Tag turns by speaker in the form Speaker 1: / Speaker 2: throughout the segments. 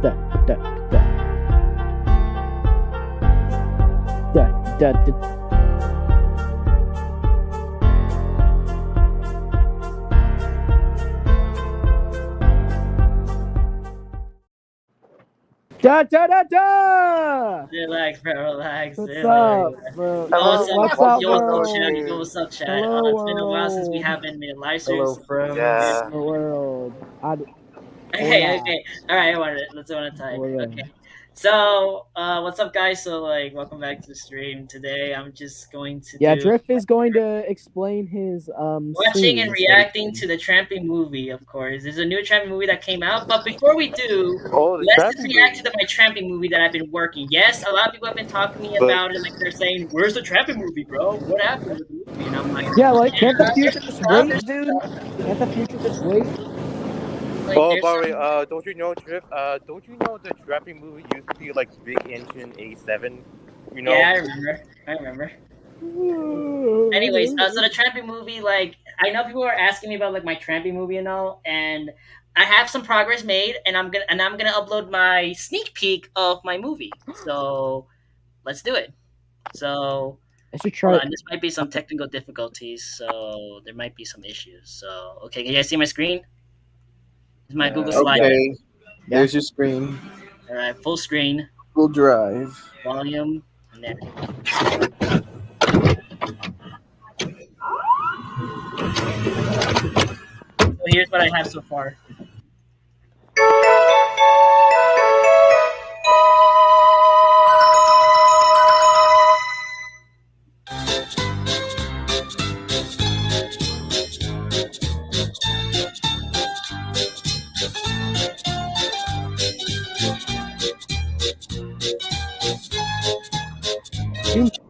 Speaker 1: Da, da, da. Da, da, da. Da da da da!
Speaker 2: Relax, bro. Relax.
Speaker 1: What's
Speaker 2: Relax.
Speaker 1: up, bro?
Speaker 2: Hello,
Speaker 1: What's up,
Speaker 2: yo, what's up,
Speaker 1: world?
Speaker 2: chat? Yo, what's up, chat?
Speaker 1: Hello,
Speaker 2: It's been a while since we
Speaker 1: world.
Speaker 2: haven't made a live stream.
Speaker 3: Hello, friends.
Speaker 4: Yeah.
Speaker 1: The world.
Speaker 2: Okay,
Speaker 1: Hola.
Speaker 2: okay. All right, let's do it time.
Speaker 1: Hola.
Speaker 2: Okay. So, what's up, guys? So, welcome back to the stream. Today, I'm just going to do
Speaker 1: Drift is going to explain his
Speaker 2: watching and
Speaker 1: scenes.
Speaker 2: reacting to the Trampy movie. Of course, there's a new Trampy movie that came out. But before we do,
Speaker 4: Oh, the
Speaker 2: let's just
Speaker 4: Trampy
Speaker 2: react
Speaker 4: movie.
Speaker 2: to my Trampy movie that I've been working. Yes, a lot of people have been talking to me about it. Like they're saying, "Where's the Trampy movie, bro? What happened with the movie?" And I'm like,
Speaker 1: Yeah, like can't the
Speaker 2: "Yeah,
Speaker 1: future
Speaker 2: there's
Speaker 1: just
Speaker 2: stuff,
Speaker 1: wait,
Speaker 2: there's
Speaker 1: dude?
Speaker 2: stuff."
Speaker 1: Can't the future just wait?
Speaker 2: Like,
Speaker 4: Oh,
Speaker 2: there's
Speaker 4: by the way,
Speaker 2: some-
Speaker 4: don't you know, Drift? Don't you know the Trampy movie used to be like big engine A7? You know?
Speaker 2: Yeah, I remember. Anyways, so the Trampy movie, like, I know people are asking me about like my Trampy movie and all, and I have some progress made, and I'm gonna upload my sneak peek of my movie. So let's do it. So
Speaker 1: I should
Speaker 2: hold
Speaker 1: try.
Speaker 2: on, this might be some technical difficulties, so there might be some issues. So okay, can you guys see my screen? This is my Google slide.
Speaker 3: Okay, there's your screen.
Speaker 2: All right, full screen,
Speaker 3: Google Drive.
Speaker 2: volume, and there. So here's what I have so far.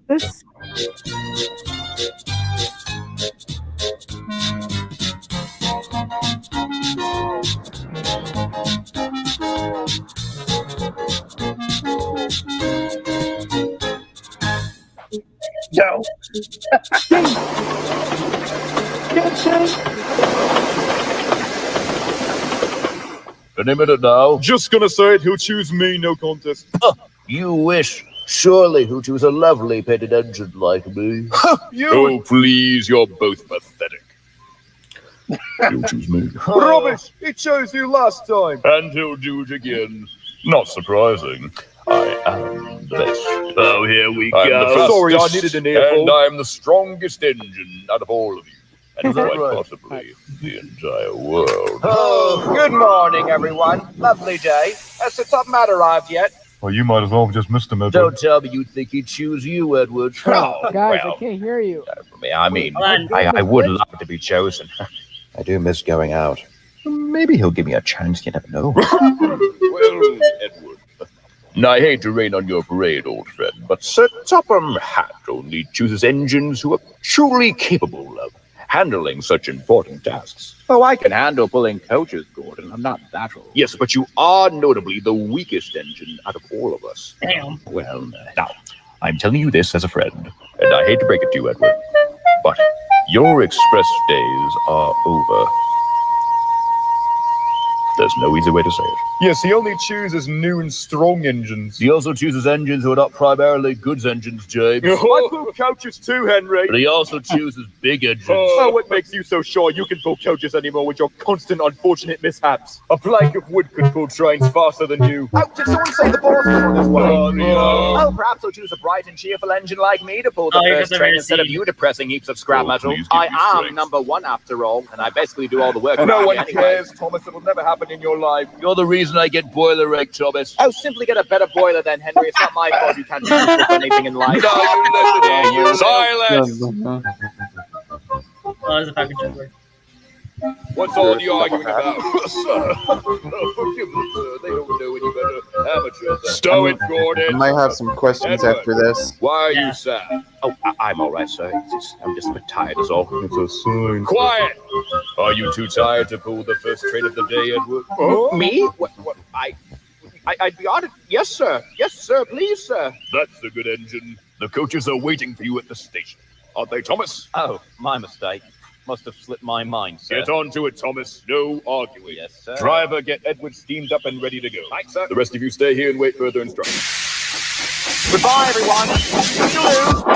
Speaker 1: This?
Speaker 3: Yo.
Speaker 5: Any minute now.
Speaker 6: Just gonna say it, he'll choose me, no contest.
Speaker 5: You wish. Surely he'll choose a lovely painted engine like me.
Speaker 6: Oh, please, you're both pathetic.
Speaker 5: He'll choose me.
Speaker 6: Rubbish! He chose you last time.
Speaker 5: And he'll do it again.
Speaker 6: Not surprising.
Speaker 5: I am the best. Oh, here we
Speaker 6: I'm
Speaker 5: go.
Speaker 6: the fastest,
Speaker 5: Sorry, I needed an earful.
Speaker 6: and I'm the strongest engine out of all of you. And quite
Speaker 5: Right.
Speaker 6: possibly the entire world.
Speaker 7: Oh, good morning, everyone. Lovely day. Has the top mat arrived yet?
Speaker 6: Well, you might as well have just missed him, Edward.
Speaker 5: Don't tell me you'd think he'd choose you, Edward.
Speaker 1: Guys,
Speaker 7: well.
Speaker 1: I can't hear you.
Speaker 7: I mean,
Speaker 2: Hold on.
Speaker 7: I would love to be chosen. I do miss going out. Maybe he'll give me a chance, you never know.
Speaker 6: Well, Edward,
Speaker 5: I hate to rain on your parade, old friend, but
Speaker 6: Sir Topham Hatt only chooses engines who are truly capable of handling such important tasks.
Speaker 7: Oh, I can handle pulling coaches, Gordon. I'm not that old.
Speaker 6: Yes, but you are notably the weakest engine out of all of us.
Speaker 2: Damn.
Speaker 6: Well, now, I'm telling you this as a friend, and I hate to break it to you, Edward, but your express days are over. There's no easy way to say it.
Speaker 8: Yes, he only chooses new and strong engines.
Speaker 5: he also chooses engines who are not primarily goods engines, James.
Speaker 8: I pull coaches too, Henry.
Speaker 5: But he also chooses big engines.
Speaker 8: Oh, what makes you so sure you can pull coaches anymore with your constant unfortunate mishaps? A plank of wood could pull trains faster than you.
Speaker 7: Oh, did someone say the ball's going this way?
Speaker 5: Oh,
Speaker 7: Oh, perhaps he'll choose a bright and cheerful engine like me to pull the
Speaker 2: Oh, here
Speaker 7: first
Speaker 2: comes the
Speaker 7: train
Speaker 2: red
Speaker 7: instead of
Speaker 2: sea.
Speaker 7: you depressing heaps of scrap
Speaker 6: Oh,
Speaker 7: metal.
Speaker 6: please give
Speaker 7: I
Speaker 6: me
Speaker 7: am
Speaker 6: strength.
Speaker 7: number one after all, and I basically do all the work
Speaker 8: No
Speaker 7: around
Speaker 8: one
Speaker 7: here anyway.
Speaker 8: cares, Thomas. It will never happen in your life.
Speaker 5: You're the reason I get boiler egg, Thomas.
Speaker 7: Oh, simply get a better boiler then, Henry. It's not my fault you can't do much with anything in life.
Speaker 6: Silence!
Speaker 2: Oh, there's a fucking joke.
Speaker 6: What's all the arguing about? Sir, forgive them, sir. They don't know any better. Amateurs. Stow it, Gordon.
Speaker 3: I might have some questions
Speaker 6: Edward.
Speaker 3: after this.
Speaker 6: Why are
Speaker 2: Yeah.
Speaker 6: you sad?
Speaker 7: Oh, I'm all right, sir. I'm just a bit tired, is all.
Speaker 8: It's a sign.
Speaker 6: Quiet! Are you too tired to pull the first train of the day, Edward?
Speaker 7: Me? What? I'd be honored. Yes, sir. Yes, sir. Please, sir.
Speaker 6: That's the good engine. The coaches are waiting for you at the station. Aren't they, Thomas?
Speaker 7: Oh, my mistake.
Speaker 8: Must have slipped my mind, sir.
Speaker 6: Get on to it, Thomas. No arguing.
Speaker 8: Yes, sir.
Speaker 6: Driver, get Edward steamed up and ready to go. Right, sir. The rest of you stay here and wait further instructions.
Speaker 8: Goodbye, everyone. Toodaloo.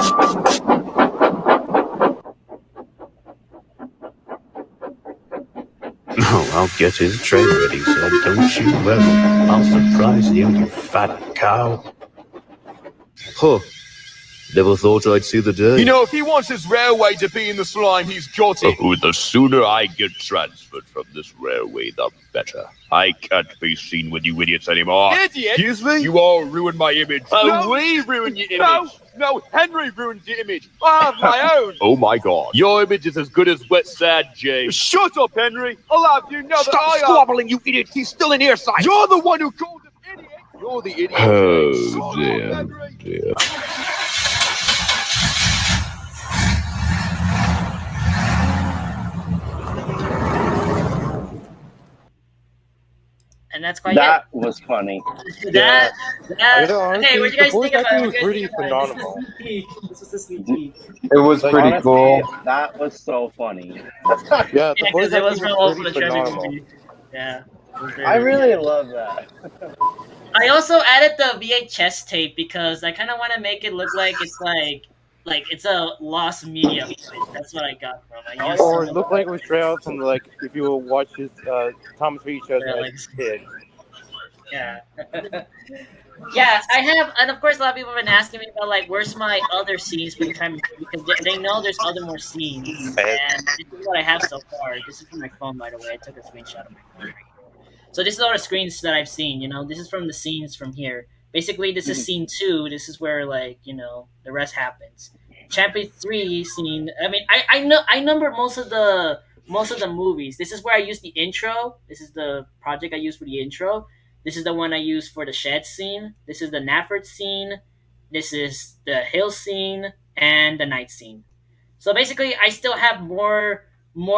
Speaker 5: Oh, I'll get his train ready, sir. Don't you worry. I'll surprise you, you fat cow. Huh. Never thought I'd see the day.
Speaker 6: You know, if he wants his railway to be in the slime, he's got it.
Speaker 9: Oh, the sooner I get transferred from this railway, the better. I can't be seen with you idiots anymore.
Speaker 8: Idiot!
Speaker 6: Excuse me? You all ruined my image.
Speaker 8: Oh, we ruined your image. No, Henry ruined your image. I have my own.
Speaker 9: Oh my god. Your image is as good as wet sand, James.
Speaker 8: Shut up, Henry. I'll have you know that
Speaker 9: Stop
Speaker 8: I
Speaker 9: squabbling, you idiot. He's still in earsight.
Speaker 6: You're the one who called us idiot. You're the idiot.
Speaker 9: Oh, dear, dear.
Speaker 2: And that's quite
Speaker 4: That was funny.
Speaker 2: it. That. Okay, what do you guys think about it?
Speaker 4: was pretty phenomenal.
Speaker 2: This was a sneak peek.
Speaker 3: It was
Speaker 4: Like,
Speaker 3: pretty
Speaker 4: honestly,
Speaker 3: cool.
Speaker 4: That was so funny.
Speaker 3: Yeah,
Speaker 2: Yeah, because it was real old for the Trampy movie. Yeah.
Speaker 4: I really love that.
Speaker 2: I also added the VHS tape because I kind of want to make it look like it's like it's a lost media footage. That's what I got from it. I used
Speaker 4: Or
Speaker 2: some
Speaker 4: it looked like it was straight out from like if you watch his Thomas V shows
Speaker 2: Yeah,
Speaker 4: as a kid.
Speaker 2: Yeah. Yeah, I have, and of course, a lot of people have been asking me about like, where's my other scenes for the time, because they know there's other more scenes, and this is what I have so far. This is from my phone, by the way. I took a screenshot of my phone right here. So this is all the screens that I've seen. You know, this is from the scenes from here. Basically, this is scene 2. This is where like the rest happens. Chapter 3 scene. I mean, I number most of the movies. This is where I use the intro. This is the project I use for the intro. This is the one I use for the shed scene. This is the Nafford scene. This is the hill scene and the night scene. So basically, I still have more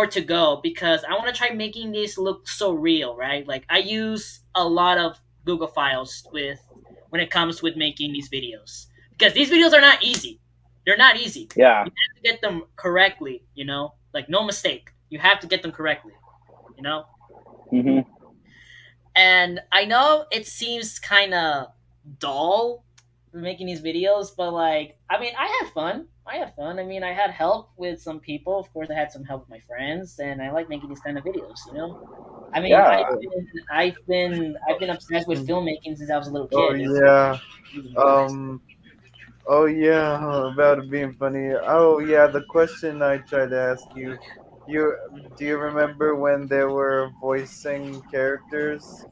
Speaker 2: to go because I want to try making this look so real, right? Like I use a lot of Google files when it comes with making these videos because these videos are not easy. They're not easy.
Speaker 4: Yeah.
Speaker 2: You have to get them correctly, like no mistake. You have to get them correctly,
Speaker 4: Mm-hmm.
Speaker 2: And I know it seems kind of dull making these videos, but like, I mean, I had fun. I mean, I had help with some people. Of course, I had some help with my friends, and I like making these kind of videos. I mean,
Speaker 4: Yeah.
Speaker 2: I've been obsessed with filmmaking since I was a little
Speaker 3: Oh
Speaker 2: kid.
Speaker 3: yeah. Oh yeah. About it being funny. Oh yeah. The question I tried to ask you. Do you remember when they were voicing characters?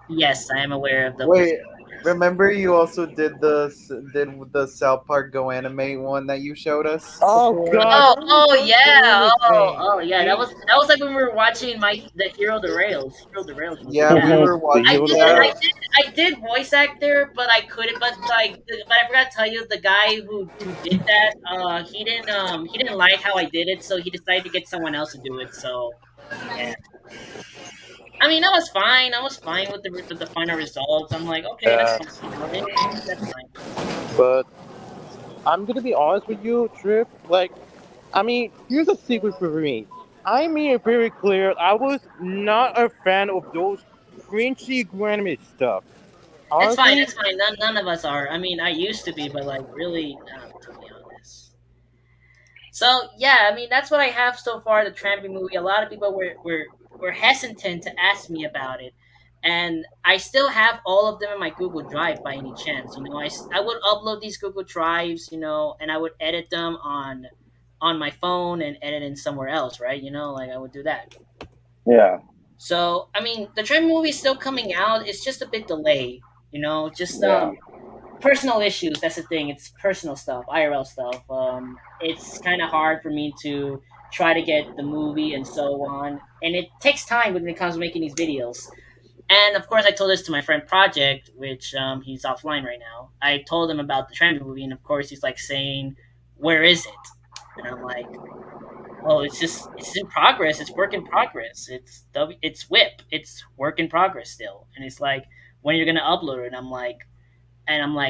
Speaker 2: Yes, I am aware of the.
Speaker 3: Wait, remember you also did the South Park Go Animate one that you showed us?
Speaker 4: Oh god.
Speaker 2: Oh yeah. Oh yeah. That was like when we were watching the Hero the Rails.
Speaker 3: Yeah, we were watching
Speaker 2: I did voice actor, but I couldn't. But I forgot to tell you, the guy who did that, he didn't like how I did it, so he decided to get someone else to do it. So, yeah. I mean, that was fine. I was fine with the final results. I'm like, okay, that's fine. That's fine.
Speaker 4: But I'm gonna be honest with you, Trip. Like, I mean, here's a secret for me. I made it very clear. I was not a fan of those cringy granite stuff. Honestly,
Speaker 2: It's fine. None of us are. I mean, I used to be, but like, really, to be honest. So yeah, I mean, that's what I have so far. The Trampy movie. A lot of people were hesitant to ask me about it, and I still have all of them in my Google Drive by any chance. I would upload these Google Drives, and I would edit them on my phone and edit in somewhere else, right? Like I would do that.
Speaker 4: yeah.
Speaker 2: So I mean, the Trampy movie is still coming out. It's just a bit delayed, just
Speaker 4: Yeah.
Speaker 2: personal issues. That's the thing. It's personal stuff, IRL stuff. It's kind of hard for me to try to get the movie and so on, and it takes time when it comes to making these videos. And of course, I told this to my friend Project, which he's offline right now. I told him about the Trampy movie, and of course, he's like saying, "Where is it?" And I'm like, "Oh, it's in progress. It's work in progress. It's WIP. It's work in progress still." And it's like, "When you're gonna upload it?" And I'm like,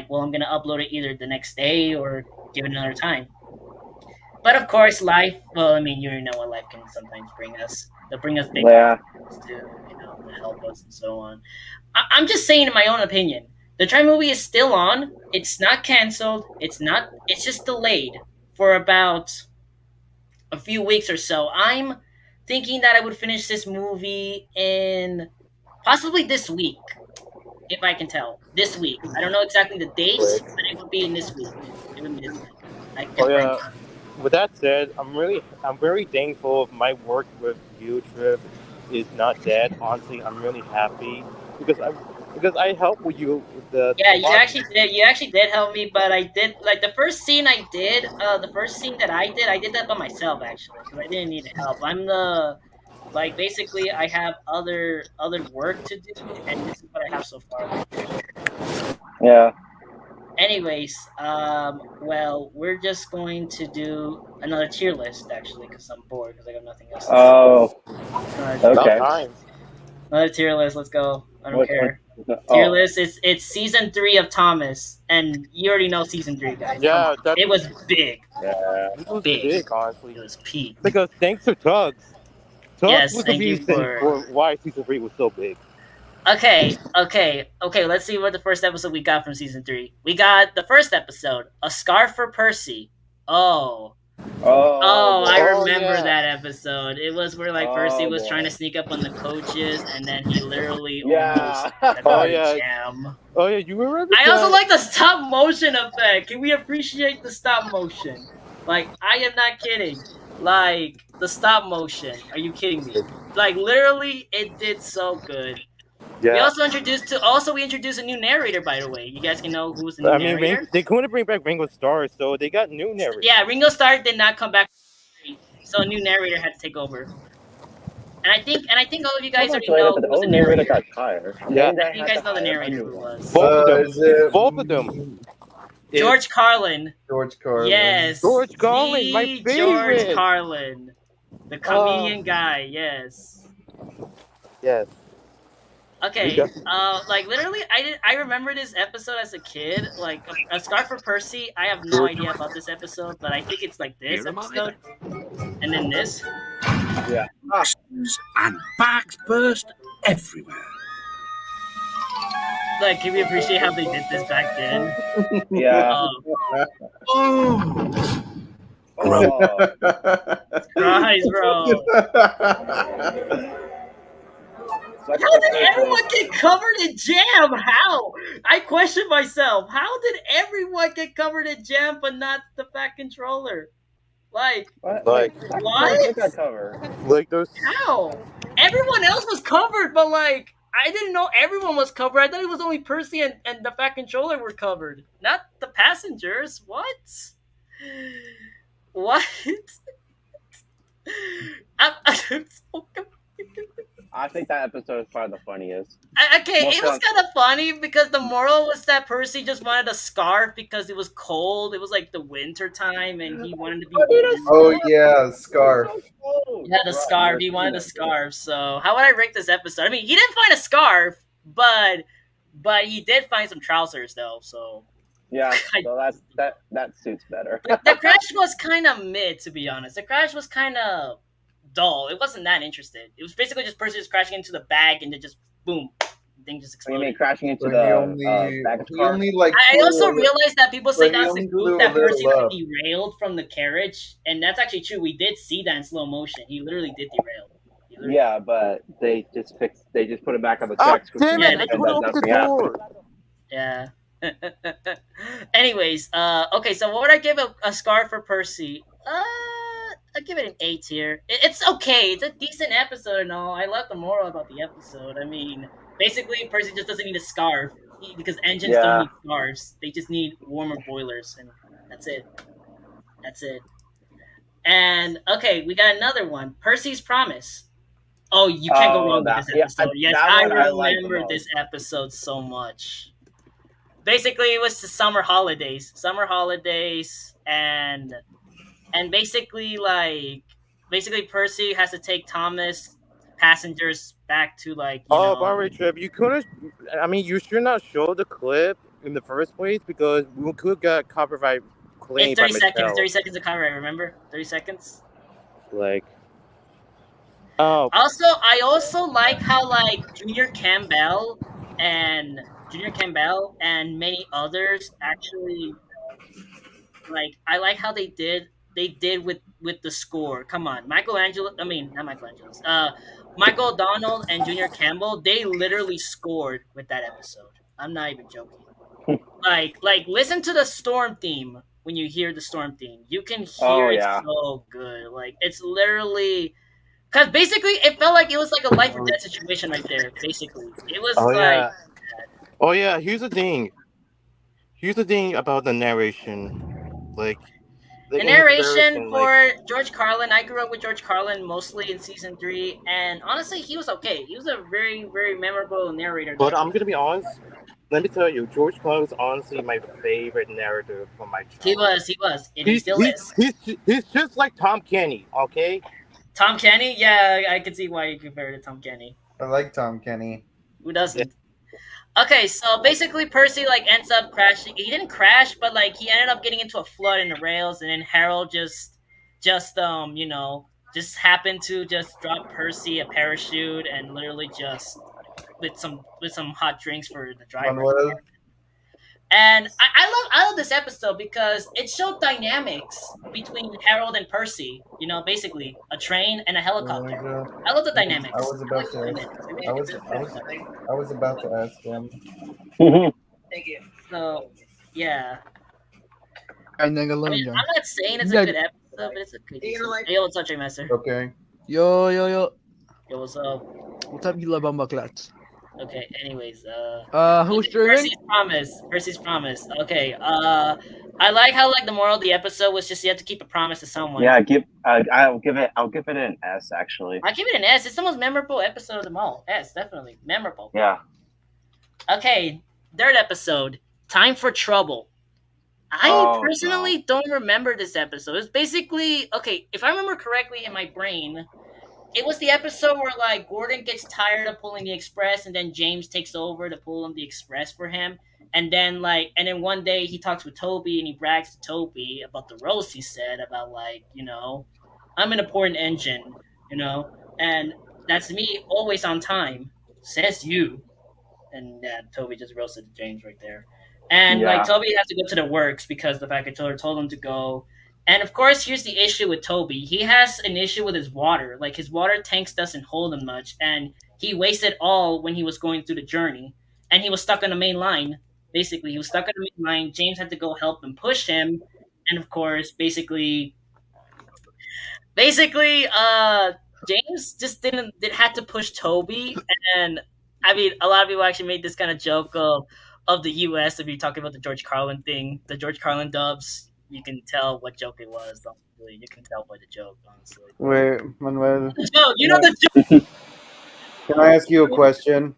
Speaker 2: "Well, I'm gonna upload it either the next day or give it another time." But of course, life. Well, I mean, you already know what life can sometimes bring us. They'll bring us big
Speaker 10: Yeah.
Speaker 2: opportunities to help us and so on. I'm just saying, in my own opinion, the Try movie is still on. It's not canceled. It's not. It's just delayed for about a few weeks or so. I'm thinking that I would finish this movie in possibly this week, if I can tell. This week. I don't know exactly the date, but it would be in this week. It would be this week. I can
Speaker 4: Oh
Speaker 2: confirm.
Speaker 4: yeah. With that said, I'm very thankful of my work with you, Trip, is not dead. Honestly, I'm really happy because I helped with you with
Speaker 2: Yeah,
Speaker 4: the
Speaker 2: you
Speaker 4: lot.
Speaker 2: actually did. You actually did help me, but I did like the first scene I did. The first scene that I did that by myself actually because I didn't need help. I'm the like basically I have other work to do, and this is what I have so far right here.
Speaker 10: Yeah.
Speaker 2: Anyways, well, we're just going to do another tier list actually because I'm bored because I got nothing else to do.
Speaker 10: Oh.
Speaker 2: Another tier,
Speaker 4: About
Speaker 10: Okay.
Speaker 4: time.
Speaker 2: another tier list. Let's go. I don't
Speaker 10: Which one?
Speaker 2: care. Tier
Speaker 10: Oh.
Speaker 2: list. It's season 3 of Thomas, and you already know season 3, guys. Come
Speaker 4: Yeah,
Speaker 2: on,
Speaker 4: that
Speaker 2: it was big,
Speaker 4: this was
Speaker 2: big.
Speaker 4: big, honestly.
Speaker 2: It was peak.
Speaker 4: Because thanks to Tugs. Tugs
Speaker 2: Yes,
Speaker 4: was the
Speaker 2: thank you
Speaker 4: reason
Speaker 2: for.
Speaker 4: for why season 3 was so big.
Speaker 2: Okay. Let's see what the first episode we got from season 3. We got the first episode, a scarf for Percy. Oh,
Speaker 10: Oh
Speaker 2: Oh, I
Speaker 10: boy.
Speaker 4: Oh
Speaker 2: remember
Speaker 4: yeah.
Speaker 2: that episode. It was where like Percy
Speaker 10: Oh
Speaker 2: was trying to
Speaker 10: boy.
Speaker 2: sneak up on the coaches, and then he literally almost
Speaker 10: Yeah.
Speaker 4: Oh
Speaker 2: got a
Speaker 4: yeah.
Speaker 2: jam.
Speaker 4: Oh yeah, you remember
Speaker 2: I also
Speaker 4: that?
Speaker 2: like the stop motion effect. Can we appreciate the stop motion? Like, I am not kidding. Like the stop motion. Are you kidding me? Like literally, it did so good. We
Speaker 4: Yeah.
Speaker 2: also we introduced a new narrator. By the way, you guys can know who's the new
Speaker 4: I mean,
Speaker 2: narrator.
Speaker 4: They couldn't bring back Ringo Starr, so they got new narrators.
Speaker 2: Yeah, Ringo Starr did not come back, so a new narrator had to take over. And I think all of you
Speaker 10: So
Speaker 2: guys
Speaker 10: much
Speaker 2: already
Speaker 10: later
Speaker 2: know
Speaker 10: that
Speaker 2: who
Speaker 10: the
Speaker 2: was the
Speaker 10: old narrator
Speaker 2: narrator.
Speaker 10: got tired.
Speaker 4: Yeah.
Speaker 10: Then
Speaker 2: I
Speaker 10: they
Speaker 2: think you
Speaker 10: had to
Speaker 2: guys know the
Speaker 10: hire a
Speaker 2: narrator
Speaker 10: new
Speaker 2: who it
Speaker 10: one.
Speaker 2: was.
Speaker 4: Both of them.
Speaker 3: Is it
Speaker 4: Both of them.
Speaker 2: George Carlin.
Speaker 3: George Carlin?
Speaker 2: Yes.
Speaker 4: George Carlin, my
Speaker 2: The George
Speaker 4: favorite.
Speaker 2: Carlin. The comedian guy, yes.
Speaker 4: Yes.
Speaker 2: Okay, like literally, I remember this episode as a kid. Like a Scar for Percy. I have no idea about this episode, but I think it's like this
Speaker 9: Here am I
Speaker 2: episode, and then this.
Speaker 10: Yeah.
Speaker 9: And bags burst everywhere.
Speaker 2: Like, can we appreciate how they did this back then?
Speaker 10: Yeah.
Speaker 9: Oh,
Speaker 10: Oh.
Speaker 2: Christ, bro.
Speaker 10: Second
Speaker 2: How did
Speaker 10: episode
Speaker 2: everyone
Speaker 10: was-
Speaker 2: get covered in jam? How? I question myself. How did everyone get covered in jam but not the fat controller? Like,
Speaker 10: What?
Speaker 4: Like-
Speaker 10: Wait, that
Speaker 2: What?
Speaker 10: did that cover?
Speaker 4: Like those.
Speaker 2: how? Everyone else was covered, but like, I didn't know everyone was covered. I thought it was only Percy and the fat controller were covered, not the passengers. What? What? I'm so
Speaker 10: I think that episode is probably the funniest.
Speaker 2: Okay,
Speaker 10: More
Speaker 2: it was
Speaker 10: fun.
Speaker 2: kind of funny because the moral was that Percy just wanted a scarf because it was cold. It was like the winter time, and he wanted to be.
Speaker 3: Oh yeah, scarf.
Speaker 2: Yeah, the scarf. He wanted a scarf. So, how would I rank this episode? I mean, he didn't find a scarf, but he did find some trousers though. So
Speaker 10: Yeah, so that suits better.
Speaker 2: the crash was kind of mid, to be honest. The crash was kind of dull. It wasn't that interested. It was basically just Percy just crashing into the bag and then just boom, the thing just
Speaker 10: You mean
Speaker 2: exploded.
Speaker 10: crashing into
Speaker 3: But
Speaker 10: the
Speaker 3: he only,
Speaker 10: back of
Speaker 3: he
Speaker 10: car?
Speaker 3: only like.
Speaker 2: I also
Speaker 3: flew-
Speaker 2: realized that people say
Speaker 3: but he
Speaker 2: that's
Speaker 3: only
Speaker 2: the
Speaker 3: flew
Speaker 2: goof
Speaker 3: a
Speaker 2: that
Speaker 3: little
Speaker 2: Percy got
Speaker 3: up.
Speaker 2: derailed from the carriage, and that's actually true. We did see that in slow motion. He literally did derail. He literally-
Speaker 10: Yeah, but they just put it back on the
Speaker 4: Oh
Speaker 10: tracks.
Speaker 4: damn
Speaker 2: Yeah,
Speaker 4: it! I
Speaker 2: they-
Speaker 4: couldn't open the door.
Speaker 2: Yeah. Anyways, okay, so what would I give a scar for Percy? I'd give it an A tier. It's okay. It's a decent episode and all. I love the moral about the episode. I mean, basically, Percy just doesn't need a scarf because engines
Speaker 10: Yeah.
Speaker 2: don't need scarves. They just need warmer boilers, and that's it. That's it. And okay, we got another one. Percy's Promise. Oh, you can't go
Speaker 10: Oh,
Speaker 2: wrong with
Speaker 10: that-
Speaker 2: this
Speaker 10: yeah,
Speaker 2: episode. Yes,
Speaker 10: that
Speaker 2: I
Speaker 10: one I like the
Speaker 2: remember
Speaker 10: most.
Speaker 2: this episode so much. Basically, it was the summer holidays. And basically, Percy has to take Thomas passengers back to like
Speaker 4: Oh, by the way, Trip, you couldn't. I mean, you should not show the clip in the first place because we could get claimed
Speaker 2: It's
Speaker 4: by
Speaker 2: 30 seconds.
Speaker 4: Michelle.
Speaker 2: 30 seconds to copyright. Remember, 30 seconds.
Speaker 4: Like, oh,
Speaker 2: Also, I also like how like Junior Campbell and many others actually like. I like how they did with the score. Come on, Michelangelo. I mean, not Michelangelo's. Michael O'Donnell and Junior Campbell. They literally scored with that episode. I'm not even joking. Like listen to the storm theme when you hear the storm theme. You can
Speaker 10: Oh
Speaker 2: hear it
Speaker 10: yeah.
Speaker 2: so good. Like it's literally because basically it felt like it was like a life or death situation right there. Basically, it was
Speaker 4: oh
Speaker 2: like
Speaker 4: yeah, oh yeah. Here's the thing. Here's the thing about the narration. Like,
Speaker 2: the
Speaker 4: in his
Speaker 2: narration
Speaker 4: narration, like,
Speaker 2: for George Carlin. I grew up with George Carlin mostly in season 3, and honestly, he was okay. He was a very very memorable narrator
Speaker 4: but
Speaker 2: there.
Speaker 4: I'm gonna be honest. Let me tell you, George Clooney was honestly my favorite narrator from my childhood.
Speaker 2: He was, and he still is.
Speaker 4: He's just like Tom Kenny, okay?
Speaker 2: Tom Kenny, yeah, I can see why you compare it to Tom Kenny.
Speaker 3: I like Tom Kenny.
Speaker 2: Who doesn't? Okay, so basically Percy like ends up crashing. He didn't crash, but like he ended up getting into a flood in the rails, and then Harold just happened to just drop Percy a parachute and literally just with some hot drinks for the driver.
Speaker 3: Manuel,
Speaker 2: And I love this episode because it showed dynamics between Harold and Percy. Basically a train and a helicopter. I love the dynamics.
Speaker 3: I was about to ask. I was about to ask him.
Speaker 2: So, yeah.
Speaker 1: Ay,
Speaker 2: I mean,
Speaker 1: Nangalang
Speaker 2: I'm not saying it's a good episode, but it's a good. Hey, yo, what's up, J Master?
Speaker 3: Okay.
Speaker 1: Yo.
Speaker 2: Yo, what's up?
Speaker 1: What's up, you labang baklats?
Speaker 2: Okay. Anyways,
Speaker 1: Who's German?
Speaker 2: Percy's promise. Okay. I like how like the moral of the episode was just you have to keep a promise to someone.
Speaker 10: Yeah, I'll give it an S actually.
Speaker 2: I give it an S. It's the most memorable episode of them all. S, definitely memorable.
Speaker 10: Yeah.
Speaker 2: Okay, third episode, Time for Trouble. I personally don't remember this episode. It's basically okay. If I remember correctly in my brain, it was the episode where like Gordon gets tired of pulling the express, and then James takes over to pull him the express for him. And then one day he talks with Toby and he brags to Toby about the roast he said about I'm an important engine, and that's me always on time, says you. And Toby just roasted James right there. And Toby has to go to the works because the Factotor told him to go. And of course, here's the issue with Toby. He has an issue with his water. Like his water tanks doesn't hold him much, and he wasted all when he was going through the journey. And he was stuck on the main line. Basically, he was stuck on the main line. James had to go help and push him. And of course, basically, James just had to push Toby. And I mean, a lot of people actually made this kind of joke of the U.S. If you're talking about the George Carlin thing, the George Carlin dubs. You can tell what joke it was. Honestly, you can tell by the joke. Honestly,
Speaker 3: Wait, Manuel.
Speaker 2: the joke. You know the joke.
Speaker 3: Can I ask you a question?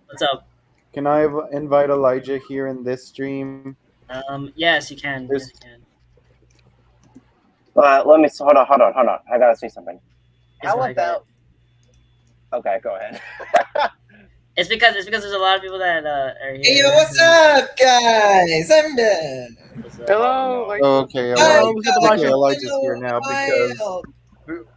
Speaker 2: What's up?
Speaker 3: Can I invite Elijah here in this stream?
Speaker 2: Yes, you can. Yes, you can.
Speaker 10: Let me hold on. I gotta say something.
Speaker 2: How
Speaker 10: about? Okay, go ahead.
Speaker 2: It's because there's a lot of people that are here.
Speaker 11: Hey, yo, what's up, guys? I'm Ben.
Speaker 4: Hello.
Speaker 3: Okay, Elijah's here now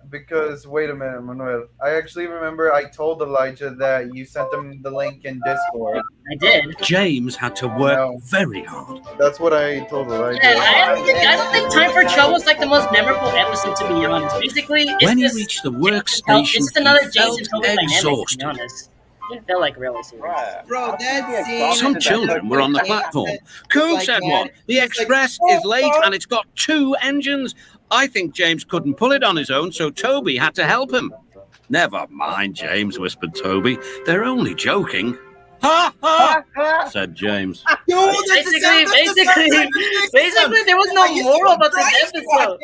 Speaker 3: because wait a minute, Manuel. I actually remember I told Elijah that you sent him the link in Discord.
Speaker 2: I did.
Speaker 5: James had to work very hard.
Speaker 3: That's what I told Elijah.
Speaker 2: Yeah, I don't think Time for Trouble is like the most memorable episode, to be honest. Basically, it's
Speaker 5: When he
Speaker 2: just,
Speaker 5: reached the workstation,
Speaker 2: it's just another
Speaker 5: he
Speaker 2: Jason
Speaker 5: felt
Speaker 2: Toby dynamic, to
Speaker 5: exhausted.
Speaker 2: be honest. It felt like really serious.
Speaker 11: Bro, that's
Speaker 5: Some children were on the platform. Cool, said one. The express is late and it's got 2 engines. I think James couldn't pull it on his own, so Toby had to help him. Never mind, James, whispered Toby. They're only joking. Ha ha, said James.
Speaker 11: Yo,
Speaker 2: Basically, there was no moral about this episode. What?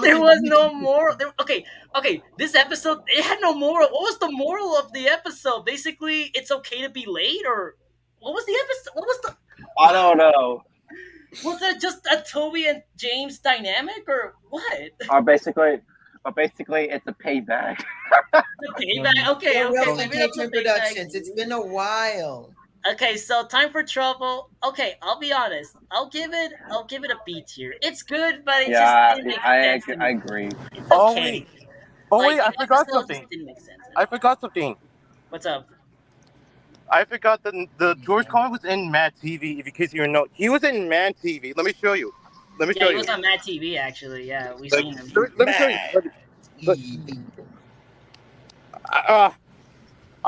Speaker 2: There was no moral. Okay. This episode, it had no moral. What was the moral of the episode? Basically, it's okay to be late, or what was the episode? What was the?
Speaker 10: I don't know.
Speaker 2: Was that just a Toby and James dynamic, or what?
Speaker 10: Or basically, it's a payback.
Speaker 2: The payback. Okay.
Speaker 11: Welcome
Speaker 2: Maybe
Speaker 11: to
Speaker 2: that's the
Speaker 11: Trampy
Speaker 2: payback.
Speaker 11: Productions. It's been a while.
Speaker 2: Okay, so Time for Trouble. Okay, I'll be honest. I'll give it a B tier. It's good, but it just
Speaker 10: Yeah,
Speaker 2: didn't make
Speaker 10: I
Speaker 2: sense to
Speaker 10: I
Speaker 2: me.
Speaker 10: agree.
Speaker 2: It's
Speaker 4: Oh
Speaker 2: okay.
Speaker 4: wait, oh
Speaker 2: Like
Speaker 4: wait, I
Speaker 2: the
Speaker 4: forgot
Speaker 2: episode just
Speaker 4: something.
Speaker 2: didn't make sense.
Speaker 4: I forgot something.
Speaker 2: What's up?
Speaker 4: I forgot the George Carlin was in Mad TV. If in case you didn't know, he was in Mad TV. Let me show you. Let me
Speaker 2: Yeah,
Speaker 4: show
Speaker 2: he
Speaker 4: you.
Speaker 2: was on Mad TV actually. Yeah, we've
Speaker 4: Like,
Speaker 2: seen him.
Speaker 4: let me show you.
Speaker 11: Mad
Speaker 4: But,
Speaker 11: TV.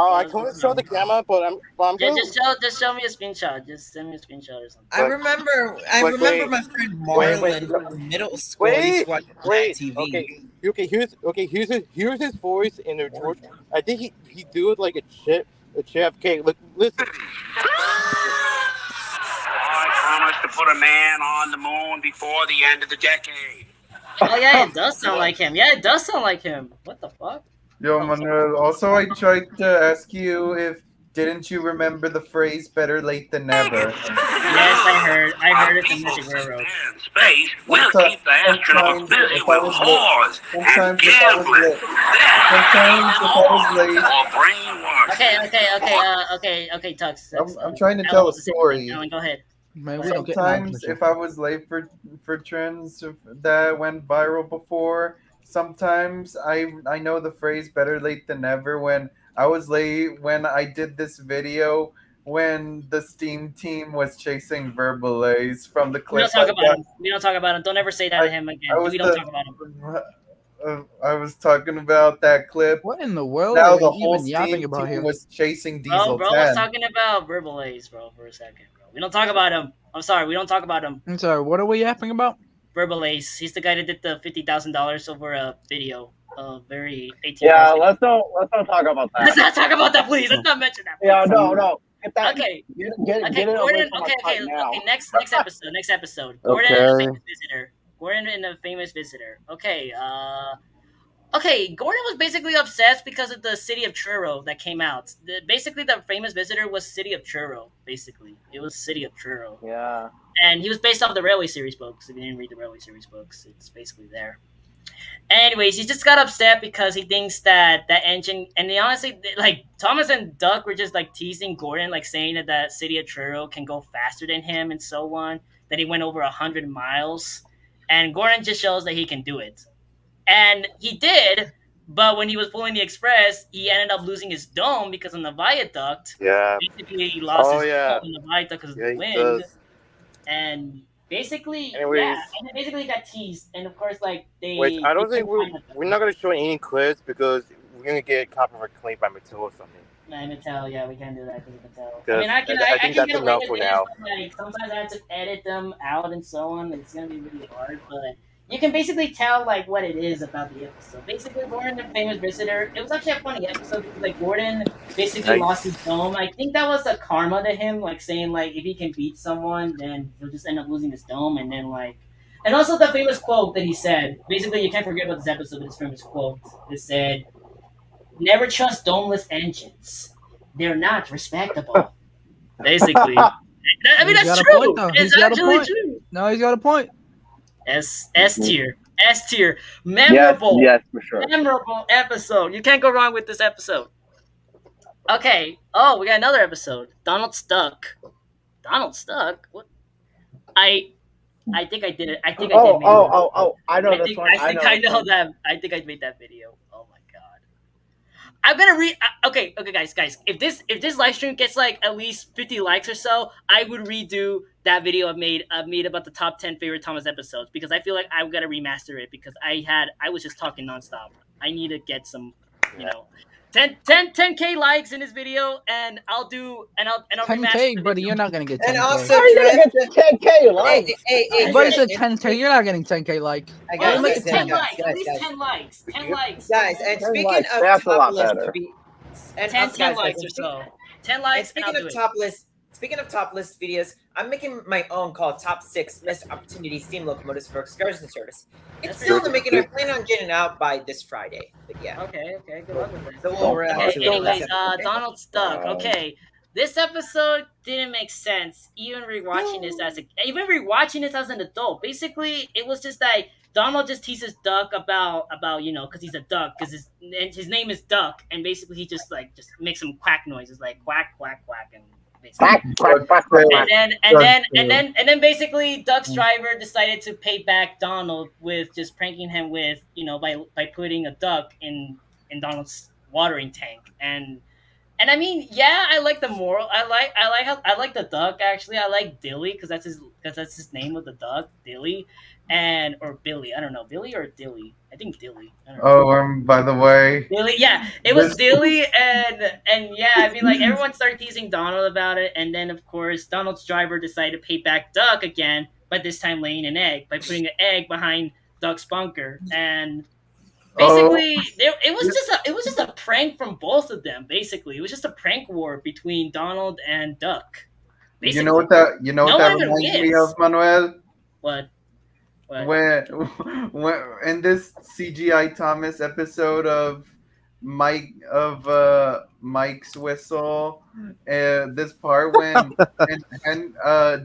Speaker 4: I couldn't show the camera, but I'm
Speaker 2: Yeah,
Speaker 4: going.
Speaker 2: just show me a screenshot. Just send me a screenshot or something.
Speaker 11: I remember
Speaker 4: Wait,
Speaker 11: my friend
Speaker 4: wait,
Speaker 11: Marlon from middle school used to watch Mad TV.
Speaker 4: Here's his voice in the George. I think he do it like a chef. Okay, look, listen.
Speaker 5: I promised to put a man on the moon before the end of the decade.
Speaker 2: Oh yeah, it does sound like him. Yeah, it does sound like him. What the fuck?
Speaker 3: Yo,
Speaker 2: Oh,
Speaker 3: Manuel, also I tried to ask you if didn't you remember the phrase "better late than never"?
Speaker 2: yes, I heard it from Mr. Railroad.
Speaker 5: In space, we'll keep the astronauts busy with whores and gambling.
Speaker 3: Sometimes if I was late,
Speaker 2: Okay, Tux.
Speaker 3: I'm trying to tell a story.
Speaker 2: Alan, go ahead.
Speaker 1: Man, we don't get mad
Speaker 3: Sometimes if I was late for trends that went viral before, sometimes I know the phrase "better late than never" when I was late when I did this video when the Steam team was chasing Verbalays from the
Speaker 2: We
Speaker 3: clip.
Speaker 2: don't talk about him. We don't talk about him. Don't ever say that to him again.
Speaker 3: I was
Speaker 2: We don't talk about him.
Speaker 3: I was talking about that clip.
Speaker 1: What in the world
Speaker 3: Now
Speaker 1: are
Speaker 3: the
Speaker 1: we
Speaker 3: whole
Speaker 1: even yapping
Speaker 3: Steam
Speaker 1: about
Speaker 3: team
Speaker 1: here?
Speaker 3: was chasing
Speaker 2: Bro,
Speaker 3: Diesel
Speaker 2: bro
Speaker 3: 10.
Speaker 2: was talking about Verbal A's, bro, for a second, bro. We don't talk about him. I'm sorry, we don't talk about him.
Speaker 1: I'm sorry, what are we yapping about?
Speaker 2: Verbal Ace. He's the guy that did the $50,000 over a video. Very 18.
Speaker 10: Yeah, let's don't talk about that.
Speaker 2: Let's not talk about that, please. Let's not mention that. Please.
Speaker 10: Yeah, no. Get that.
Speaker 2: Okay.
Speaker 10: Get
Speaker 2: Okay,
Speaker 10: it away
Speaker 2: Gordon.
Speaker 10: from
Speaker 2: Okay,
Speaker 10: us right now.
Speaker 2: Next episode. Next episode. Gordon and a famous visitor. Gordon and a famous visitor. Okay. Okay, Gordon was basically obsessed because of the City of Churro that came out. Basically, the famous visitor was City of Churro. Basically, it was City of Churro.
Speaker 10: Yeah.
Speaker 2: And he was based off the Railway series books. If you didn't read the Railway series books, it's basically there. Anyways, he just got upset because he thinks that engine, and they honestly, like, Thomas and Duck were just like teasing Gordon, like saying that the City of Churro can go faster than him and so on. That he went over 100 miles, and Gordon just shows that he can do it. And he did, but when he was pulling the express, he ended up losing his dome because on the viaduct.
Speaker 4: Yeah.
Speaker 2: Basically, he lost his
Speaker 4: yeah.
Speaker 2: dome in the viaduct because of
Speaker 4: Yeah,
Speaker 2: the
Speaker 4: he
Speaker 2: wind.
Speaker 4: does.
Speaker 2: And basically,
Speaker 4: Anyways.
Speaker 2: yeah, and basically got teased. And of course, like they.
Speaker 4: Wait, I don't
Speaker 2: they
Speaker 4: think we're not gonna show any clips because we're gonna get copyright claim by Mattel or something.
Speaker 2: Nah, Mattel, yeah, we can't do that because of Mattel.
Speaker 4: Yes,
Speaker 2: I mean, I can
Speaker 4: think that's
Speaker 2: get away
Speaker 4: enough
Speaker 2: with
Speaker 4: for
Speaker 2: this,
Speaker 4: now.
Speaker 2: but, like, sometimes I have to edit them out and so on. It's gonna be really hard, but you can basically tell like what it is about the episode. Basically, Gordon, the famous visitor. It was actually a funny episode because like Gordon basically
Speaker 4: Nice.
Speaker 2: lost his dome. I think that was a karma to him, like saying like if he can beat someone, then he'll just end up losing his dome, and then like. And also the famous quote that he said. Basically, you can't forget about this episode. But his famous quote. It said, "Never trust domeless engines. They're not respectable." Basically, I mean
Speaker 1: He's
Speaker 2: that's
Speaker 1: got a
Speaker 2: true.
Speaker 1: point, though.
Speaker 2: It's
Speaker 1: He's got a
Speaker 2: actually
Speaker 1: point.
Speaker 2: true.
Speaker 1: No, he's got a point.
Speaker 2: S tier, memorable,
Speaker 10: Yes, for sure.
Speaker 2: memorable episode. You can't go wrong with this episode. Okay. Oh, we got another episode. Donald Stuck. What? I think I did it. I think I did.
Speaker 10: I know this one.
Speaker 2: I think I know that. I think I made that video. Oh my god. I'm gonna read. Okay, guys. If this live stream gets like at least 50 likes or so, I would redo that video I've made about the top 10 favorite Thomas episodes because I feel like I've got to remaster it because I was just talking nonstop. I need to get some, 10K likes in this video, and I'll
Speaker 1: 10K, buddy, you're not gonna get 10K.
Speaker 11: And also,
Speaker 10: How are you gonna get 10K likes?
Speaker 11: Hey,
Speaker 1: But it's a 10K. You're not getting 10K like.
Speaker 2: At
Speaker 1: make
Speaker 2: least
Speaker 1: it
Speaker 2: 10
Speaker 1: 10.
Speaker 2: likes. At least 10 likes. 10 likes.
Speaker 11: Guys, and
Speaker 10: 10
Speaker 11: speaking
Speaker 10: likes,
Speaker 11: of
Speaker 10: that's a lot
Speaker 11: top list,
Speaker 10: better.
Speaker 2: 10 likes or so. 10 likes, and I'll do it.
Speaker 11: Speaking of top list videos, I'm making my own called Top 6 Missed Opportunity Steam Locomotives for Excursion Service. It's still in the making. I plan on getting it out by this Friday. But yeah.
Speaker 2: Okay. Good luck with it.
Speaker 11: So we'll wrap
Speaker 2: Okay,
Speaker 11: to it.
Speaker 2: anyways, Donald Stuck. Okay, this episode didn't make sense. Even rewatching this as an adult. Basically, it was just like Donald just teases Duck about because he's a duck because his name is Duck, and basically he just makes some quack noises like quack quack quack, and basically.
Speaker 3: Duck's
Speaker 2: And then basically Duck's driver decided to pay back Donald with just pranking him with, by putting a duck in Donald's watering tank. And I mean, yeah, I like the moral. I like the duck actually. I like Dilly because that's his name of the duck, Dilly, or Billy. I don't know, Billy or Dilly. I think Dilly. I don't know.
Speaker 3: Oh, by the way,
Speaker 2: Dilly, yeah, it was Dilly, and yeah, I mean, like everyone started teasing Donald about it, and then of course Donald's driver decided to pay back Duck again, but this time laying an egg by putting an egg behind Duck's bunker, and basically it was just a prank from both of them. Basically, it was just a prank war between Donald and Duck. Basically,
Speaker 3: you know what that
Speaker 2: even
Speaker 3: reminds me
Speaker 2: wins.
Speaker 3: of, Manuel?
Speaker 2: What?
Speaker 3: When in this CGI Thomas episode of Mike's whistle, this part when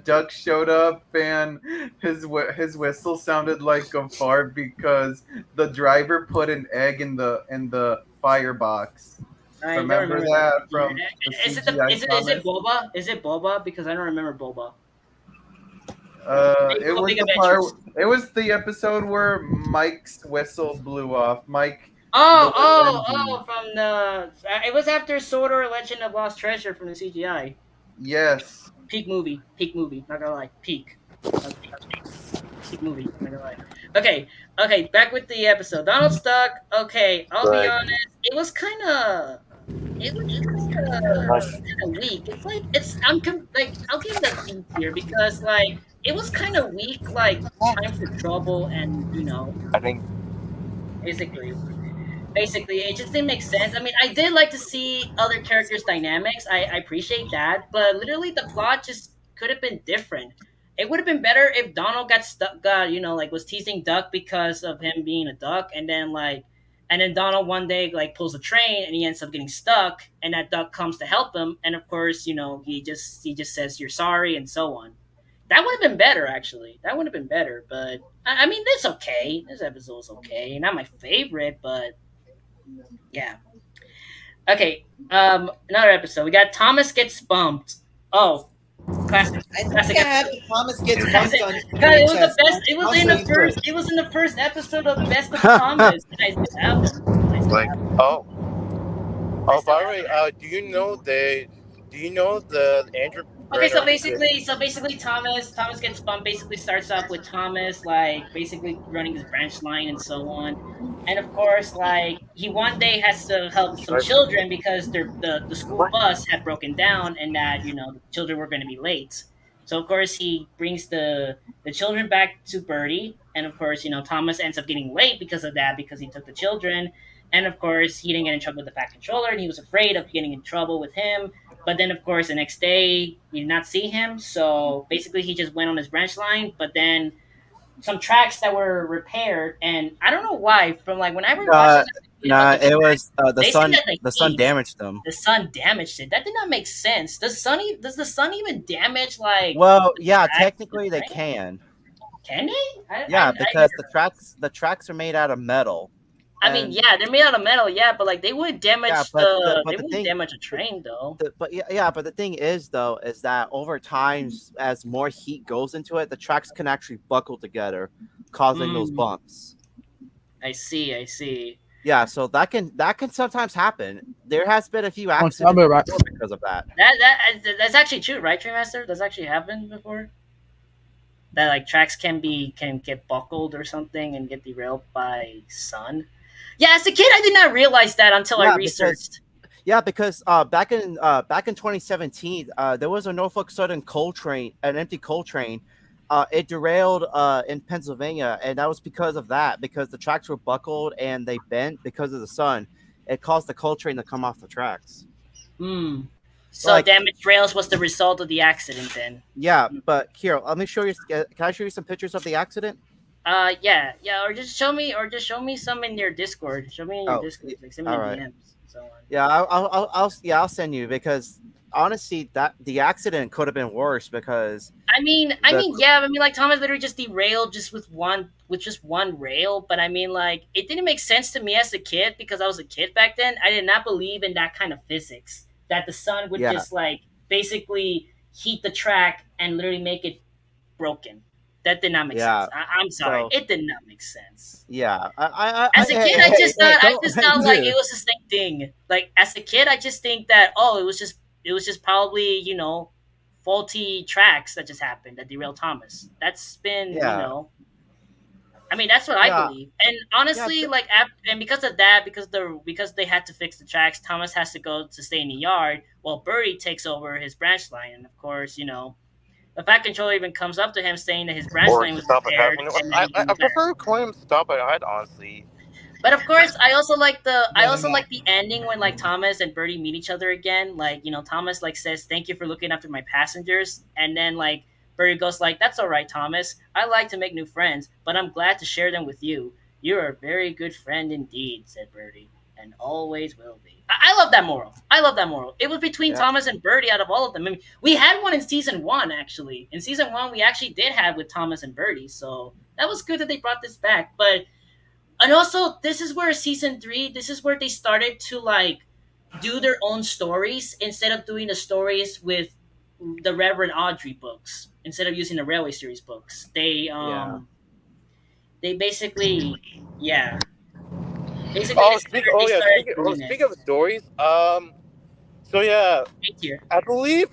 Speaker 3: Duck showed up and his whistle sounded like a fart because the driver put an egg in the firebox.
Speaker 2: I
Speaker 3: Remember
Speaker 2: don't
Speaker 3: that
Speaker 2: that.
Speaker 3: from
Speaker 2: Is it
Speaker 3: CGI
Speaker 2: is
Speaker 3: Thomas?
Speaker 2: it Boba? Is it Boba? Because I don't remember Boba.
Speaker 3: It was
Speaker 2: Big
Speaker 3: the part.
Speaker 2: Adventures.
Speaker 3: It was the episode where Mike's whistle blew off. Mike.
Speaker 2: From the. It was after Sodor Legend of Lost Treasure from the CGI.
Speaker 3: Yes.
Speaker 2: Peak movie. Not gonna lie. Peak. Peak movie. Not gonna lie. Okay. Back with the episode. Donald Duck. Okay, I'll be honest. It was kind of. It was kind of weak. It's like I'll give it a B tier because like it was kind of weak. Like Time for Trouble and
Speaker 4: I think
Speaker 2: basically it just didn't make sense. I mean, I did like to see other characters' dynamics. I appreciate that, but literally the plot just could have been different. It would have been better if Donald got stuck, was teasing Duck because of him being a duck, and then Donald one day like pulls a train and he ends up getting stuck, and that Duck comes to help him, and of course, he just says you're sorry and so on. That would have been better, actually. That would have been better, but I mean, it's okay. This episode was okay. Not my favorite, but yeah. Okay, another episode. We got Thomas Gets Bumped. Oh, classic.
Speaker 11: I think
Speaker 2: Classic
Speaker 11: I have
Speaker 2: episode.
Speaker 11: Thomas gets bumped on.
Speaker 2: God, it was the best. It was
Speaker 11: I'll
Speaker 2: in
Speaker 11: show
Speaker 2: the
Speaker 11: you
Speaker 2: first.
Speaker 11: first.
Speaker 2: It was in the first episode of Best of Thomas. And I still have them.
Speaker 4: oh, by the way, do you know the Andrew?
Speaker 2: Okay, so
Speaker 4: Brenner-
Speaker 2: basically, Thomas Gets Bumped basically starts off with Thomas like basically running his branch line and so on, and of course, like he one day has to help some children because the school bus had broken down and that the children were going to be late. So of course he brings the children back to Birdie, and of course Thomas ends up getting late because of that because he took the children, and of course he didn't get in trouble with the Fat Controller, and he was afraid of getting in trouble with him. But then, of course, the next day he did not see him. So basically, he just went on his branch line. But then some tracks that were repaired, and I don't know why. From like when I were watching,
Speaker 12: it was the
Speaker 2: they
Speaker 12: sun.
Speaker 2: said that
Speaker 12: The sun damaged them.
Speaker 2: the sun damaged it. That did not make sense. Does the sun even damage like?
Speaker 12: Well, yeah,
Speaker 2: tracks?
Speaker 12: technically they can.
Speaker 2: Can they?
Speaker 12: Yeah, because the tracks are made out of metal.
Speaker 2: I mean, yeah, they're made out of metal, yeah, but like they would damage they wouldn't damage a train though.
Speaker 12: But the thing is though, is that over time, as more heat goes into it, the tracks can actually buckle together, causing those bumps.
Speaker 2: I see.
Speaker 12: Yeah, so that can sometimes happen. There has been a few accidents because of that.
Speaker 2: That's actually true, right, Tremaster? That's actually happened before. That like tracks can get buckled or something and get derailed by sun. Yeah, as a kid, I did not realize that until I researched.
Speaker 12: Because back in 2017, there was a Norfolk Southern coal train, an empty coal train. It derailed in Pennsylvania, and that was because of that. Because the tracks were buckled and they bent because of the sun, it caused the coal train to come off the tracks.
Speaker 2: So damaged rails was the result of the accident, then.
Speaker 12: Yeah, but here, let me show you. Can I show you some pictures of the accident?
Speaker 2: Yeah, or just show me some in your Discord. Show me in your Discord, like send me DMs and so on.
Speaker 12: Yeah, I'll send you because honestly, that the accident could have been worse because
Speaker 2: I mean, like Thomas literally just derailed just with just one rail, but I mean, like it didn't make sense to me as a kid because I was a kid back then. I did not believe in that kind of physics that the sun would just like basically heat the track and literally make it broken. That did not make
Speaker 12: Yeah.
Speaker 2: sense. I'm sorry,
Speaker 12: So
Speaker 2: it did not make sense.
Speaker 12: yeah,
Speaker 2: As a kid,
Speaker 12: hey,
Speaker 2: I
Speaker 12: don't,
Speaker 2: just thought like it
Speaker 12: dude.
Speaker 2: was the same thing. Like as a kid, I just think that it was just probably faulty tracks that just happened that derailed Thomas. That's been
Speaker 12: Yeah,
Speaker 2: I mean that's what I
Speaker 12: yeah,
Speaker 2: believe. And
Speaker 12: yeah.
Speaker 2: honestly, like and because of that, because they had to fix the tracks, Thomas has to go to stay in the yard while Birdie takes over his branch line. And of course, the Fat Controller even comes up to him saying that his branch
Speaker 4: Or
Speaker 2: line was
Speaker 4: stop
Speaker 2: repaired,
Speaker 4: ahead.
Speaker 2: and then he
Speaker 4: I
Speaker 2: goes there.
Speaker 4: prefer calling him stop ahead, honestly.
Speaker 2: But of course, I also like the ending when like Thomas and Birdie meet each other again. Like Thomas like says, "Thank you for looking after my passengers," and then like Birdie goes like, "That's all right, Thomas. I like to make new friends, but I'm glad to share them with you. You're a very good friend indeed," said Birdie, "and always will be." I love that moral. I love that moral. It was between
Speaker 12: Yeah.
Speaker 2: Thomas and Birdie out of all of them. I mean, we had one in season 1 actually. In season 1, we actually did have with Thomas and Birdie, so that was good that they brought this back. But and also this is where season 3, this is where they started to like do their own stories instead of doing the stories with the Reverend Audrey books. Instead of using the Railway series books,
Speaker 12: Yeah.
Speaker 2: they basically yeah basically they started doing it.
Speaker 4: Speaking of stories, so yeah,
Speaker 2: Right here.
Speaker 4: I believe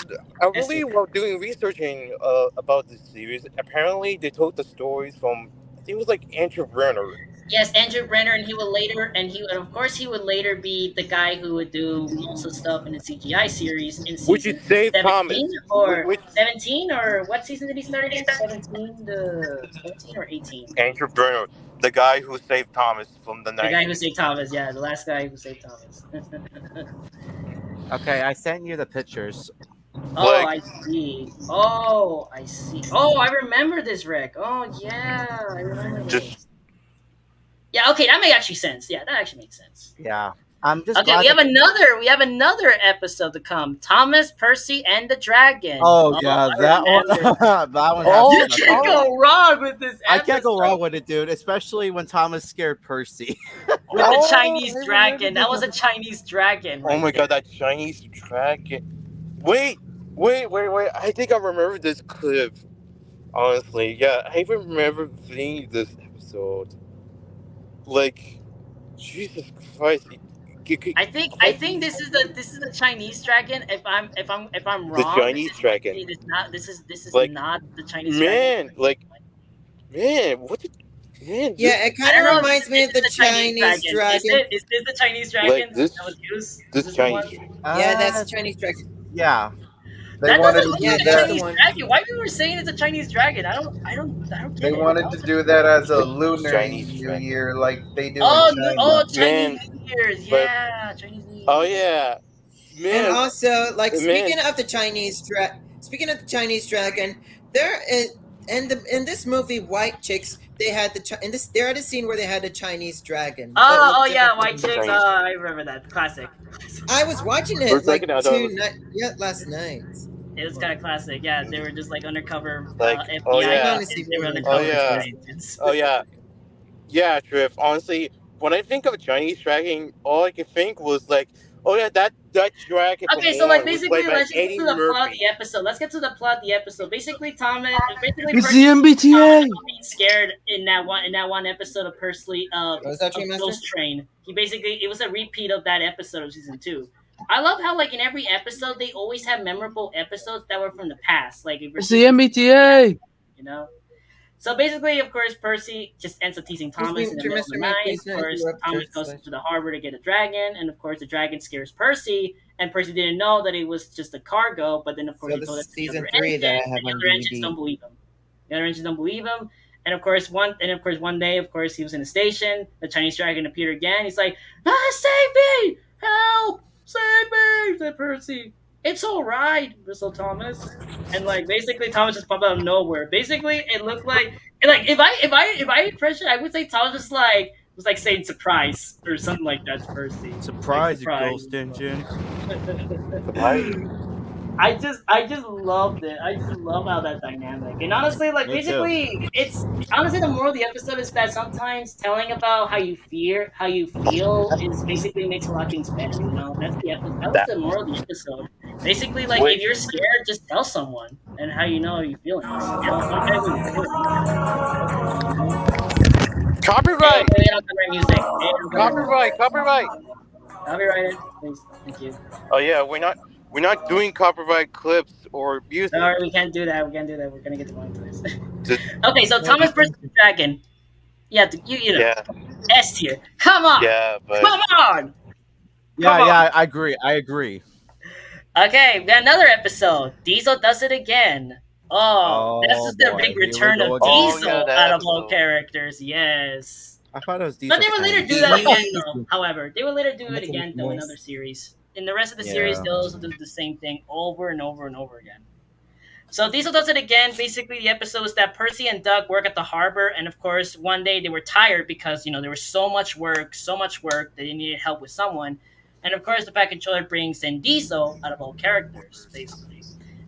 Speaker 2: Yes, sir.
Speaker 4: while doing researching about this series, apparently they took the stories from, I think it was like Andrew Brenner.
Speaker 2: Yes, Andrew Brenner, and of course he would later be the guy who would do most of the stuff in the CGI series in
Speaker 4: Which is
Speaker 2: season
Speaker 4: Dave
Speaker 2: 17
Speaker 4: Thomas.
Speaker 2: or
Speaker 4: Which
Speaker 2: 17 or what season did he start again? 17 or 18?
Speaker 4: Andrew Brenner, the guy who saved Thomas from the
Speaker 2: The guy who
Speaker 4: 90s.
Speaker 2: saved Thomas, yeah, the last guy who saved Thomas.
Speaker 12: Okay, I sent you the pictures.
Speaker 2: Oh, I see. Oh, I see. Oh, I remember this, Rick. Oh, yeah, I remember this. Yeah, okay, that makes actually sense. Yeah, that actually makes sense.
Speaker 12: Yeah, I'm just
Speaker 2: Okay,
Speaker 12: glad
Speaker 2: we have another episode to come. Thomas, Percy, and the Dragon.
Speaker 12: Oh yeah,
Speaker 2: I
Speaker 12: that one.
Speaker 2: remember.
Speaker 12: That one.
Speaker 2: You
Speaker 12: has
Speaker 2: can't go wrong with this episode.
Speaker 12: I can't go wrong with it, dude. Especially when Thomas scared Percy.
Speaker 2: With the Chinese dragon. That was a Chinese dragon.
Speaker 4: Oh my god, that Chinese dragon. Wait. I think I remember this clip. Honestly, yeah, I remember seeing this episode. Like, Jesus Christ.
Speaker 2: I think this is the Chinese dragon. If I'm wrong,
Speaker 4: The Chinese dragon.
Speaker 2: This is
Speaker 4: Like,
Speaker 2: not the Chinese dragon.
Speaker 4: Man, what did... Man,
Speaker 11: Yeah, it kind of reminds me of the Chinese dragon.
Speaker 2: Is this the Chinese dragon
Speaker 4: Like this-
Speaker 2: that was used?
Speaker 4: this
Speaker 2: Is the
Speaker 4: Chinese
Speaker 2: one?
Speaker 4: dragon.
Speaker 11: Yeah, that's the Chinese dragon.
Speaker 12: Yeah.
Speaker 3: They wanted to
Speaker 2: look
Speaker 3: do
Speaker 2: like a
Speaker 3: that.
Speaker 2: Chinese dragon. Why people were saying it's a Chinese dragon? I don't get
Speaker 3: They
Speaker 2: it.
Speaker 3: wanted to do that as a lunar
Speaker 4: Chinese
Speaker 3: New
Speaker 4: dragon.
Speaker 3: Year, like they do
Speaker 2: Oh,
Speaker 3: in China.
Speaker 2: Chinese New Year's.
Speaker 4: but-
Speaker 2: Yeah, Chinese New Year's.
Speaker 4: Oh yeah, man.
Speaker 11: And also, like
Speaker 4: Man.
Speaker 11: speaking of the Chinese dragon, there is in this movie, White Chicks, they had there had a scene where they had a Chinese dragon. that
Speaker 2: Oh
Speaker 11: looked
Speaker 2: yeah,
Speaker 11: different
Speaker 2: White
Speaker 11: from the
Speaker 2: Chicks.
Speaker 11: Chinese.
Speaker 2: I remember that. Classic.
Speaker 11: I was watching
Speaker 4: For a
Speaker 11: it like
Speaker 4: second, I thought it was-
Speaker 11: last night.
Speaker 2: It was kind of classic. Yeah, they were just like undercover
Speaker 4: Like,
Speaker 2: FBI
Speaker 4: oh, yeah.
Speaker 2: agents. They were
Speaker 11: Oh,
Speaker 2: undercover
Speaker 4: yeah.
Speaker 2: agents.
Speaker 4: Oh yeah, yeah, Triff. Honestly, when I think of Chinese dragon, all I could think was like, oh yeah, that dragon.
Speaker 2: Okay,
Speaker 4: from
Speaker 2: so like
Speaker 4: Mulan was
Speaker 2: basically,
Speaker 4: played by
Speaker 2: let's get
Speaker 4: Eddie
Speaker 2: to the plot of
Speaker 4: Murphy.
Speaker 2: the episode. Let's get to the plot of the episode. Basically, basically,
Speaker 1: It's
Speaker 2: Percy
Speaker 1: the MBTA.
Speaker 2: being scared in that one episode of Percy
Speaker 11: Was that Chain Master?
Speaker 2: Ghost Train. It was a repeat of that episode of season 2. I love how like in every episode they always have memorable episodes that were from the past. Like if
Speaker 1: It's the MBTA.
Speaker 2: you know. So basically, of course, Percy just ends up teasing Thomas in the middle of the night. Of course, Thomas goes to the harbor to get a dragon, and of course, the dragon scares Percy, and Percy didn't know that it was just a cargo. But then, of course,
Speaker 11: So
Speaker 2: he
Speaker 11: this
Speaker 2: told
Speaker 11: is
Speaker 2: us the
Speaker 11: season
Speaker 2: other
Speaker 11: 3 that I
Speaker 2: engines,
Speaker 11: have
Speaker 2: and the
Speaker 11: on
Speaker 2: other engines
Speaker 11: DVD.
Speaker 2: don't believe him. The other engines don't believe him, and of course, one day, of course, he was in the station. The Chinese dragon appeared again. He's like, "Save me! Help! Save me!" said Percy. "It's all right, Whistle Thomas." And like basically, Thomas just popped out of nowhere. Basically, it looked like if I impression, I would say Thomas was like saying surprise or something like that to Percy.
Speaker 12: Surprise,
Speaker 2: Like,
Speaker 12: you ghost engine.
Speaker 2: I just loved it. I just love how that dynamic. And honestly, like
Speaker 12: Me
Speaker 2: basically, it's honestly the moral of the episode is that sometimes telling about how you feel is basically makes a lot of things better. You know, that's the episode. That was the moral of the episode. Basically, like if you're scared, just tell someone, and how you know your feelings. Don't get me
Speaker 4: Copyright!
Speaker 2: Hey, no copyright music. Hey, no
Speaker 4: Copyright! Copyright!
Speaker 2: Copyrighted, please. Thank you.
Speaker 4: Oh yeah, we're not doing copyright clips or music.
Speaker 2: No, we can't do that. We can't do that. We're gonna get demonetized.
Speaker 4: Just,
Speaker 2: Okay, so Thomas versus the Dragon. Yeah, you know,
Speaker 4: yeah,
Speaker 2: S tier. Come on,
Speaker 4: yeah, but
Speaker 2: come on.
Speaker 12: Yeah,
Speaker 2: Come on.
Speaker 12: yeah, I agree. I agree.
Speaker 2: Okay, we got another episode. Diesel does it again. Oh, this is the
Speaker 12: boy,
Speaker 2: big
Speaker 12: here we
Speaker 2: return
Speaker 12: go
Speaker 2: of
Speaker 12: again.
Speaker 4: Oh,
Speaker 2: Diesel
Speaker 4: yeah, that
Speaker 2: out of all
Speaker 4: episode.
Speaker 2: characters. Yes.
Speaker 12: I thought it was Diesel.
Speaker 2: But they would later do that again, though. However, they would later do it
Speaker 12: That's a
Speaker 2: again, though, in
Speaker 12: voice.
Speaker 2: other series. In the rest of the series,
Speaker 12: Yeah.
Speaker 2: they'll also do the same thing over and over and over again. So Diesel does it again. Basically, the episode is that Percy and Doug work at the harbor, and of course, one day they were tired because there was so much work that they needed help with someone. And of course, the Pack Controller brings in Diesel out of all characters, basically.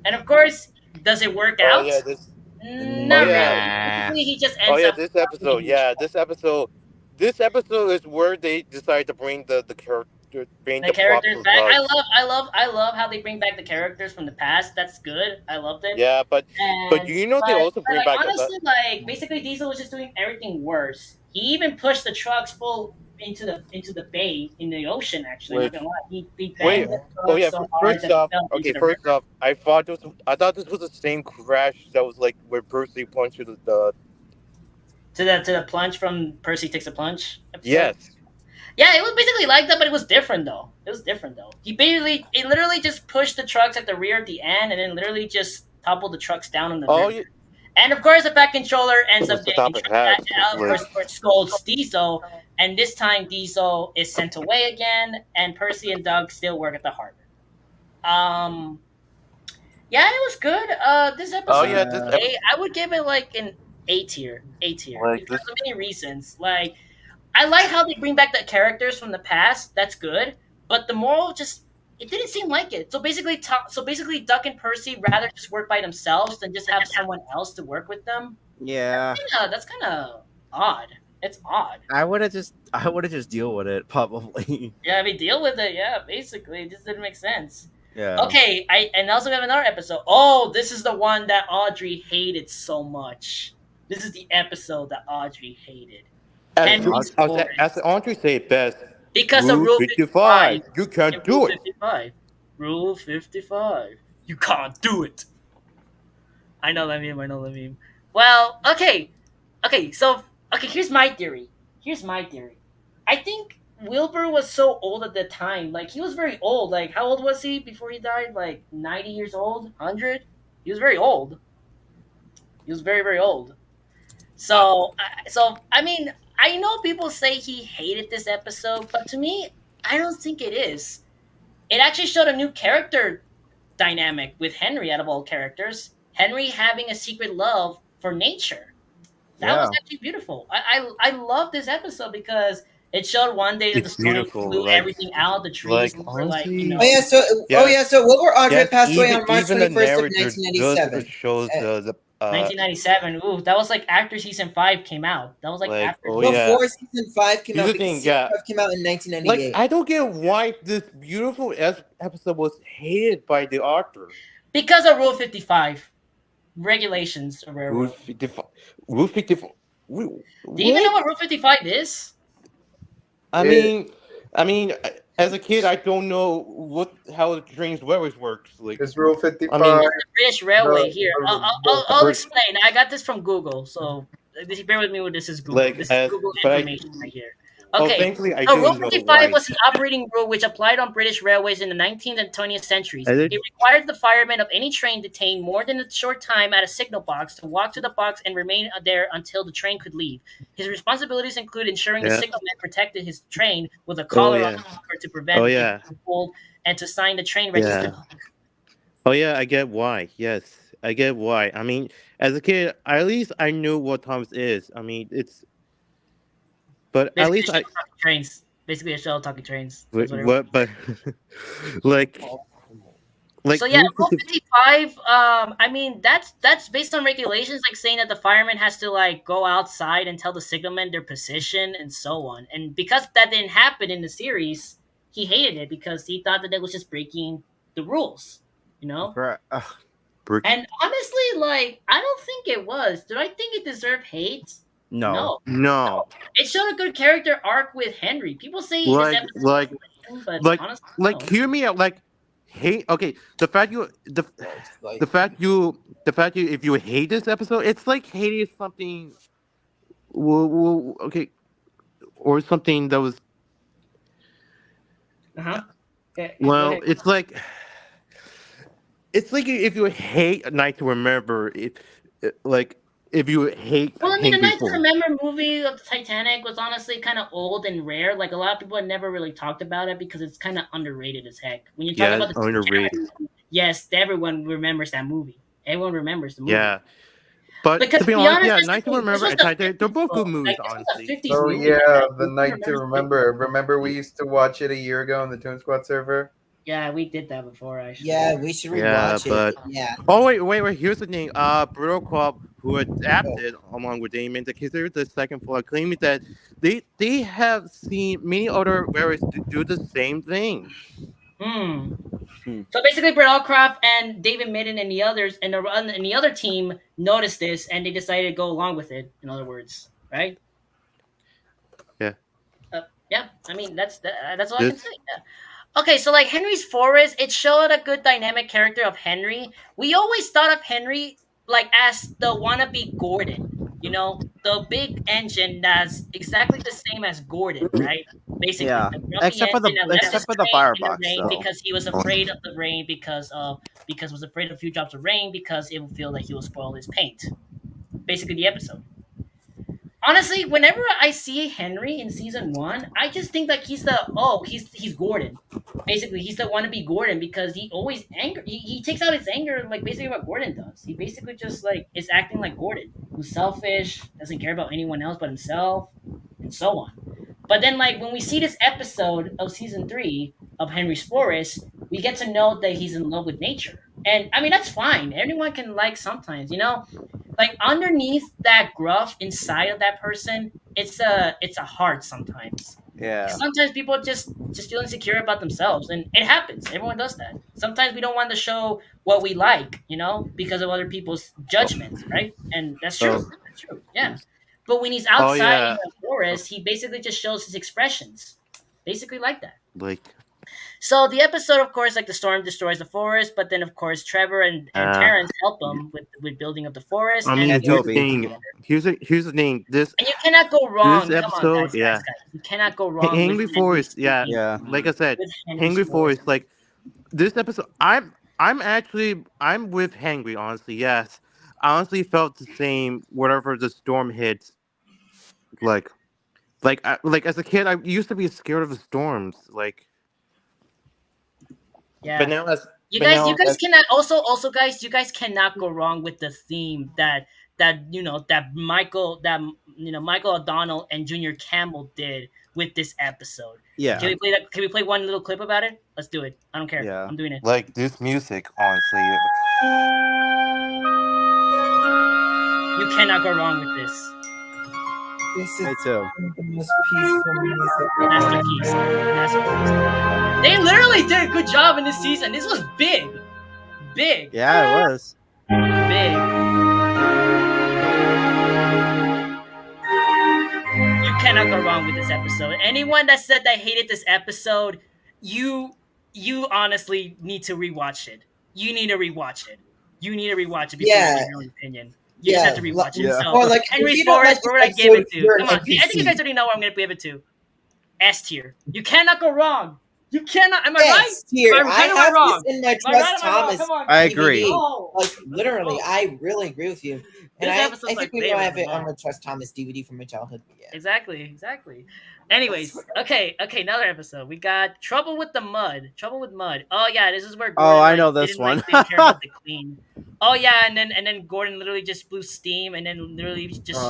Speaker 2: And of course, does it work out?
Speaker 4: yeah, this.
Speaker 2: Not
Speaker 4: yeah.
Speaker 2: really. Basically, he just ends
Speaker 4: Oh yeah,
Speaker 2: up.
Speaker 4: this episode. Yeah, this episode is where they decide to bring the character, bring
Speaker 2: The
Speaker 4: the
Speaker 2: characters
Speaker 4: props
Speaker 2: back.
Speaker 4: of
Speaker 2: I love how they bring back the characters from the past. That's good. I loved it.
Speaker 4: Yeah, but
Speaker 2: And,
Speaker 4: you know they also bring back
Speaker 2: honestly, basically Diesel was just doing everything worse. He even pushed the trucks full into the bay in the ocean. Actually, not gonna lie, he
Speaker 4: Wait,
Speaker 2: banged the trucks
Speaker 4: oh yeah.
Speaker 2: so hard
Speaker 4: First
Speaker 2: that it
Speaker 4: off,
Speaker 2: fell into
Speaker 4: okay.
Speaker 2: the
Speaker 4: First
Speaker 2: river.
Speaker 4: off, I thought this was the same crash that was like where Percy punched the.
Speaker 2: To the plunge from Percy takes a plunge. Episode.
Speaker 4: Yes.
Speaker 2: Yeah, it was basically like that, but it was different though. He literally just pushed the trucks at the rear at the end, and then literally just toppled the trucks down on the
Speaker 4: Oh,
Speaker 2: river.
Speaker 4: yeah.
Speaker 2: And of course, the Pack Controller ends up
Speaker 4: the
Speaker 2: getting
Speaker 4: top of that,
Speaker 2: of course, scolds Diesel, and this time Diesel is sent away again, and Percy and Doug still work at the harbor. Yeah, it was good. This episode,
Speaker 4: Oh, yeah,
Speaker 2: I would give it like an A tier,
Speaker 4: Like
Speaker 2: because of many reasons. Like, I like how they bring back the characters from the past. That's good, but the moral just it didn't seem like it. So basically, Duck and Percy rather just work by themselves than just have someone else to work with them.
Speaker 12: Yeah.
Speaker 2: That's kind of odd. It's odd.
Speaker 12: I would have just deal with it probably.
Speaker 2: Yeah, I mean, deal with it. Yeah, basically, it just didn't make sense.
Speaker 12: Yeah.
Speaker 2: Okay, and also have another episode. Oh, this is the one that Audrey hated so much. This is the episode that Audrey hated.
Speaker 4: As Andre said it best,
Speaker 2: because of Rule 55.
Speaker 4: You can't do
Speaker 2: Rule
Speaker 4: it.
Speaker 2: 55. Rule 55. You can't do it. I know that meme. Well, okay, so here's my theory. I think Wilbur was so old at the time. Like, he was very old. Like, how old was he before he died? Like, 90 years old? 100? He was very old. He was very, very old. So I mean, I know people say he hated this episode, but to me, I don't think it is. It actually showed a new character dynamic with Henry out of all characters. Henry having a secret love for nature. That was actually beautiful. I love this episode because it showed one day that the storm blew everything out. The trees were like,
Speaker 11: Oh yeah, so Wilbur Audrey passed away on March 21st of 1997.
Speaker 4: Shows the
Speaker 2: 1997. Ooh, that was like after season 5 came out. That was like after.
Speaker 11: Before season 5 came out.
Speaker 4: The
Speaker 11: Because
Speaker 4: thing,
Speaker 11: season 5 came out in 1998.
Speaker 4: Like, I don't get why this beautiful episode was hated by the author.
Speaker 2: Because of Rule 55 regulations or whatever.
Speaker 4: Rule 55. Rule 55.
Speaker 2: Do you even know what Rule 55 is?
Speaker 4: I mean, as a kid, I don't know how the train's weather works. Like,
Speaker 3: it's Rule 55.
Speaker 2: The British Railway here. I'll explain. I got this from Google, so bear with me when this is Google. This is Google information right here. Okay,
Speaker 4: thankfully, I
Speaker 2: so
Speaker 4: do
Speaker 2: Rule
Speaker 4: know
Speaker 2: 55
Speaker 4: why.
Speaker 2: was an operating rule which applied on British railways in the 19th and 20th centuries.
Speaker 4: I
Speaker 2: It
Speaker 4: did-
Speaker 2: required the fireman of any train detained more than a short time at a signal box to walk to the box and remain there until the train could leave. His responsibilities include ensuring the
Speaker 4: Yeah.
Speaker 2: signalman protected his train with a collar
Speaker 4: yeah.
Speaker 2: on the collar to prevent
Speaker 4: Oh,
Speaker 2: it
Speaker 4: yeah.
Speaker 2: being pulled and to sign the train register.
Speaker 4: Yeah. Oh yeah, I get why. Yes, I get why. I mean, as a kid, at least I knew what Thomas is. I mean, but at
Speaker 2: Basically,
Speaker 4: least
Speaker 2: a show talking trains. Basically, a show talking trains. That's what it was.
Speaker 4: what? But like,
Speaker 2: So yeah,
Speaker 4: Rule
Speaker 2: Rule
Speaker 4: 50
Speaker 2: 55. I mean that's based on regulations, like saying that the fireman has to like go outside and tell the signalman their position and so on. And because that didn't happen in the series, he hated it because he thought that it was just breaking the rules, you know.
Speaker 12: Bruh.
Speaker 2: And honestly, like I don't think it was. Did I think it deserved hate?
Speaker 12: No.
Speaker 4: No.
Speaker 2: It showed a good character arc with Henry. People say this episode was lame, but honestly, no.
Speaker 4: hear me out. Like, hate. Okay, the fact you the fact you if you hate this episode, it's like hating something. Okay, or something that was.
Speaker 2: Yeah, go
Speaker 4: Well,
Speaker 2: ahead.
Speaker 4: it's like if you hate A Night to Remember, like if you hate
Speaker 2: Well, I mean, the
Speaker 4: Hangry
Speaker 2: Night to
Speaker 4: Force.
Speaker 2: Remember movie of the Titanic was honestly kind of old and rare. Like a lot of people had never really talked about it because it's kind of underrated as heck. When you talk
Speaker 4: Yeah,
Speaker 2: about
Speaker 4: it's
Speaker 2: the
Speaker 4: underrated.
Speaker 2: Titanic, yes, everyone remembers that movie. Everyone remembers the movie.
Speaker 4: Yeah, but
Speaker 2: Because
Speaker 4: to be
Speaker 2: to be
Speaker 4: honest,
Speaker 2: honest,
Speaker 4: yeah,
Speaker 2: this,
Speaker 4: Night to
Speaker 2: this
Speaker 4: Remember
Speaker 2: was
Speaker 4: and
Speaker 2: the
Speaker 4: Titanic, they're
Speaker 2: 50s,
Speaker 4: both good
Speaker 2: bro.
Speaker 4: movies,
Speaker 2: Like this was
Speaker 4: honestly.
Speaker 2: the 50s
Speaker 3: Oh
Speaker 2: movie.
Speaker 3: yeah,
Speaker 2: Like,
Speaker 3: the
Speaker 2: who
Speaker 3: Night to
Speaker 2: remembers
Speaker 3: Remember. Remember we used to watch it a year ago on the Toon Squad server.
Speaker 2: Yeah, we did that before. Actually.
Speaker 13: Yeah, we should
Speaker 4: Yeah,
Speaker 13: rewatch
Speaker 4: but
Speaker 13: it. Yeah.
Speaker 4: oh wait, here's the thing. Brutal Crop, who adapted along with Damon, the consider the second floor, claiming that they have seen many other writers do the same thing.
Speaker 2: So basically, Brett Allcroft and David Midden and the others and the other team noticed this and they decided to go along with it. In other words, right?
Speaker 4: Yeah.
Speaker 2: Yeah. I mean, that's all I can
Speaker 4: This
Speaker 2: say. Yeah. Okay, so like Henry's Forest, it showed a good dynamic character of Henry. We always thought of Henry like as the wannabe Gordon, you know, the big engine that's exactly the same as Gordon, right? Basically,
Speaker 12: Yeah.
Speaker 2: the grumpy
Speaker 12: Except for
Speaker 2: engine that left his
Speaker 12: the
Speaker 2: train in the
Speaker 12: firebox,
Speaker 2: rain
Speaker 12: though.
Speaker 2: because he was afraid of the rain because was afraid of a few drops of rain because it would feel like he will spoil his paint. Basically, the episode. Honestly, whenever I see Henry in season 1, I just think like he's Gordon. Basically, he's the wannabe Gordon because he always anger. He takes out his anger like basically what Gordon does. He basically just like is acting like Gordon, who's selfish, doesn't care about anyone else but himself, and so on. But then, like when we see this episode of season 3 of Henry's Forest, we get to know that he's in love with nature, and I mean that's fine. Everyone can like sometimes, you know, like underneath that gruff inside of that person, it's a heart sometimes.
Speaker 12: Yeah.
Speaker 2: Sometimes people just feel insecure about themselves, and it happens. Everyone does that. Sometimes we don't want to show what we like, you know, because of other people's judgments, right? And that's true.
Speaker 12: Oh.
Speaker 2: That's true. Yeah. But when he's
Speaker 4: Oh,
Speaker 2: outside
Speaker 4: yeah.
Speaker 2: in the forest, he basically just shows his expressions, basically like that.
Speaker 4: like
Speaker 2: So the episode, of course, like the storm destroys the forest, but then of course Trevor and Terrence help him with building up the forest.
Speaker 4: I mean,
Speaker 2: and
Speaker 4: here's the thing. Here's the thing. This
Speaker 2: And you cannot go wrong.
Speaker 4: this
Speaker 2: Come on,
Speaker 4: episode,
Speaker 2: guys,
Speaker 4: yeah.
Speaker 2: guys. You cannot go wrong.
Speaker 4: Hangry
Speaker 2: with
Speaker 4: Forest, yeah.
Speaker 12: Yeah.
Speaker 4: Like I said,
Speaker 2: With Henry's
Speaker 4: Hangry Forest. Like this episode, I'm with Hangry. Honestly, yes. I honestly felt the same. Whatever the storm hits, like as a kid, I used to be scared of the storms. Like,
Speaker 2: Yeah.
Speaker 4: but now as
Speaker 2: You
Speaker 4: but
Speaker 2: guys,
Speaker 4: now
Speaker 2: you guys
Speaker 4: as-
Speaker 2: cannot also guys, you guys cannot go wrong with the theme that you know that Michael O'Donnell and Junior Campbell did with this episode.
Speaker 12: Yeah.
Speaker 2: Can we play that? Can we play one little clip about it? Let's do it. I don't care.
Speaker 12: Yeah.
Speaker 2: I'm doing it.
Speaker 4: like this music, honestly.
Speaker 2: You cannot go wrong with this.
Speaker 13: This is
Speaker 12: Me too.
Speaker 13: the most peaceful music.
Speaker 2: Masterpiece. Masterpiece. They literally did a good job in this season. This was big. Big.
Speaker 12: Yeah, it was.
Speaker 2: Big. You cannot go wrong with this episode. Anyone that said they hated this episode, you honestly need to rewatch it. You need to rewatch it. You need to rewatch it before you give your own opinion. You just have to rewatch it.
Speaker 12: Yeah.
Speaker 2: So,
Speaker 13: Or, like, if
Speaker 2: Henry
Speaker 13: you don't like
Speaker 2: Forrest, where would I
Speaker 13: this
Speaker 2: give it
Speaker 13: episode,
Speaker 2: to?
Speaker 13: you're
Speaker 2: Come
Speaker 13: an
Speaker 2: on. I think you
Speaker 13: NPC.
Speaker 2: guys already know what I'm going to give it to. S tier. You cannot go wrong. You cannot. Am I
Speaker 13: Yes,
Speaker 2: right?
Speaker 13: here.
Speaker 2: Am
Speaker 13: I
Speaker 2: right or am
Speaker 13: have
Speaker 2: wrong?
Speaker 13: this in my
Speaker 2: Am I right or
Speaker 13: Trust
Speaker 2: am I wrong?
Speaker 13: Thomas.
Speaker 2: Come on.
Speaker 12: I agree.
Speaker 2: Oh.
Speaker 13: Like literally, I really agree with you. And
Speaker 2: This
Speaker 13: I
Speaker 2: episode's my
Speaker 13: think we
Speaker 2: favorite
Speaker 13: might have it
Speaker 2: one.
Speaker 13: on the Trust Thomas DVD from my childhood. But yeah.
Speaker 2: Exactly. Anyways, okay, another episode. We got Trouble with the Mud. Trouble with Mud. Oh yeah, this is where Gordon,
Speaker 12: I know this
Speaker 2: didn't,
Speaker 12: one.
Speaker 2: didn't care about the queen. Oh yeah, and then Gordon literally just blew steam and then literally just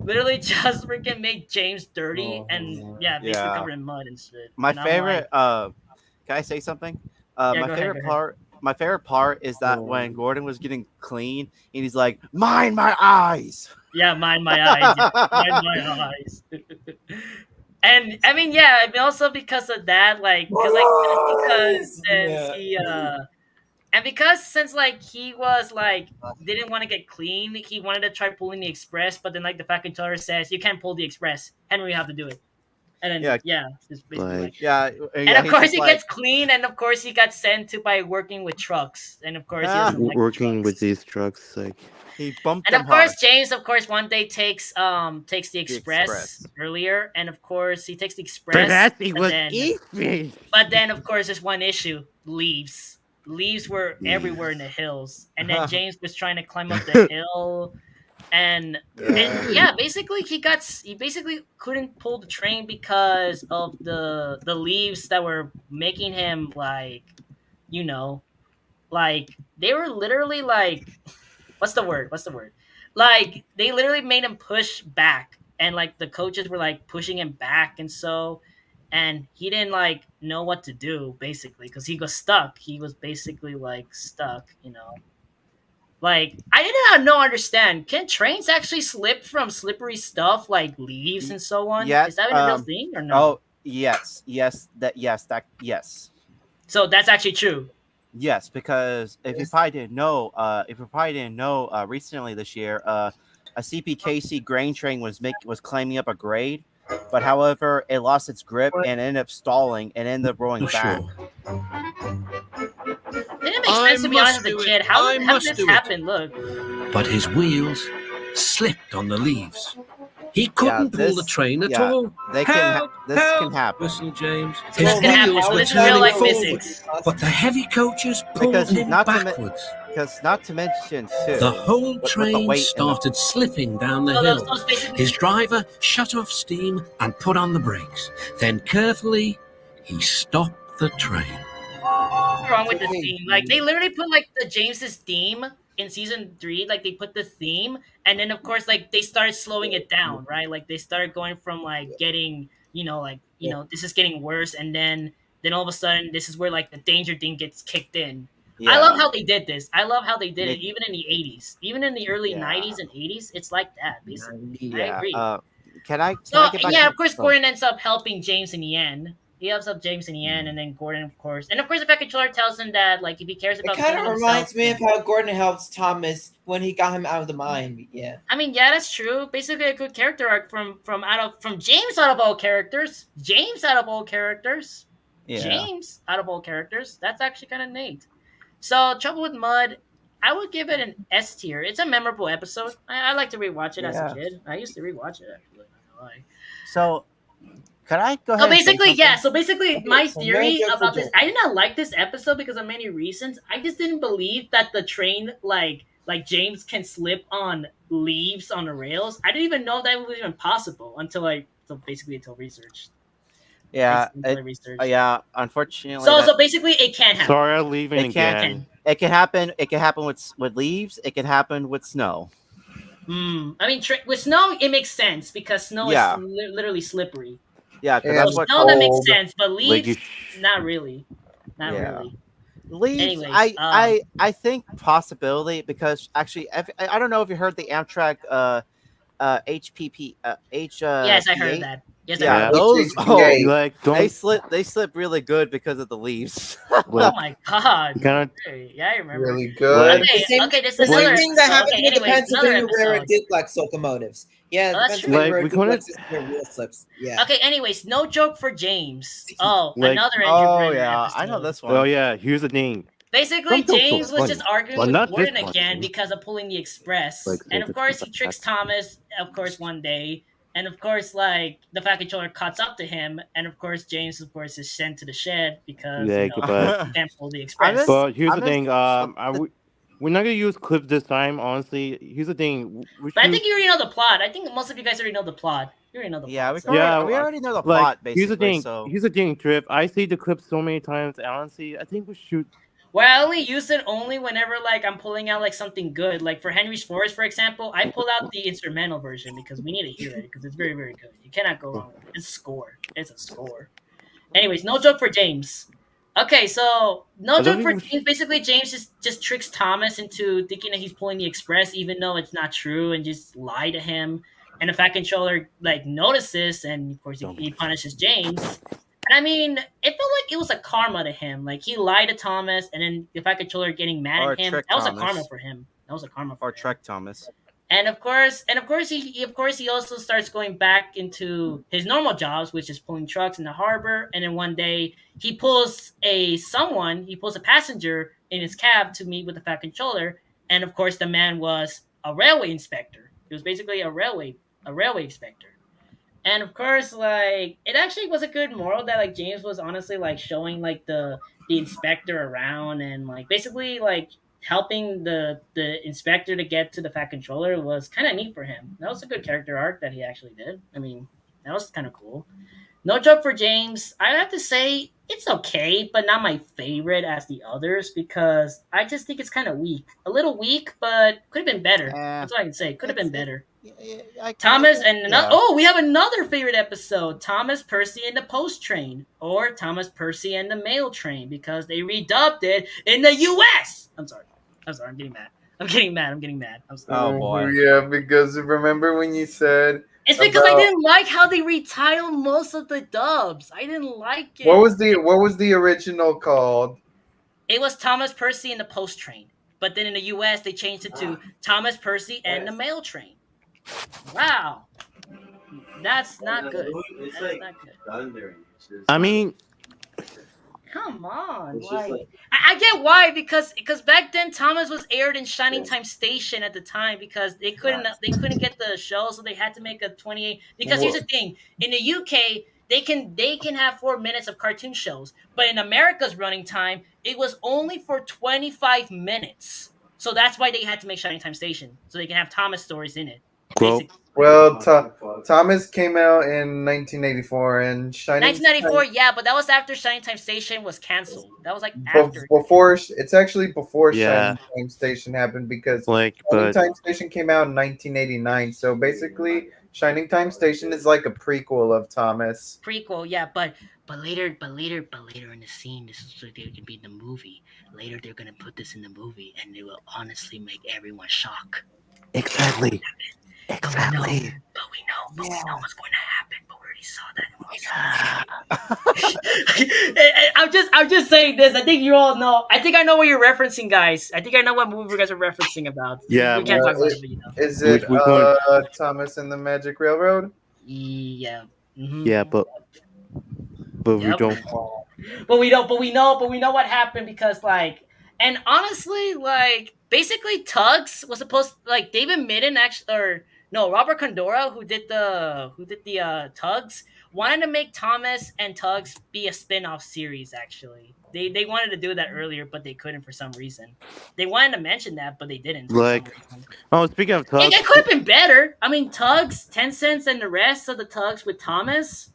Speaker 2: literally just freaking made James dirty and basically
Speaker 12: Yeah.
Speaker 2: covered in mud and shit.
Speaker 12: My
Speaker 2: And I'm
Speaker 12: favorite.
Speaker 2: like,
Speaker 12: Can I say something?
Speaker 2: Yeah,
Speaker 12: My
Speaker 2: go
Speaker 12: favorite
Speaker 2: ahead.
Speaker 12: part. My favorite part is that when Gordon was getting clean and he's like, "Mind my eyes."
Speaker 2: yeah, mind my eyes. Yeah, mind my eyes. And I mean, yeah, I mean, also because of that, like, because since he and because since like he was like didn't want to get clean, he wanted to try pulling the express, but then like the fact controller says you can't pull the express, Henry, you have to do it, and then it's basically like and of
Speaker 12: he's
Speaker 2: course
Speaker 12: just
Speaker 2: he
Speaker 12: like,
Speaker 2: gets clean, and of course he got sent to by working with trucks, and of course he doesn't like
Speaker 14: Working with
Speaker 2: trucks.
Speaker 14: these trucks, like
Speaker 12: he bumped
Speaker 2: And
Speaker 12: them
Speaker 2: of course,
Speaker 12: hard.
Speaker 2: James, of course, one day takes the
Speaker 12: The
Speaker 2: express
Speaker 12: express.
Speaker 2: earlier, and of course he takes the
Speaker 14: but
Speaker 2: express,
Speaker 14: that thing
Speaker 2: but
Speaker 14: was
Speaker 2: then
Speaker 14: easy.
Speaker 2: of course there's one issue: leaves. Leaves were everywhere in the hills, and then James was trying to climb up the hill, and yeah, basically he basically couldn't pull the train because of the leaves that were making him like, you know, like they were literally like what's the word? What's the word? Like they literally made him push back, and like the coaches were like pushing him back, and he didn't like know what to do basically because he was stuck. He was basically like stuck, you know. Like I did not know understand. Can trains actually slip from slippery stuff like leaves and so on?
Speaker 12: Yes.
Speaker 2: Is that a real thing or no?
Speaker 12: Oh, yes. Yes.
Speaker 2: So that's actually true.
Speaker 12: Yes, because if you probably didn't know, recently this year, a CPKC grain train was climbing up a grade, but however, it lost its grip and ended up stalling and ended up rolling back.
Speaker 2: Didn't make sense to be honest as a kid. How did this happen? Look.
Speaker 5: But his wheels slipped on the leaves. He couldn't pull the train at all.
Speaker 12: This can happen.
Speaker 5: Whistled James.
Speaker 2: So this can happen. So this is real life physics.
Speaker 5: But the heavy coaches pulled him backwards.
Speaker 12: Because not to mention too,
Speaker 5: The whole
Speaker 12: with the
Speaker 5: train
Speaker 12: weight
Speaker 5: started slipping down the
Speaker 2: So
Speaker 5: hill.
Speaker 2: those basically-
Speaker 5: His driver shut off steam and put on the brakes. Then carefully, he stopped the train.
Speaker 2: What's wrong with the theme? Like they literally put like the James's theme in season 3. Like they put the theme, and then of course like they started slowing it down, right? Like they started going from like getting, this is getting worse, and then all of a sudden this is where like the danger thing gets kicked in.
Speaker 12: Yeah.
Speaker 2: I love how they did this. I love how they did it,
Speaker 12: Yeah.
Speaker 2: even in the 80s, even in the early
Speaker 12: Yeah.
Speaker 2: 90s and 80s. It's like that basically. I
Speaker 12: Yeah.
Speaker 2: agree.
Speaker 12: Can I
Speaker 2: So
Speaker 12: get back
Speaker 2: yeah,
Speaker 12: to-
Speaker 2: of course,
Speaker 12: oh.
Speaker 2: Gordon ends up helping James in the end. He helps up James in the end, and then Gordon, of course, the fact controller tells him that like if he cares
Speaker 13: It
Speaker 2: about
Speaker 13: kind of
Speaker 2: killing
Speaker 13: reminds
Speaker 2: himself-
Speaker 13: me of how Gordon helps Thomas when he got him out of the mine. Yeah.
Speaker 2: I mean, yeah, that's true. Basically, a good character arc from James out of all characters. James out of all characters.
Speaker 12: Yeah.
Speaker 2: James out of all characters. That's actually kind of neat. So, Trouble with Mud, I would give it an S tier. It's a memorable episode. I like to rewatch it as a
Speaker 12: Yeah.
Speaker 2: kid. I used to rewatch it actually. Not gonna lie.
Speaker 12: So, can I go ahead?
Speaker 2: So
Speaker 12: and say
Speaker 2: basically,
Speaker 12: something?
Speaker 2: yeah. So basically, my
Speaker 13: So
Speaker 2: theory
Speaker 13: no joke for
Speaker 2: about this,
Speaker 13: joke.
Speaker 2: I did not like this episode because of many reasons. I just didn't believe that the train, like James can slip on leaves on the rails. I didn't even know that was even possible until research.
Speaker 12: Yeah.
Speaker 2: Basically until I researched.
Speaker 12: Yeah. Unfortunately.
Speaker 2: So basically, it can happen.
Speaker 14: Sorry, I'm leaving
Speaker 12: It can.
Speaker 14: again.
Speaker 12: It can happen. It can happen with leaves. It can happen with snow.
Speaker 2: I mean, with snow, it makes sense because snow
Speaker 12: Yeah.
Speaker 2: is literally slippery.
Speaker 12: Yeah, because
Speaker 3: And
Speaker 12: that's what.
Speaker 2: Snow that makes
Speaker 3: cold.
Speaker 2: sense, but leaves,
Speaker 14: Like
Speaker 2: not really. Not
Speaker 12: Yeah.
Speaker 2: really.
Speaker 12: Leaves.
Speaker 2: Anyways,
Speaker 12: I think possibility because actually I don't know if you heard the Amtrak HPP
Speaker 2: Yes, I heard
Speaker 12: P8.
Speaker 2: that. Yes, I
Speaker 12: Yeah,
Speaker 2: heard that.
Speaker 12: those
Speaker 3: HHPA.
Speaker 14: like don't
Speaker 12: they slip really good because of the leaves.
Speaker 2: Oh
Speaker 14: like,
Speaker 2: my god.
Speaker 14: Kinda-
Speaker 2: Okay, yeah, I remember.
Speaker 3: Really good.
Speaker 2: Okay,
Speaker 13: The same,
Speaker 2: okay, this
Speaker 13: the
Speaker 2: is
Speaker 13: same
Speaker 2: another
Speaker 13: thing that
Speaker 2: episode.
Speaker 13: happened
Speaker 2: Okay,
Speaker 13: with the
Speaker 2: anyways, another
Speaker 13: Pennsylvania Railroad
Speaker 2: episode.
Speaker 13: duplex locomotives. Yeah, the
Speaker 2: Oh, that's true.
Speaker 13: Pennsylvania
Speaker 14: Like,
Speaker 13: Railroad
Speaker 14: we couldn't-
Speaker 13: duplex is wheel slips. Yeah.
Speaker 2: Okay, anyways, no joke for James. Oh,
Speaker 14: Like-
Speaker 2: another Andrew
Speaker 12: Oh
Speaker 2: Brenner
Speaker 12: yeah,
Speaker 2: episode.
Speaker 12: I know this one.
Speaker 14: oh yeah, here's the thing.
Speaker 2: Basically,
Speaker 14: Some jokes are
Speaker 2: James was
Speaker 14: funny,
Speaker 2: just arguing
Speaker 14: but
Speaker 2: with
Speaker 14: not
Speaker 2: Gordon
Speaker 14: this one.
Speaker 2: again because of pulling the express.
Speaker 14: Like,
Speaker 2: And of
Speaker 14: it's
Speaker 2: course, he
Speaker 14: like
Speaker 2: tricks
Speaker 14: that.
Speaker 2: Thomas, of course, one day. And of course, like, the fat controller cuts up to him. And of course, James, of course, is sent to the shed because
Speaker 14: Yeah,
Speaker 2: you know,
Speaker 14: but-
Speaker 2: he can't pull the express.
Speaker 14: But here's
Speaker 12: I'm
Speaker 14: the thing.
Speaker 12: just-
Speaker 14: We're not gonna use clips this time. Honestly, here's the thing. We
Speaker 2: But I
Speaker 14: should-
Speaker 2: think you already know the plot. I think most of you guys already know the plot. You already know the
Speaker 12: Yeah,
Speaker 2: plot.
Speaker 12: we already know the
Speaker 14: like,
Speaker 12: plot basically.
Speaker 14: Here's the thing.
Speaker 12: So
Speaker 14: Here's the thing, Trip. I see the clip so many times. Honestly, I think we should.
Speaker 2: Well, I only use it whenever like I'm pulling out like something good. Like for Henry's Forest, for example, I pull out the instrumental version because we need to hear it because it's very, very good. You cannot go wrong with it. It's a score. It's a score. Anyways, no joke for James. Okay, so no
Speaker 14: I don't
Speaker 2: joke for
Speaker 14: think we
Speaker 2: James. Basically, James just tricks Thomas into thinking that he's pulling the express, even though it's not true, and just lie to him. and the Fat Controller like notices, and of course he punishes James. And I mean, it felt like it was a karma to him. Like he lied to Thomas, and then the Fat Controller getting mad
Speaker 12: Or
Speaker 2: at him.
Speaker 12: Trick
Speaker 2: That was a
Speaker 12: Thomas.
Speaker 2: karma for him. That was a karma for
Speaker 12: Or
Speaker 2: him.
Speaker 12: Trek Thomas.
Speaker 2: And of course, he also starts going back into his normal jobs, which is pulling trucks in the harbor. And then one day he pulls a passenger in his cab to meet with the Fat Controller. And of course, the man was a railway inspector. He was basically a railway inspector. And of course, like it actually was a good moral that like James was honestly like showing like the inspector around and like basically like helping the inspector to get to the Fat Controller was kind of neat for him. That was a good character arc that he actually did. I mean, that was kind of cool. No joke for James. I have to say it's okay, but not my favorite as the others because I just think it's kind of weak. A little weak, but could have been better. That's all I can say. Could have been better. Thomas and we have another favorite episode: Thomas Percy and the Post Train, or Thomas Percy and the Mail Train, because they redubbed it in the U.S. I'm sorry. I'm getting mad. I'm getting mad. I'm sorry.
Speaker 12: Oh boy.
Speaker 3: Yeah, because remember when you said
Speaker 2: It's because I didn't like how they retitled most of the dubs. I didn't like it.
Speaker 3: What was the original called?
Speaker 2: It was Thomas Percy and the Post Train, but then in the U.S. they changed it to Thomas Percy and the Mail Train. Wow, that's not good. That's not good.
Speaker 14: I mean,
Speaker 2: Come on, like I get why because back then Thomas was aired in Shining Time Station at the time because they couldn't get the show, so they had to make a 28. Because here's the thing: in the UK they can have 4 minutes of cartoon shows, but in America's running time it was only for 25 minutes. So that's why they had to make Shining Time Station so they can have Thomas stories in it.
Speaker 3: Well, Thomas came out in 1984, and Shining
Speaker 2: 1994, yeah, but that was after Shining Time Station was canceled. That was like after.
Speaker 3: before. It's actually before
Speaker 14: Yeah.
Speaker 3: Shining Time Station happened because
Speaker 14: like,
Speaker 3: Shining
Speaker 14: but
Speaker 3: Time Station came out in 1989. So basically, Shining Time Station is like a prequel of Thomas.
Speaker 2: Prequel, yeah, but later in the scene, this is what they can be in the movie. Later, they're gonna put this in the movie, and it will honestly make everyone shock.
Speaker 14: exactly.
Speaker 2: But we know what's going to happen. But we already saw that. I'm just saying this. I think you all know. I think I know what you're referencing, guys. I think I know what movie you guys are referencing about.
Speaker 14: Yeah,
Speaker 2: we can't talk about it, but you know.
Speaker 3: Is it
Speaker 14: We're going-
Speaker 3: Thomas and the Magic Railroad?
Speaker 2: Yeah. Mhm.
Speaker 14: Yeah, but we
Speaker 2: Yep.
Speaker 14: don't.
Speaker 2: But we know what happened because like, and honestly, like basically Tugs was supposed like David Midden actually, or no, Robert Condora who did the Tugs wanted to make Thomas and Tugs be a spin-off series. Actually, they wanted to do that earlier, but they couldn't for some reason. They wanted to mention that, but they didn't.
Speaker 14: Like, oh, speaking of Tugs,
Speaker 2: It could have been better. I mean, Tugs, 10 cents, and the rest of the Tugs with Thomas.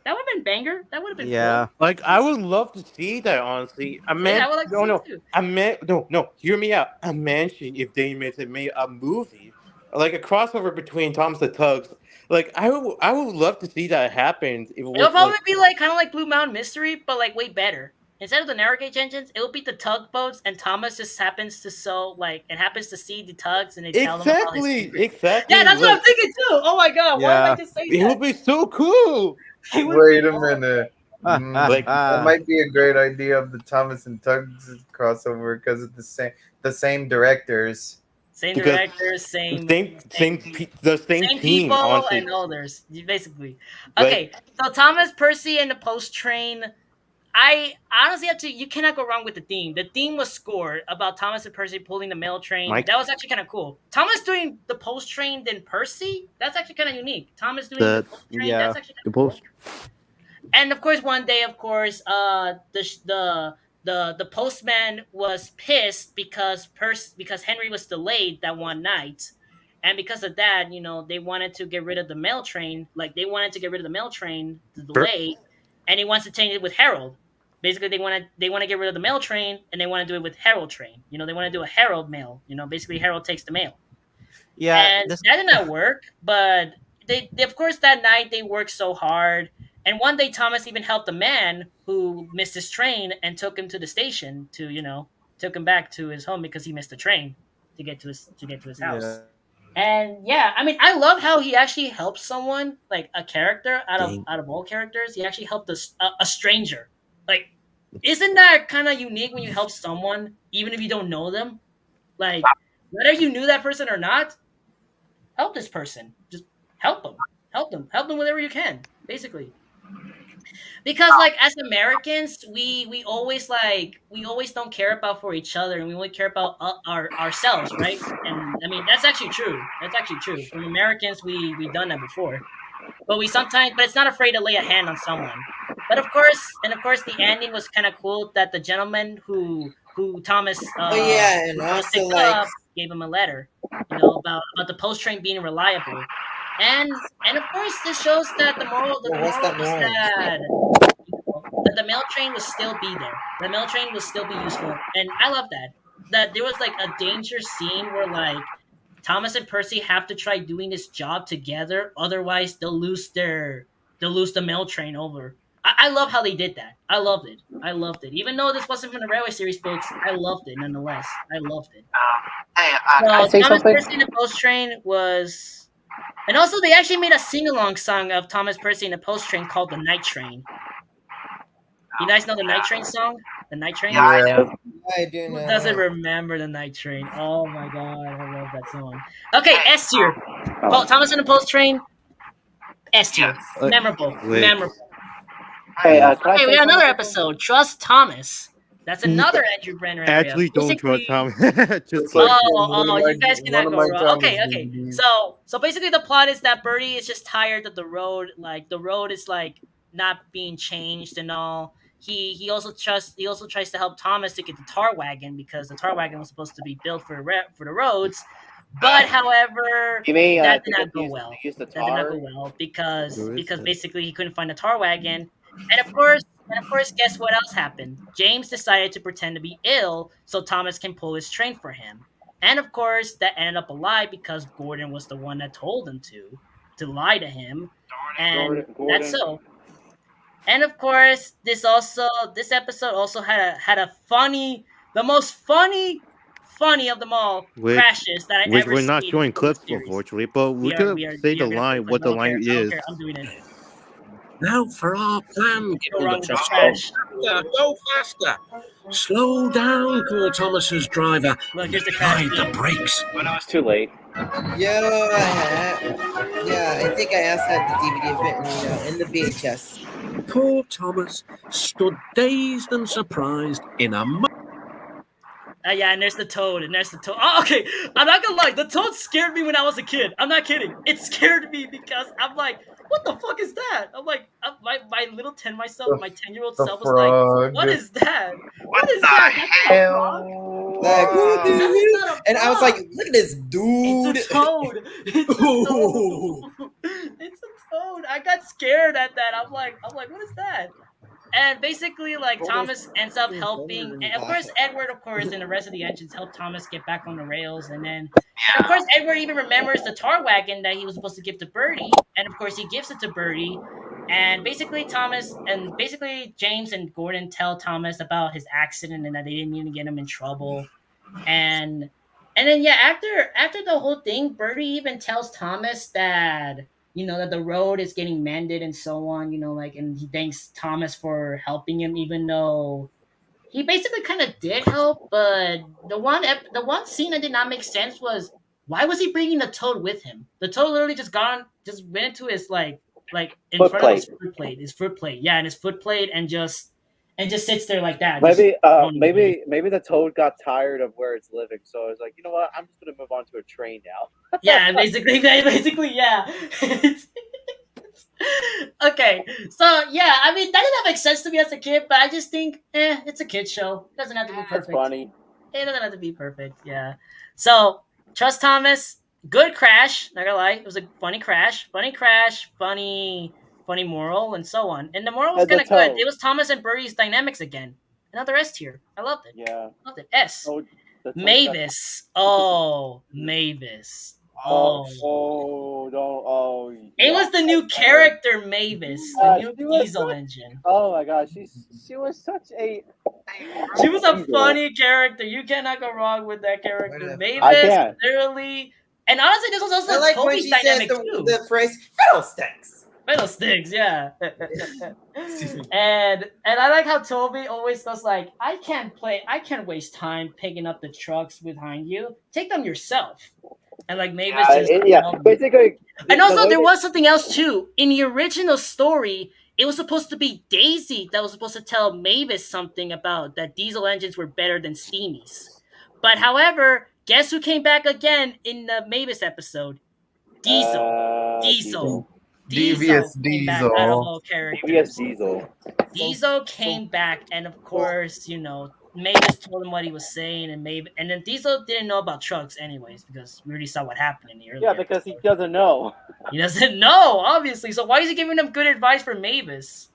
Speaker 2: That would have been banger. That would have been
Speaker 12: Yeah.
Speaker 14: like I would love to see that. Honestly, I meant
Speaker 2: I would like to
Speaker 14: no,
Speaker 2: see
Speaker 14: no.
Speaker 2: it too.
Speaker 14: I meant no. Hear me out. I mentioned if they made a movie, like a crossover between Thomas the Tugs. Like I would love to see that happen. If it was
Speaker 2: It'll probably
Speaker 14: like,
Speaker 2: be like kind of like Blue Mountain Mystery, but like way better. Instead of the narrow gauge engines, it'll be the tugboats, and Thomas just happens to see the tugs, and they tell them about his secret.
Speaker 14: exactly.
Speaker 2: Yeah, that's what I'm
Speaker 14: like,
Speaker 2: thinking too. Oh my god, why did I just say
Speaker 14: it
Speaker 2: that?
Speaker 14: would be so cool.
Speaker 3: Wait a minute.
Speaker 14: Like
Speaker 3: That might be a great idea of the Thomas and Tugs crossover because of the same directors.
Speaker 2: Same
Speaker 14: Because
Speaker 2: directors, same
Speaker 14: the same team.
Speaker 2: people,
Speaker 14: Honestly,
Speaker 2: and others basically.
Speaker 14: Like-
Speaker 2: Okay, so Thomas Percy and the Post Train. I honestly have to. You cannot go wrong with the theme. The theme was scored about Thomas and Percy pulling the mail train.
Speaker 14: Mike?
Speaker 2: That was actually kind of cool. Thomas doing the post train, then Percy. That's actually kind of unique. Thomas doing the post train. That's actually
Speaker 14: the post.
Speaker 2: and of course, one day, of course, the postman was pissed because Henry was delayed that one night, and because of that, you know, they wanted to get rid of the mail train. Like they wanted to get rid of the mail train, the delay, and he wants to change it with Harold. Basically, they want to get rid of the mail train, and they want to do it with Herald train. You know, they want to do a Herald mail. You know, basically Harold takes the mail.
Speaker 12: Yeah,
Speaker 2: and that did not work. But they of course that night they worked so hard. And one day Thomas even helped a man who missed his train and took him to the station to, you know, took him back to his home because he missed the train to get to his house. And yeah, I mean, I love how he actually helped someone, like a character out of all characters. He actually helped a stranger. Like, isn't that kind of unique when you help someone, even if you don't know them? Like, whether you knew that person or not, help this person. Just help them whatever you can, basically. Because like as Americans, we always don't care about for each other, and we only care about ourselves, right? And I mean that's actually true. That's actually true. From Americans, we've done that before, but it's not afraid to lay a hand on someone. But of course, the ending was kind of cool that the gentleman who Thomas
Speaker 13: Oh yeah, and
Speaker 2: Thomas
Speaker 13: also
Speaker 2: picked
Speaker 13: like
Speaker 2: up gave him a letter, about the post train being reliable, and of course this shows that the
Speaker 13: what's
Speaker 2: moral
Speaker 13: that
Speaker 2: is
Speaker 13: noise?
Speaker 2: that that the mail train will still be there. The mail train will still be useful, and I love that. That there was like a danger scene where like Thomas and Percy have to try doing this job together, otherwise they'll lose the mail train over. I love how they did that. I loved it. I loved it. Even though this wasn't from the Railway Series books, I loved it nonetheless. I loved it.
Speaker 10: Can I
Speaker 2: So
Speaker 10: say
Speaker 2: Thomas
Speaker 10: something?
Speaker 2: Percy and the Post Train was, and also they actually made a sing along song of Thomas Percy and the Post Train called the Night Train. You guys know the Night Train song? The Night Train?
Speaker 3: Yeah.
Speaker 13: I do
Speaker 2: Who
Speaker 13: know.
Speaker 2: doesn't remember the Night Train? Oh my god, I love that song. Okay, S tier. Thomas and the Post Train, S tier. Memorable.
Speaker 14: Wait.
Speaker 2: Memorable.
Speaker 10: Hey, can I
Speaker 2: Okay,
Speaker 10: say
Speaker 2: we got another
Speaker 10: something?
Speaker 2: episode. Trust Thomas. That's another Andrew Brenner area.
Speaker 14: Actually, don't trust Tom.
Speaker 3: It's
Speaker 14: Just
Speaker 3: like
Speaker 2: You guys
Speaker 3: one
Speaker 2: cannot
Speaker 3: of
Speaker 2: go
Speaker 3: my
Speaker 2: wrong.
Speaker 3: Thomas
Speaker 2: Okay.
Speaker 3: DVDs.
Speaker 2: So basically the plot is that Birdie is just tired that the road is like not being changed and all. He also tries to help Thomas to get the tar wagon because the tar wagon was supposed to be built for the roads. But however,
Speaker 10: You mean
Speaker 2: that
Speaker 10: to
Speaker 2: did not
Speaker 10: get
Speaker 2: go
Speaker 10: these
Speaker 2: well.
Speaker 10: to use the
Speaker 2: That did not
Speaker 10: tar?
Speaker 2: go well because
Speaker 14: Who is
Speaker 2: because
Speaker 14: that?
Speaker 2: basically he couldn't find a tar wagon. And of course, guess what else happened? James decided to pretend to be ill so Thomas can pull his train for him. And of course, that ended up a lie because Gordon was the one that told him to lie to him. And that's
Speaker 10: Gordon.
Speaker 2: so. And of course, this episode also had a funny, the most funny of them all crashes that I
Speaker 14: Which
Speaker 2: ever
Speaker 14: we're not
Speaker 2: seen
Speaker 14: showing
Speaker 2: in the
Speaker 14: clips,
Speaker 2: series.
Speaker 14: unfortunately, but we could say
Speaker 2: We
Speaker 14: the
Speaker 2: are gonna
Speaker 14: line,
Speaker 2: play
Speaker 14: what
Speaker 2: clips.
Speaker 14: the
Speaker 2: I don't care.
Speaker 14: line
Speaker 2: I don't
Speaker 14: is.
Speaker 2: care. I'm doing it.
Speaker 5: Now for our plan,
Speaker 2: Go wrong with
Speaker 5: Gilda.
Speaker 2: this crash.
Speaker 5: Go faster. Slow down, poor Thomas's driver.
Speaker 2: Look, here's the crash.
Speaker 5: Apply the brakes.
Speaker 10: But it's too late.
Speaker 13: Yeah, I think I asked that the DVD has been in the VHS.
Speaker 5: Poor Thomas stood dazed and surprised in a
Speaker 2: Yeah, and there's the toad, Oh, okay, I'm not gonna lie, the toad scared me when I was a kid. I'm not kidding. It scared me because I'm like, what the fuck is that? I'm like, my little 10-year-old
Speaker 3: The
Speaker 2: self was like,
Speaker 3: frog.
Speaker 2: what is that? What is that?
Speaker 3: Hell.
Speaker 13: Like,
Speaker 2: That's not a
Speaker 13: and I was
Speaker 2: frog.
Speaker 13: like, look at this dude.
Speaker 2: It's a toad. It's a toad. It's a toad. I got scared at that. I'm like, what is that? And basically, like Thomas ends up helping, and of course, Edward, of course, and the rest of the engines help Thomas get back on the rails, and then, of course, Edward even remembers the tar wagon that he was supposed to give to Birdie, and of course, he gives it to Birdie, and basically, James and Gordon tell Thomas about his accident and that they didn't even get him in trouble, and then yeah, after the whole thing, Birdie even tells Thomas that that the road is getting mended and so on, and he thanks Thomas for helping him, even though he basically kind of did help. But the one scene that did not make sense was why was he bringing the toad with him? The toad literally just went into his like in
Speaker 10: Foot
Speaker 2: front of his
Speaker 10: plate.
Speaker 2: foot plate, yeah, and his foot plate, and just sits there like that.
Speaker 10: Maybe,
Speaker 2: just
Speaker 10: maybe the toad got tired of where it's living, so it's like, you know what? I'm just gonna move on to a train now.
Speaker 2: Yeah, basically, yeah. Okay, so yeah, I mean that didn't make sense to me as a kid, but I just think, it's a kid show. It doesn't have to be perfect.
Speaker 10: That's funny.
Speaker 2: It doesn't have to be perfect. Yeah. So trust Thomas. Good crash. Not gonna lie, it was a funny crash. Funny moral, and so on. And the moral was
Speaker 10: And the
Speaker 2: kind of good.
Speaker 10: toad.
Speaker 2: It was Thomas and Birdie's dynamics again. Another S tier. I loved it.
Speaker 10: Yeah.
Speaker 2: Loved it. S.
Speaker 10: Toad- the toad
Speaker 2: Mavis. Oh, Mavis. Oh. It was the new character Mavis, the new diesel engine.
Speaker 10: Oh my gosh, she was such a.
Speaker 2: She was a funny character. You cannot go wrong with that character.
Speaker 10: I
Speaker 2: Mavis
Speaker 10: can't.
Speaker 2: literally And honestly, this was also
Speaker 13: I like when
Speaker 2: Toby's
Speaker 13: she says
Speaker 2: dynamic too.
Speaker 13: the phrase "fiddlesticks."
Speaker 2: Fiddlesticks, yeah. and I like how Toby always goes like, I can't waste time picking up the trucks behind you. Take them yourself. And like Mavis just
Speaker 10: basically.
Speaker 2: And
Speaker 10: the
Speaker 2: also
Speaker 10: way
Speaker 2: there
Speaker 10: they-
Speaker 2: was something else too. In the original story, it was supposed to be Daisy that was supposed to tell Mavis something about that diesel engines were better than steamies. But however, guess who came back again in the Mavis episode? Diesel. Diesel.
Speaker 3: Devious
Speaker 2: Came back out of
Speaker 3: Diesel.
Speaker 2: all characters.
Speaker 10: Yes, Diesel.
Speaker 2: Diesel came back, and of course, Mavis told him what he was saying, and then Diesel didn't know about trucks, anyways, because we already saw what happened in the earlier.
Speaker 10: Yeah, because he doesn't know.
Speaker 2: He doesn't know, obviously. So why is he giving them good advice for Mavis?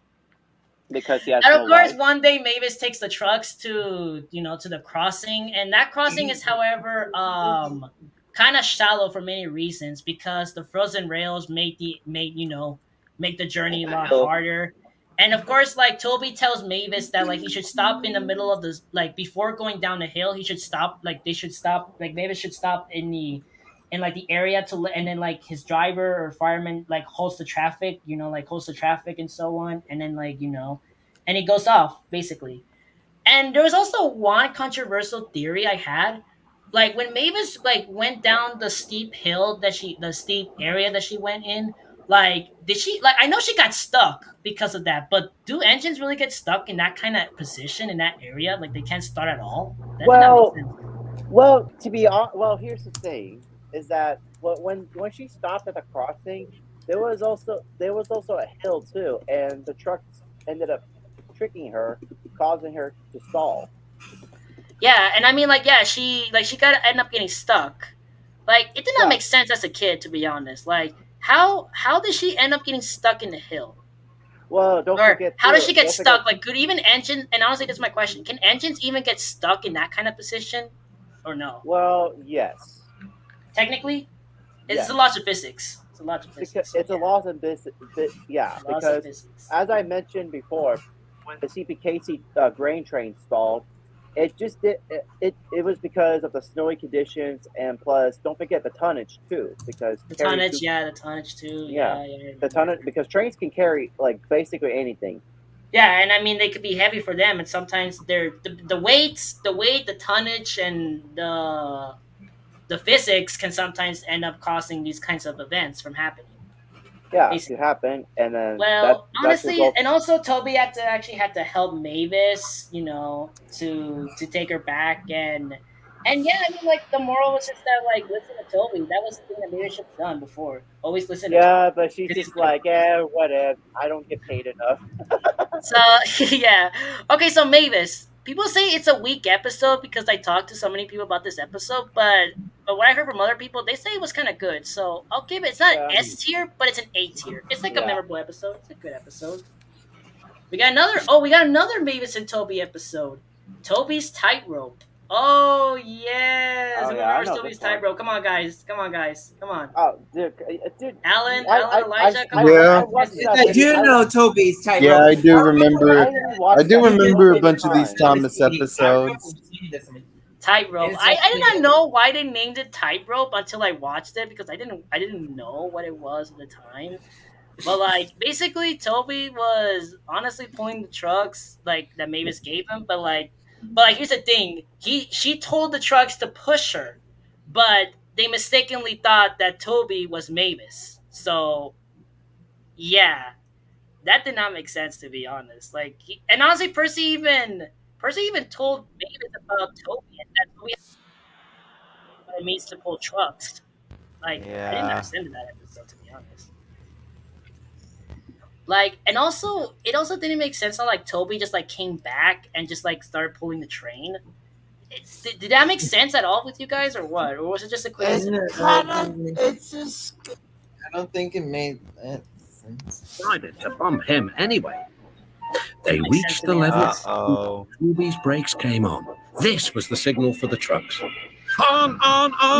Speaker 10: Because he has
Speaker 2: And
Speaker 10: no
Speaker 2: of course,
Speaker 10: wife.
Speaker 2: one day Mavis takes the trucks to the crossing, and that crossing is, however, kind of shallow for many reasons, because the frozen rails make the journey a lot harder. And of course, like Toby tells Mavis that like he should stop in the middle of the before going down the hill. He should stop. Like they should stop. Like Mavis should stop in the area and then like his driver or fireman like holds the traffic. Holds the traffic and so on. And then and he goes off basically. And there was also one controversial theory I had. Like when Mavis went down the steep area that she went in, did she I know she got stuck because of that, but do engines really get stuck in that kind of position in that area? Like they can't start at all? That did not make sense.
Speaker 10: Here's the thing: is that when she stopped at the crossing, there was also a hill too, and the trucks ended up tricking her, causing her to stall.
Speaker 2: Yeah, and I mean, she got to end up getting stuck. Like, it did not make sense as a kid, to be honest. Like, how did she end up getting stuck in the hill?
Speaker 10: Well, don't forget.
Speaker 2: How does she get stuck? Like, could even engine? And honestly, this is my question: can engines even get stuck in that kind of position, or no?
Speaker 10: Well, yes.
Speaker 2: Technically, it's
Speaker 10: Yes.
Speaker 2: a lot of physics. It's a lot of physics.
Speaker 10: It's a loss in business. Yeah,
Speaker 2: Loss of
Speaker 10: because
Speaker 2: physics.
Speaker 10: as I mentioned before, when the CPKC grain train stalled, it just did. It was because of the snowy conditions, and plus, don't forget the tonnage too, because
Speaker 2: The tonnage too.
Speaker 10: Yeah, the tonnage, because trains can carry like basically anything.
Speaker 2: Yeah, and I mean they could be heavy for them, and sometimes they're the weight, the tonnage, and the physics can sometimes end up causing these kinds of events from happening.
Speaker 10: Yeah, it could happen, and then
Speaker 2: Well,
Speaker 10: that
Speaker 2: honestly,
Speaker 10: results-
Speaker 2: and also Toby had to help Mavis, to take her back, and yeah, I mean, like the moral was just that listen to Toby. That was the thing that Mavis should have done before. Always listen. to
Speaker 10: Yeah,
Speaker 2: Toby.
Speaker 10: but she's just like, whatever. I don't get paid enough.
Speaker 2: So yeah, okay. So Mavis, people say it's a weak episode because I talked to so many people about this episode, but what I heard from other people, they say it was kind of good. So I'll give it. It's not an S tier, but it's an A tier. It's like a memorable episode. It's a good episode. We got another Mavis and Toby episode. Toby's tightrope. Oh yes,
Speaker 10: Oh,
Speaker 2: who
Speaker 10: yeah, I
Speaker 2: remembers
Speaker 10: know
Speaker 2: Toby's
Speaker 10: this one.
Speaker 2: tightrope? Come on, guys. Come on.
Speaker 10: Oh, dude.
Speaker 2: Alan,
Speaker 10: I-
Speaker 2: Elijah,
Speaker 10: I-
Speaker 2: come
Speaker 3: Yeah.
Speaker 2: on.
Speaker 13: I do know Toby's tightrope.
Speaker 3: Yeah, I do remember. I do
Speaker 10: that
Speaker 3: remember a
Speaker 10: video
Speaker 3: bunch of these
Speaker 10: time.
Speaker 3: Thomas episodes.
Speaker 2: Tightrope.
Speaker 13: It's
Speaker 2: I did
Speaker 13: actually
Speaker 2: not
Speaker 13: good.
Speaker 2: know why they named it tightrope until I watched it because I didn't know what it was at the time. But basically Toby was honestly pulling the trucks that Mavis gave him, but here's the thing. She told the trucks to push her, but they mistakenly thought that Toby was Mavis. So yeah. That did not make sense, to be honest. And honestly, Percy even told Mavis about Toby, and that Toby what it means to pull trucks. I didn't
Speaker 12: Yeah.
Speaker 2: understand that episode, to be honest. And also, it also didn't make sense how Toby just came back and just started pulling the train. Did that make sense at all with you guys, or what? Or was it just a coincidence?
Speaker 13: It's just. I don't think it made sense.
Speaker 5: Decided to bump him anyway. They reached the level. Toby's brakes came on. This was the signal for the trucks. On.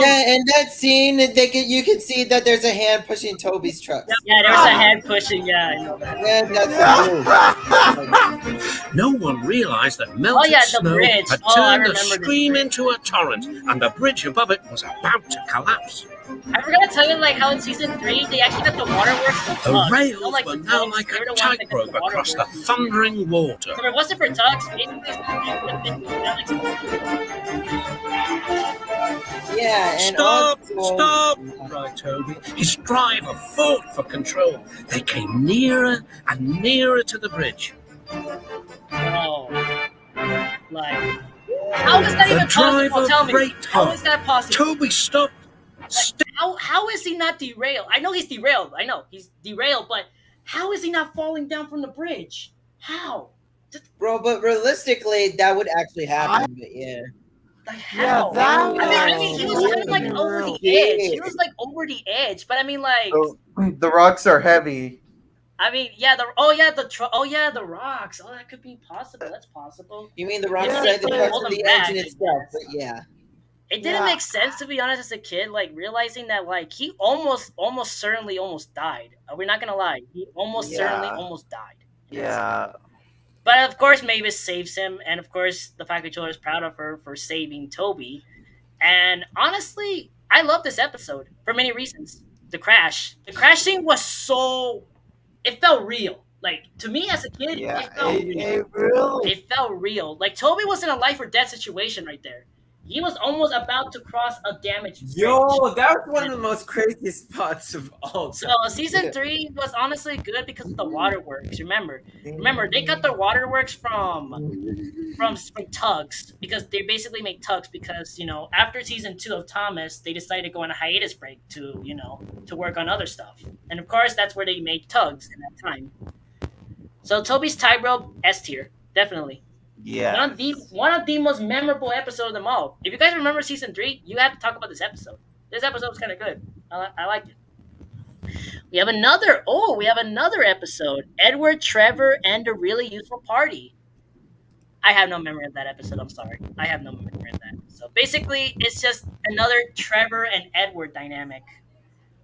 Speaker 13: Yeah, in that scene, you can see that there's a hand pushing Toby's truck.
Speaker 2: Yeah, there was a hand pushing. Yeah, I know that.
Speaker 13: Yeah, that's
Speaker 5: No one realized that melted
Speaker 2: the
Speaker 5: snow
Speaker 2: bridge.
Speaker 5: had
Speaker 2: Oh, I
Speaker 5: turned the
Speaker 2: remember this
Speaker 5: stream into a torrent, and the bridge above it was about to collapse.
Speaker 2: I forgot to tell you, like, how in season 3 they actually got the waterworks from
Speaker 5: The
Speaker 2: Tugs.
Speaker 5: rails
Speaker 2: Like
Speaker 5: were
Speaker 2: the
Speaker 5: now
Speaker 2: Tugs,
Speaker 5: like
Speaker 2: they were
Speaker 5: a
Speaker 2: the ones that got the
Speaker 5: tightrope across the
Speaker 2: waterworks.
Speaker 5: thundering water.
Speaker 2: So if it wasn't for Tugs, basically season 3 would have been down like
Speaker 13: Yeah, and
Speaker 5: Stop!
Speaker 13: also
Speaker 5: Stop! Cried Toby. His driver fought for control. They came nearer and nearer to the bridge.
Speaker 2: Oh, like, how is that
Speaker 5: The
Speaker 2: even possible?
Speaker 5: driver
Speaker 2: Tell me,
Speaker 5: braked
Speaker 2: how
Speaker 5: hard.
Speaker 2: is that possible?
Speaker 5: Toby stopped.
Speaker 2: Like, how is he not derailed? I know he's derailed. I know he's derailed, but how is he not falling down from the bridge? How?
Speaker 13: bro, but realistically, that would actually happen. But yeah.
Speaker 2: Like how?
Speaker 12: that
Speaker 2: I mean, he was kind of like over the edge. He was like over the edge, but I mean, like,
Speaker 3: The rocks are heavy.
Speaker 2: I mean, yeah, the rocks. Oh, that could be possible. That's possible.
Speaker 13: You mean the rocks
Speaker 2: Yeah,
Speaker 13: inside the
Speaker 2: they
Speaker 13: trucks
Speaker 2: hold
Speaker 13: and
Speaker 2: them
Speaker 13: the
Speaker 2: back,
Speaker 13: engine
Speaker 2: I
Speaker 13: itself?
Speaker 2: guess.
Speaker 13: But yeah.
Speaker 2: It didn't make sense, to be honest, as a kid, like realizing that like he almost certainly almost died. We're not gonna lie, he almost certainly almost died.
Speaker 12: Yeah.
Speaker 2: But of course, Mavis saves him, and of course, the fact controller is proud of her for saving Toby. And honestly, I love this episode for many reasons. The crash scene was so, it felt real. Like to me as a kid, it felt real. It felt real. Like Toby was in a life or death situation right there. He was almost about to cross a damaged bridge.
Speaker 11: Yo, that was one of the most craziest spots of all time.
Speaker 2: So season 3 was honestly good because of the waterworks. Remember, they got the waterworks from Tugs, because they basically make Tugs because after season 2 of Thomas, they decided to go on a hiatus break to to work on other stuff, and of course that's where they made Tugs in that time. So Toby's tightrope S tier, definitely.
Speaker 12: Yeah.
Speaker 2: One of the most memorable episodes of them all. If you guys remember season 3, you have to talk about this episode. This episode was kind of good. I liked it. We have another episode. Edward, Trevor, and a really useful party. I have no memory of that episode. I'm sorry. I have no memory of that. So basically, it's just another Trevor and Edward dynamic.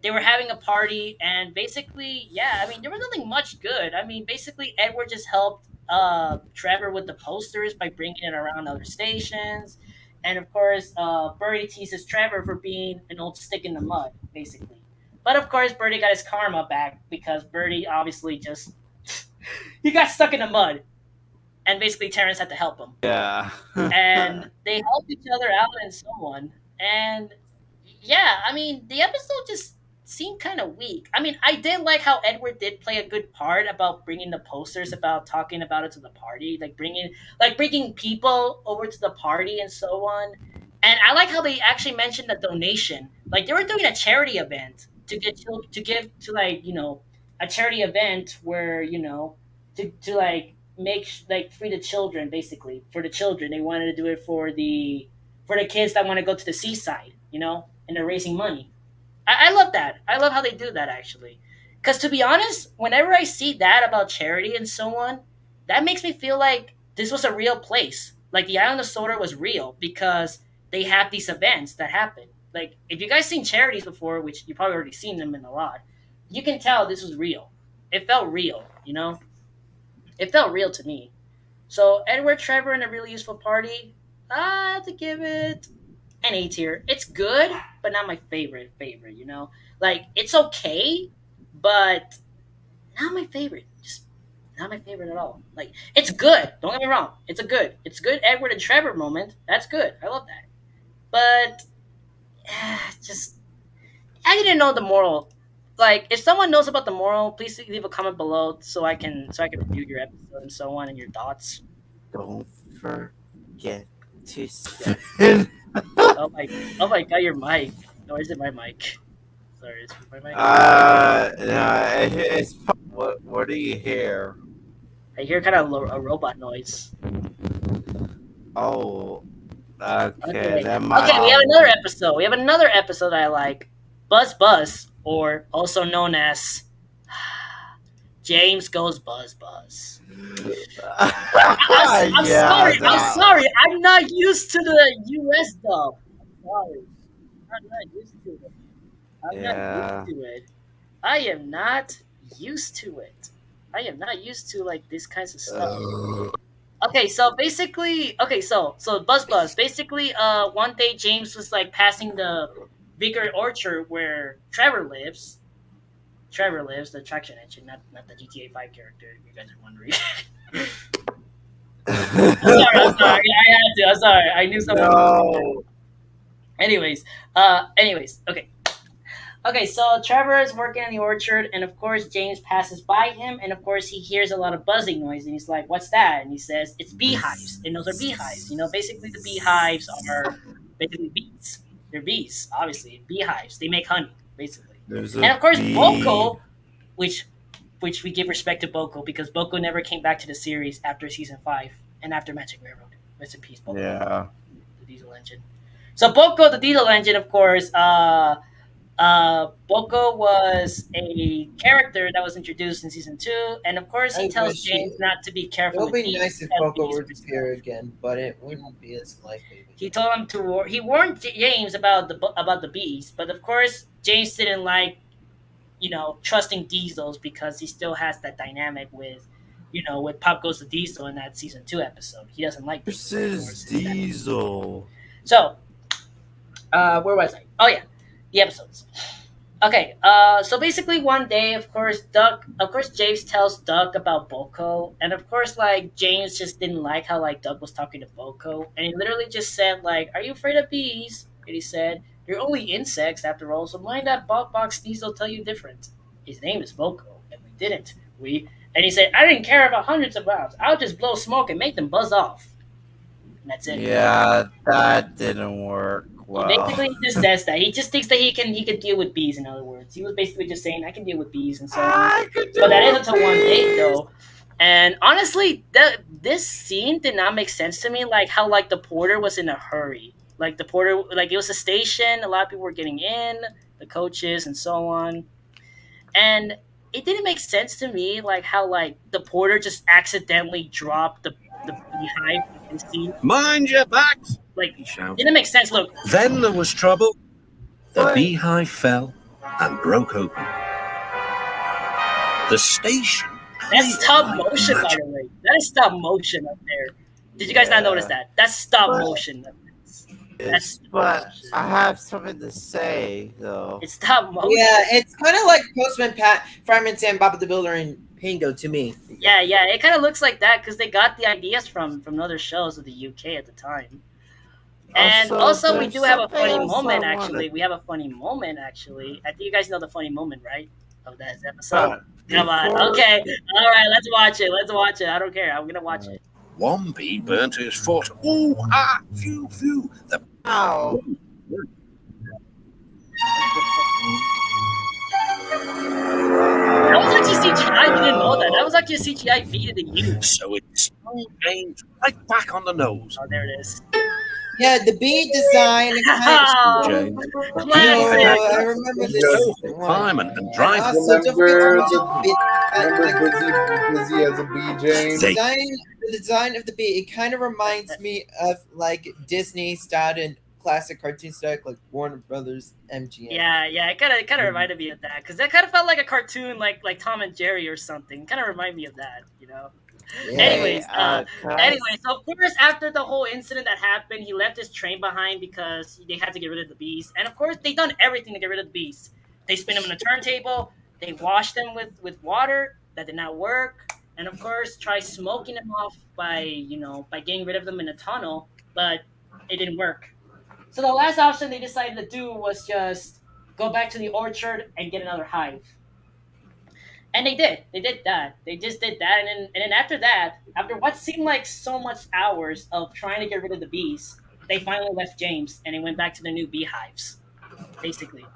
Speaker 2: They were having a party, and basically, yeah, I mean, there was nothing much good. I mean, basically, Edward just helped Trevor with the posters by bringing it around other stations. And of course, Birdie teases Trevor for being an old stick in the mud, basically. But of course, Birdie got his karma back because Birdie obviously just he got stuck in the mud, and basically Terrence had to help him.
Speaker 12: Yeah.
Speaker 2: And they helped each other out and so on. And yeah, I mean, the episode just seemed kind of weak. I mean, I did like how Edward did play a good part about bringing the posters, about talking about it to the party, like bringing people over to the party and so on. And I like how they actually mentioned the donation. Like they were doing a charity event to give to a charity event where to like make like free the children, basically for the children. They wanted to do it for the kids that want to go to the seaside, and they're raising money. I love that. I love how they do that, actually. Because to be honest, whenever I see that about charity and so on, that makes me feel like this was a real place. Like the Island of Sodor was real because they have these events that happen. Like if you guys seen charities before, which you probably already seen them in a lot, you can tell this was real. It felt real, It felt real to me. So Edward, Trevor, and a really useful party, I have to give it an A tier. It's good, but not my favorite, Like, it's okay, but not my favorite. Just not my favorite at all. Like, it's good. Don't get me wrong. It's good Edward and Trevor moment. That's good. I love that. But, just, I didn't know the moral. Like, if someone knows about the moral, please leave a comment below so I can review your episode and so on and your thoughts.
Speaker 12: Don't forget to spin.
Speaker 2: Oh my god, your mic. Or is it my mic? Sorry, is it my mic?
Speaker 12: No, it's what do you hear?
Speaker 2: I hear kind of a robot noise.
Speaker 12: Oh, okay.
Speaker 2: Okay, we have another episode. We have another episode I like. Buzz Buzz, or also known as James Goes Buzz Buzz. I'm sorry. I'm not used to the US dub. I'm not used to it. I am not used to it. I am not used to like this kinds of stuff. Okay, so basically, so Buzz Buzz. Basically, one day James was like passing the bigger orchard where Trevor lives. Trevor lives, the traction engine, not the GTA 5 character. If you guys are wondering. I'm sorry. I had to. I'm sorry. I knew someone was.
Speaker 12: No.
Speaker 2: Anyways, okay. Okay, so Trevor is working in the orchard, and of course James passes by him, and of course he hears a lot of buzzing noise, and he's like, "What's that?" And he says, "It's beehives." And those are beehives. Basically the beehives are basically bees. They're bees, obviously. Beehives. They make honey, basically.
Speaker 12: There's
Speaker 2: And
Speaker 12: a
Speaker 2: of course
Speaker 12: bee.
Speaker 2: Boko, which we give respect to Boko because Boko never came back to the series after season 5 and after Magic Railroad. Rest in peace, Boko,
Speaker 12: Yeah.
Speaker 2: the diesel engine. So Boko, the diesel engine, of course, Boko was a character that was introduced in season 2, and of course he
Speaker 13: I
Speaker 2: tells
Speaker 13: wish
Speaker 2: James not to be
Speaker 13: it
Speaker 2: careful
Speaker 13: would
Speaker 2: with
Speaker 13: be
Speaker 2: bees
Speaker 13: nice if
Speaker 2: because
Speaker 13: Boko
Speaker 2: bees
Speaker 13: were
Speaker 2: are
Speaker 13: to
Speaker 2: stuff.
Speaker 13: appear again, but it wouldn't be as likely.
Speaker 2: He told him to he warned James about the bees, but of course James didn't like trusting Diesels because he still has that dynamic with with Pop Goes the Diesel in that season 2 episode. He doesn't like
Speaker 12: This
Speaker 2: Diesel, of
Speaker 12: is
Speaker 2: course.
Speaker 12: Diesel.
Speaker 2: So where was I? Oh yeah, the episodes. Okay, so basically one day, of course, James tells Duck about Boko, and of course, like, James just didn't like how, like, Duck was talking to Boko, and he literally just said, like, "Are you afraid of bees?" And he said, "They're only insects, after all, so mind that Box Diesel tell you different. His name is Boko, and we didn't. And he said, I didn't care about hundreds of rounds. I'll just blow smoke and make them buzz off. And that's it.
Speaker 12: Yeah, that didn't work
Speaker 2: He
Speaker 12: well.
Speaker 2: basically just says that. He just thinks that he can deal with bees. In other words, he was basically just saying, "I can deal with bees" and so on. But that is until one date, though. And honestly, this scene did not make sense to me. Like how like the porter was in a hurry. Like the porter, like it was a station. A lot of people were getting in, the coaches and so on. And it didn't make sense to me, like how like the porter just accidentally dropped the beehive in the scene.
Speaker 5: Mind your backs,
Speaker 2: Like
Speaker 5: he shouted.
Speaker 2: didn't make sense. Look,
Speaker 5: Then there was trouble. The
Speaker 12: What?
Speaker 5: beehive fell and broke open. The station
Speaker 2: that's
Speaker 5: cleared
Speaker 2: stop
Speaker 5: like
Speaker 2: motion, by
Speaker 5: magic.
Speaker 2: the way. That is stop motion up there. Did you guys not notice
Speaker 12: Yeah.
Speaker 2: that? That's stop
Speaker 12: But
Speaker 2: motion. That's
Speaker 12: but I have something to say though.
Speaker 2: it's stop motion.
Speaker 13: Yeah, it's kind of like Postman Pat, Fireman Sam, Baba the Builder, and Pingo to me.
Speaker 2: Yeah, it kind of looks like that because they got the ideas from other shows of the UK at the time. And also we
Speaker 12: there's
Speaker 2: do have a
Speaker 12: something
Speaker 2: funny
Speaker 12: else
Speaker 2: moment.
Speaker 12: I
Speaker 2: Actually,
Speaker 12: wanna-
Speaker 2: we have a funny moment. Actually, I think you guys know the funny moment, right? Of that episode.
Speaker 12: But
Speaker 2: Come on.
Speaker 12: before-
Speaker 2: Okay. All right. Let's watch it. Let's watch it. I don't care. I'm gonna watch it.
Speaker 5: One bee burnt his foot. Ooh, ah, phew, phew. The
Speaker 12: Ow.
Speaker 2: That was actually CGI. You didn't know that. That was actually a CGI feed of you.
Speaker 5: So it's James right back on the nose.
Speaker 2: Oh, there it is.
Speaker 13: Yeah, the bee design.
Speaker 5: James.
Speaker 13: I remember this.
Speaker 5: Fireman and
Speaker 13: And
Speaker 5: driver.
Speaker 13: also, don't forget
Speaker 3: Remember Busy as a bee, James?
Speaker 13: the design of the bee. It kind of reminds me of like Disney style and classic cartoon style, like Warner Brothers, MGM.
Speaker 2: Yeah, it kind of reminded me of that because that kind of felt like a cartoon, like Tom and Jerry or something. Kind of reminded me of that, you know.
Speaker 13: Yeah.
Speaker 2: Anyways,
Speaker 12: guys.
Speaker 2: so of course after the whole incident that happened, he left his train behind because they had to get rid of the bees. And of course, they done everything to get rid of the bees. They spin them in a turntable. They washed them with water. That did not work. And of course, try smoking them off by by getting rid of them in a tunnel, but it didn't work. So the last option they decided to do was just go back to the orchard and get another hive. And they did. They did that. They just did that. And then after that, after what seemed like so much hours of trying to get rid of the bees, they finally left James and they went back to the new beehives, basically.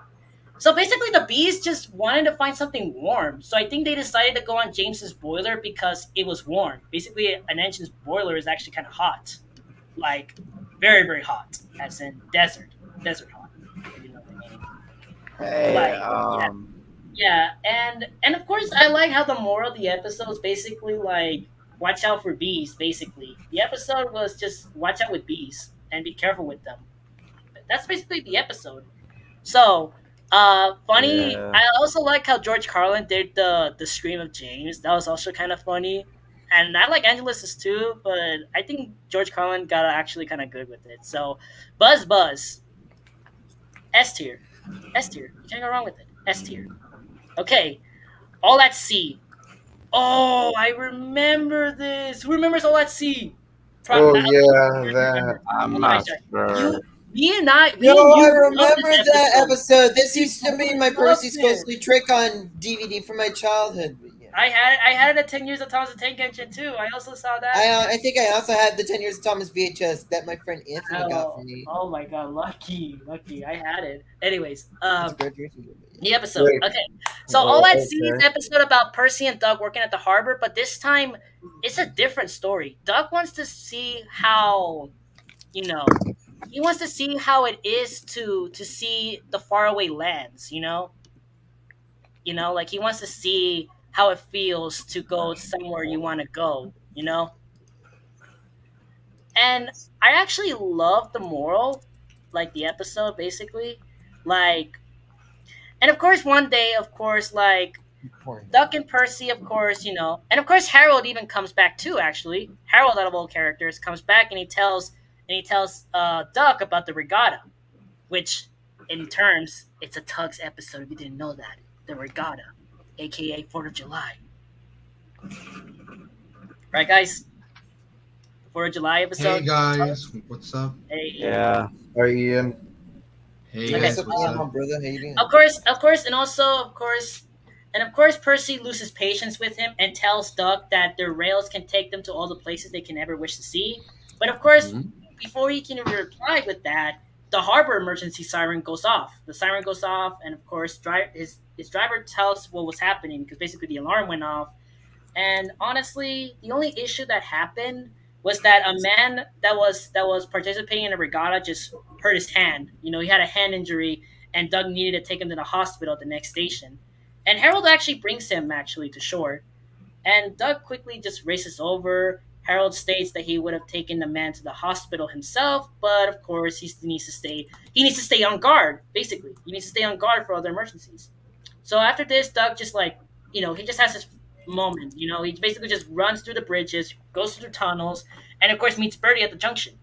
Speaker 2: So basically, the bees just wanted to find something warm. So I think they decided to go on James's boiler because it was warm. Basically, an engine's boiler is actually kind of hot, like very, very hot, as in desert hot. If you know what I mean.
Speaker 12: Hey,
Speaker 2: Like, yeah, and of course, I like how the moral of the episode is basically like watch out for bees. Basically, the episode was just watch out with bees and be careful with them. That's basically the episode. So, funny.
Speaker 12: Yeah.
Speaker 2: I also like how George Carlin did the scream of James. That was also kind of funny. And I like Angelus's too, but I think George Carlin got actually kind of good with it. So, buzz. S tier. S tier. You can't go wrong with it. S tier. Okay. All at Sea. Oh, I remember this. Who remembers All at Sea?
Speaker 3: Oh
Speaker 2: That
Speaker 3: yeah, that.
Speaker 5: I'm
Speaker 2: Alright,
Speaker 5: not
Speaker 2: sorry.
Speaker 5: sure.
Speaker 2: Me
Speaker 13: Yo,
Speaker 2: and
Speaker 13: I
Speaker 2: you love
Speaker 13: remember
Speaker 2: this
Speaker 13: that episode. This
Speaker 2: We
Speaker 13: used to be my
Speaker 2: loved
Speaker 13: Percy's
Speaker 2: it.
Speaker 13: Ghostly Trick on DVD from my childhood. But yeah.
Speaker 2: I had it at 10 Years of Thomas the Tank Engine too. I also saw that.
Speaker 13: I think I also had the 10 Years of Thomas VHS that my friend Anthony got for me.
Speaker 2: Oh my god, lucky. I had it. Anyways,
Speaker 13: It's a graduation gift.
Speaker 2: the episode.
Speaker 3: Wait.
Speaker 2: Okay. So
Speaker 3: Oh,
Speaker 2: All at Sea is
Speaker 3: okay.
Speaker 2: an episode about Percy and Doug working at the harbor, but this time it's a different story. Doug wants to see how, he wants to see how it is to see the faraway lands, like he wants to see how it feels to go somewhere you want to go. And I actually love the moral, like the episode basically. Like, and of course one day, of course, like Duck and Percy, of course, and of course Harold even comes back too. Actually, Harold, out of all characters, comes back and he tells Duck about the regatta, which in terms it's a Tugs episode. If you didn't know that, the regatta, aka 4th of July, right, guys? 4th of July episode.
Speaker 15: Hey guys, what's up?
Speaker 2: Hey,
Speaker 12: Yeah.
Speaker 3: Hi, Ian.
Speaker 15: Hey
Speaker 2: Okay.
Speaker 15: guys,
Speaker 13: What's
Speaker 15: what's
Speaker 13: up,
Speaker 15: up?
Speaker 13: brother? How you doing?
Speaker 2: Of course, and also, of course, Percy loses patience with him and tells Duck that their rails can take them to all the places they can ever wish to see. But of course, before he can reply with that, the harbor emergency siren goes off. The siren goes off, and of course, his driver tells what was happening because basically the alarm went off. And honestly, the only issue that happened was that a man that was participating in a regatta just hurt his hand. He had a hand injury, and Doug needed to take him to the hospital at the next station. And Harold actually brings him to shore. And Doug quickly just races over. Harold states that he would have taken the man to the hospital himself, but of course he needs to stay. He needs to stay on guard. Basically, he needs to stay on guard for other emergencies. So after this, Doug just he just has this moment. He basically just runs through the bridges, goes through the tunnels, and of course meets Birdie at the junction.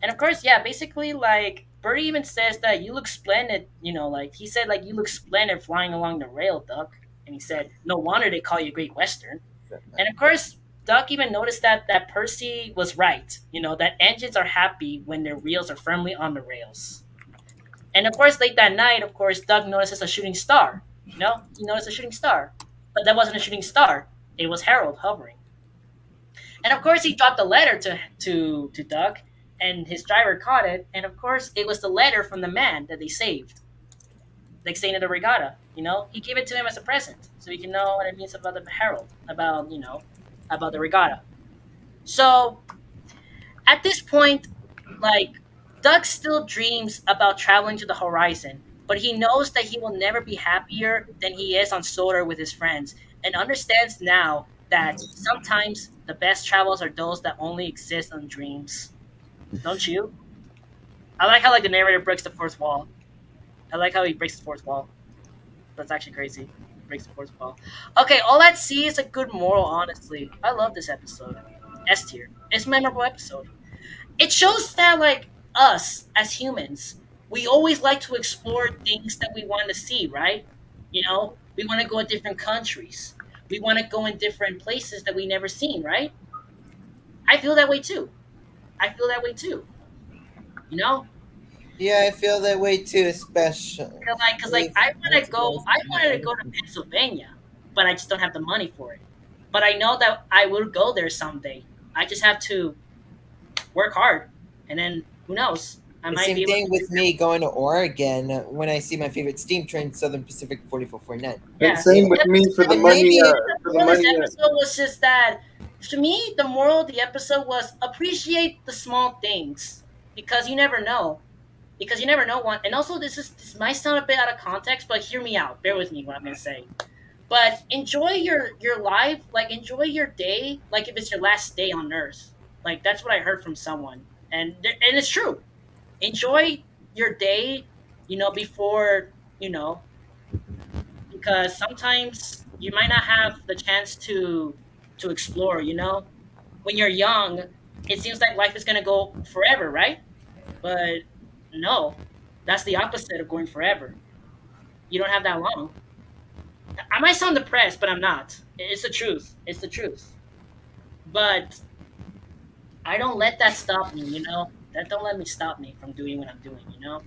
Speaker 2: And of course, yeah, basically, like, Birdie even says that you look splendid, like, he said, like, you look splendid flying along the rail, Duck. And he said, no wonder they call you Great Western. And of course, Duck even noticed that Percy was right, that engines are happy when their wheels are firmly on the rails. And of course, late that night, of course, Doug notices a shooting star. He noticed a shooting star. But that wasn't a shooting star. It was Harold hovering. And of course, he dropped a letter to Doug, and his driver caught it. And of course, it was the letter from the man that they saved, like saying at the regatta. He gave it to him as a present, so he can know what it means about the Harold, about the regatta. So at this point, like, Doug still dreams about traveling to the horizon, but he knows that he will never be happier than he is on Solar with his friends, and understands now that sometimes the best travels are those that only exist on dreams. Don't you? I like how, like, the narrator breaks the fourth wall. I like how he breaks the fourth wall. That's actually crazy. He breaks the fourth wall. Okay, All at Sea is a good moral, honestly. I love this episode. S tier. It's a memorable episode. It shows that, like, us as humans, we always like to explore things that we want to see, right? We want to go to different countries. We want to go in different places that we never seen, right? I feel that way too. You know?
Speaker 13: Yeah, I feel that way too, especially.
Speaker 2: Cause I wanted to go to Pennsylvania, but I just don't have the money for it. But I know that I will go there someday. I just have to work hard, and then who knows? I
Speaker 13: The
Speaker 2: might be
Speaker 13: same
Speaker 2: able
Speaker 13: thing
Speaker 2: to
Speaker 13: with me going to Oregon when I see my favorite steam train, Southern Pacific 4449.
Speaker 3: And same with me for the
Speaker 13: And
Speaker 3: money.
Speaker 13: maybe-
Speaker 3: For the
Speaker 2: This
Speaker 3: money.
Speaker 2: episode was just that. To me, the moral of the episode was appreciate the small things because you never know. One. And also, this might sound a bit out of context, but hear me out. Bear with me what I'm gonna say. But enjoy your life, like enjoy your day, like if it's your last day on Earth. Like that's what I heard from someone, and it's true. Enjoy your day, before because sometimes you might not have the chance to explore. When you're young, it seems like life is gonna go forever, right? But no, That's the opposite of going forever. You don't have that long. I might sound depressed, but I'm not. It's the truth. It's the truth. But I don't let that stop me, you know? That don't let me stop me from doing what I'm doing, you know?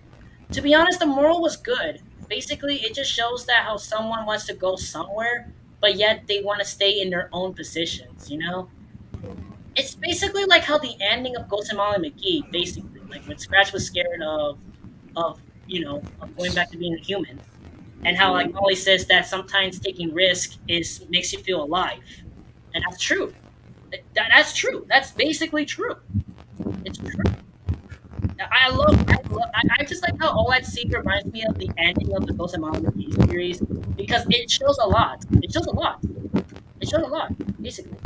Speaker 2: To be honest, the moral was good. Basically, it just shows that how someone wants to go somewhere, but yet they want to stay in their own positions, you know? It's basically like how the ending of Ghost and Molly McGee, basically, like when Scratch was scared of going back to being a human, and how like Molly says that sometimes taking risk is makes you feel alive, and that's true. That's true. That's basically true. It's true. I just like how All at Sea reminds me of the ending of the Ghost and Molly McGee series because it shows a lot. It shows a lot. It shows a lot, basically.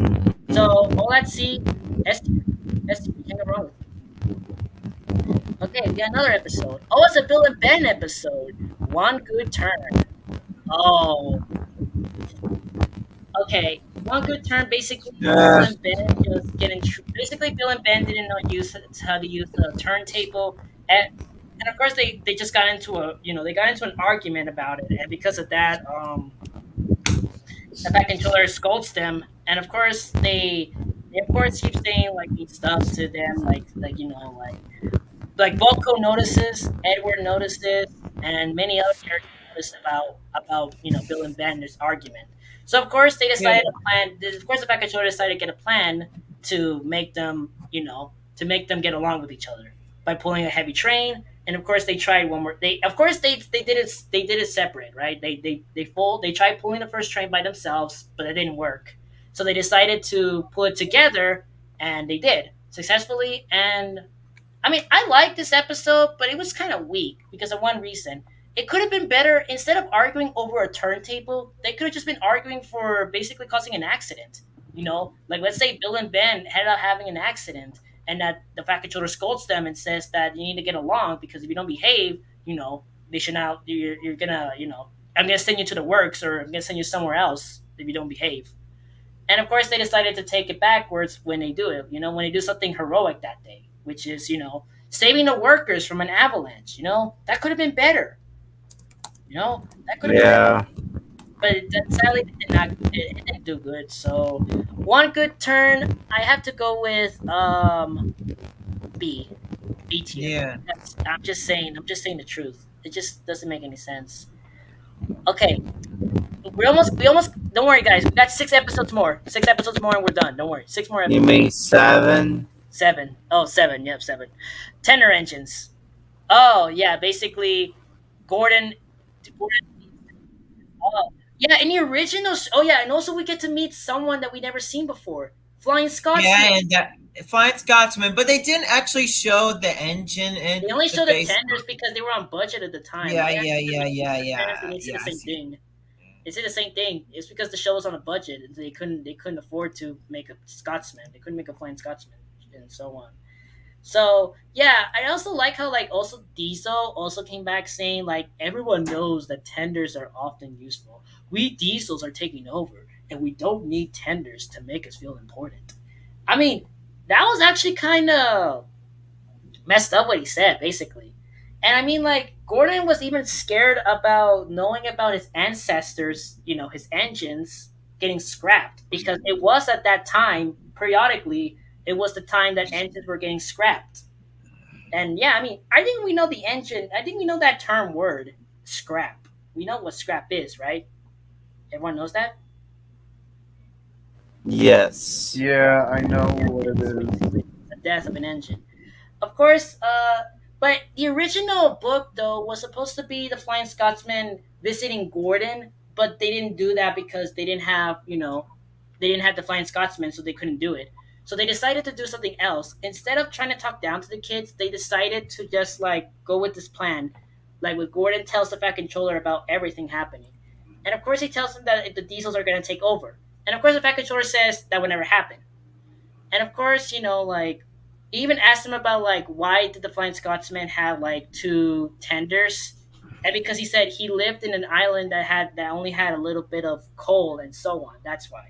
Speaker 2: So All at Sea, S tier. S tier. You can't go wrong with it. Okay, we got another episode. Oh, it's a Bill and Ben episode. One Good Turn. Oh, okay. One Good Turn. Basically, Bill and Ben just getting. Basically, Bill and Ben didn't know how to use the turntable, and of course they just got into they got into an argument about it, and because of that, the back controller scolds them, and of course they of course keep saying like mean stuff to them, like Volko notices, Edward notices, and many other characters notice about Bill and Ben's argument. So of course they
Speaker 11: Yeah.
Speaker 2: decided to plan. Of course, the Packageur decided to get a plan to make them get along with each other by pulling a heavy train. And of course they tried one more. They of course they did it separate, right? They tried pulling the first train by themselves, but it didn't work. So they decided to pull it together, and they did successfully. And I mean, I liked this episode, but it was kind of weak because of one reason. It could have been better instead of arguing over a turntable. They could have just been arguing for basically causing an accident. Like let's say Bill and Ben ended up having an accident, and that the Facatore scolds them and says that you need to get along because if you don't behave, they should not. You're gonna, I'm gonna send you to the works or I'm gonna send you somewhere else if you don't behave. And of course, they decided to take it backwards when they do it. When they do something heroic that day, which is saving the workers from an avalanche. That could have been better. That could have been better.
Speaker 12: Yeah.
Speaker 2: But sadly, it didn't do good. So one good turn, I have to go with B, B tier.
Speaker 11: Yeah.
Speaker 2: I'm just saying the truth. It just doesn't make any sense. Okay, we almost. Don't worry, guys. We got 6 episodes more. 6 episodes more, and we're done. Don't worry. 6 more
Speaker 12: You
Speaker 2: episodes.
Speaker 12: mean 7?
Speaker 2: 7. Oh, 7. Yep, 7. Tender engines. Oh, yeah. Basically, Gordon. Oh, yeah. In the original. Oh, yeah. And also, we get to meet someone that we never seen before. Flying Scotsman.
Speaker 11: Yeah, and that Flying Scotsman, but they didn't actually show the engine and
Speaker 2: They only
Speaker 11: the
Speaker 2: showed the
Speaker 11: face.
Speaker 2: tenders because they were on budget at the time.
Speaker 11: Yeah,
Speaker 2: Right?
Speaker 11: yeah,
Speaker 2: Because
Speaker 11: yeah,
Speaker 2: the
Speaker 11: yeah,
Speaker 2: tenders,
Speaker 11: yeah.
Speaker 2: They did
Speaker 11: Yeah,
Speaker 2: the
Speaker 11: I
Speaker 2: same
Speaker 11: see.
Speaker 2: thing. They did the same thing. It's because the show was on a budget. They couldn't afford to make a Scotsman. They couldn't make a Flying Scotsman, and so on. So yeah, I also like how like also Diesel also came back saying like everyone knows that tenders are often useful. We Diesels are taking over, and we don't need tenders to make us feel important. I mean, that was actually kind of messed up what he said, basically. And I mean, like, Gordon was even scared about knowing about his ancestors, his engines getting scrapped because it was at that time, periodically, it was the time that engines were getting scrapped. And yeah, I mean, I think we know the engine, I think we know that term word, scrap. We know what scrap is, right? Everyone knows that?
Speaker 12: Yes.
Speaker 3: Yeah, I know what it is.
Speaker 2: The death of an engine. Of course, but the original book though was supposed to be the Flying Scotsman visiting Gordon, but they didn't do that because they didn't have the Flying Scotsman, so they couldn't do it. So they decided to do something else. Instead of trying to talk down to the kids, they decided to just like go with this plan. Like with Gordon tells the Fat Controller about everything happening. And of course he tells them that the diesels are gonna take over. And of course the Fat Controller says that would never happen. And of course, like he even asked him about like why did the Flying Scotsman have like 2 tenders, and because he said he lived in an island that only had a little bit of coal and so on. That's why.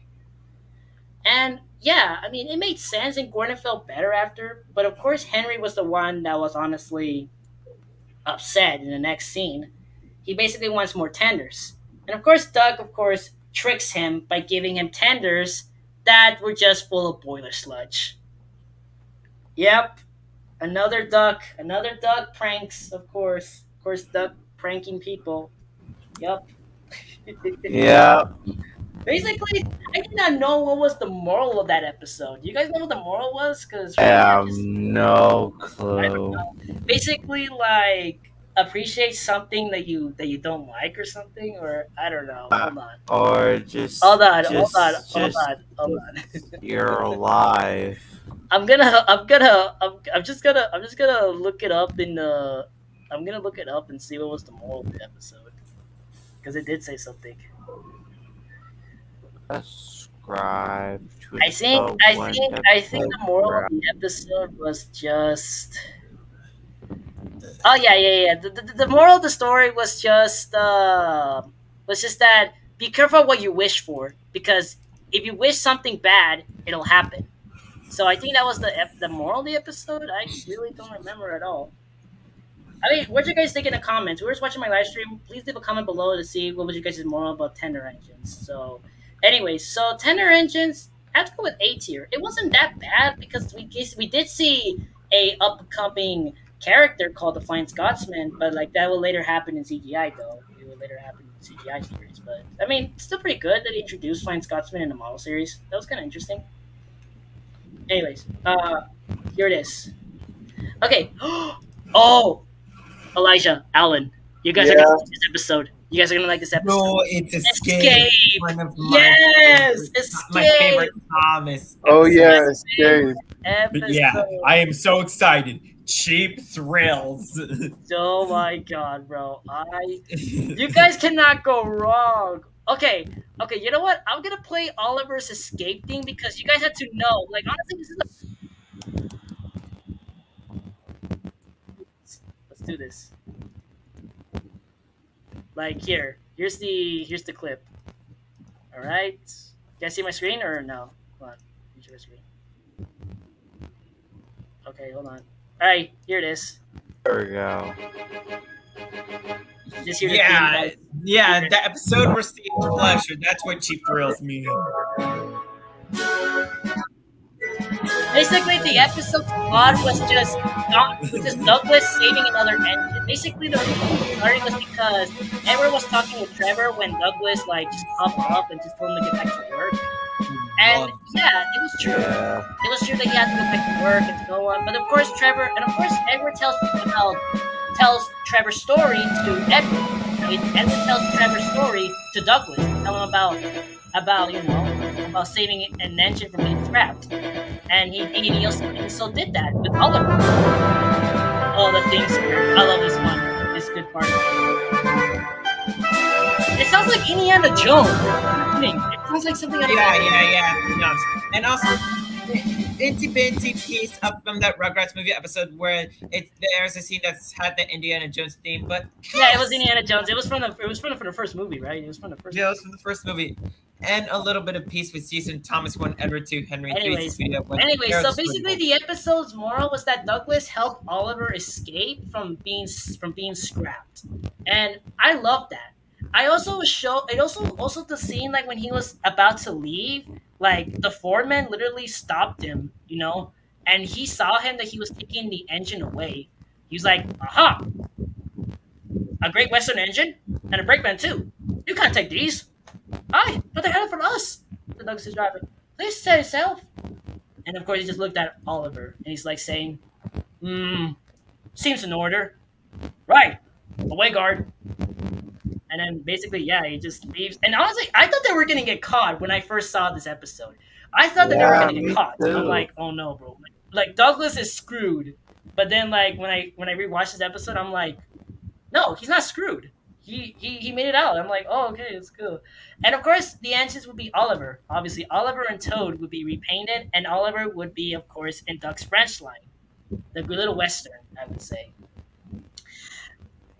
Speaker 2: And yeah, I mean it made sense, and Gordon felt better after. But of course, Henry was the one that was honestly upset in the next scene. He basically wants more tenders. And of course, Doug, of course, tricks him by giving him tenders that were just full of boiler sludge. Yep, another duck pranks, of course. Of course, duck pranking people. Yep.
Speaker 12: Yeah.
Speaker 2: Basically, I did not know what was the moral of that episode. You guys know what the moral was? Because
Speaker 12: I have no clue.
Speaker 2: basically, like, appreciate something that you don't like or something, or I don't know. Hold on.
Speaker 12: Or just
Speaker 2: Hold on.
Speaker 12: you're alive.
Speaker 2: I'm just gonna look it up in I'm gonna look it up and see what was the moral of the episode, because it did say something.
Speaker 12: Subscribe to
Speaker 2: I think the moral of the episode was just. Oh yeah. The moral of the story was just that be careful what you wish for, because if you wish something bad, it'll happen. So I think that was the moral of the episode. I really don't remember at all. I mean, what you guys think in the comments? Whoever's watching my live stream, please leave a comment below to see what was you guys' moral about tender engines. So, anyways, so tender engines, I have to go with A tier. It wasn't that bad because we did see a upcoming character called the Flying Scotsman, but like that will later happen in CGI though. It will later happen in the CGI series, but I mean, it's still pretty good that he introduced Flying Scotsman in the model series. That was kind of interesting. Anyways, here it is. Okay. Oh, Elijah, Alan, you guys are gonna like this episode. You guys are gonna like this episode.
Speaker 11: No, it's Escape. One of my
Speaker 2: Escape.
Speaker 11: My favorite Thomas.
Speaker 3: Oh yeah, Escape.
Speaker 11: But yeah, I am so excited. Cheap thrills.
Speaker 2: Oh my god, bro! You guys cannot go wrong. Okay, you know what? I'm gonna play Oliver's Escape thing because you guys have to know. Like honestly, this is. Let's do this. Like here's the clip. All right, you guys see my screen or no? Hold on, let me show my screen. Okay, hold on. All right, here it is.
Speaker 12: There we go.
Speaker 2: Just hear the
Speaker 11: Yeah,
Speaker 2: theme,
Speaker 11: yeah. The episode received pleasure. That's what cheap thrills mean.
Speaker 2: Basically, the episode's plot was just Douglas saving another engine. Basically, the reason started was because Edward was talking with Trevor when Douglas like just popped up and just told him to get back to work. And yeah, it was true. It was true that he had to go back to work and so on. But of course, Edward tells Trevor's story to Edward. Edward tells Trevor's story to Douglas, tell him about saving an engine from being scrapped. And he also did that with Oliver. Oh, the theme song. I love this one. This good part. It sounds like Indiana Jones. It sounds like something.
Speaker 11: Yeah. And also, itty bitty piece up from that Rugrats movie episode where there's a scene that's had the Indiana Jones theme, but
Speaker 2: yeah, it was Indiana Jones. It was from the first movie, right? It was from the first.
Speaker 11: Yeah, it was from the first movie. And a little bit of peace with Jason, Thomas 1, Edward 2, Henry 3.
Speaker 2: So basically the episode's moral was that Douglas helped Oliver escape from being scrapped. And I love that. Also the scene like when he was about to leave, like the foreman literally stopped him, and he saw him that he was taking the engine away. He was like, aha! A Great Western engine and a brakeman too. You can't take these. Aye, but they had it from us. The Douglas is driver. Please say yourself. And of course, he just looked at Oliver and he's like saying, seems in order. Right. Away guard. And then basically, yeah, he just leaves. And honestly, I thought they were going to get caught when I first saw this episode. I thought that they were going to get caught. I'm like, oh no, bro. Like Douglas is screwed. But then like when I rewatched this episode, I'm like, no, he's not screwed. He made it out. I'm like, oh, okay, it's cool. And of course, the answers would be Oliver. Obviously, Oliver and Toad would be repainted, and Oliver would be, of course, in Duck's branch line. The good little Western, I would say.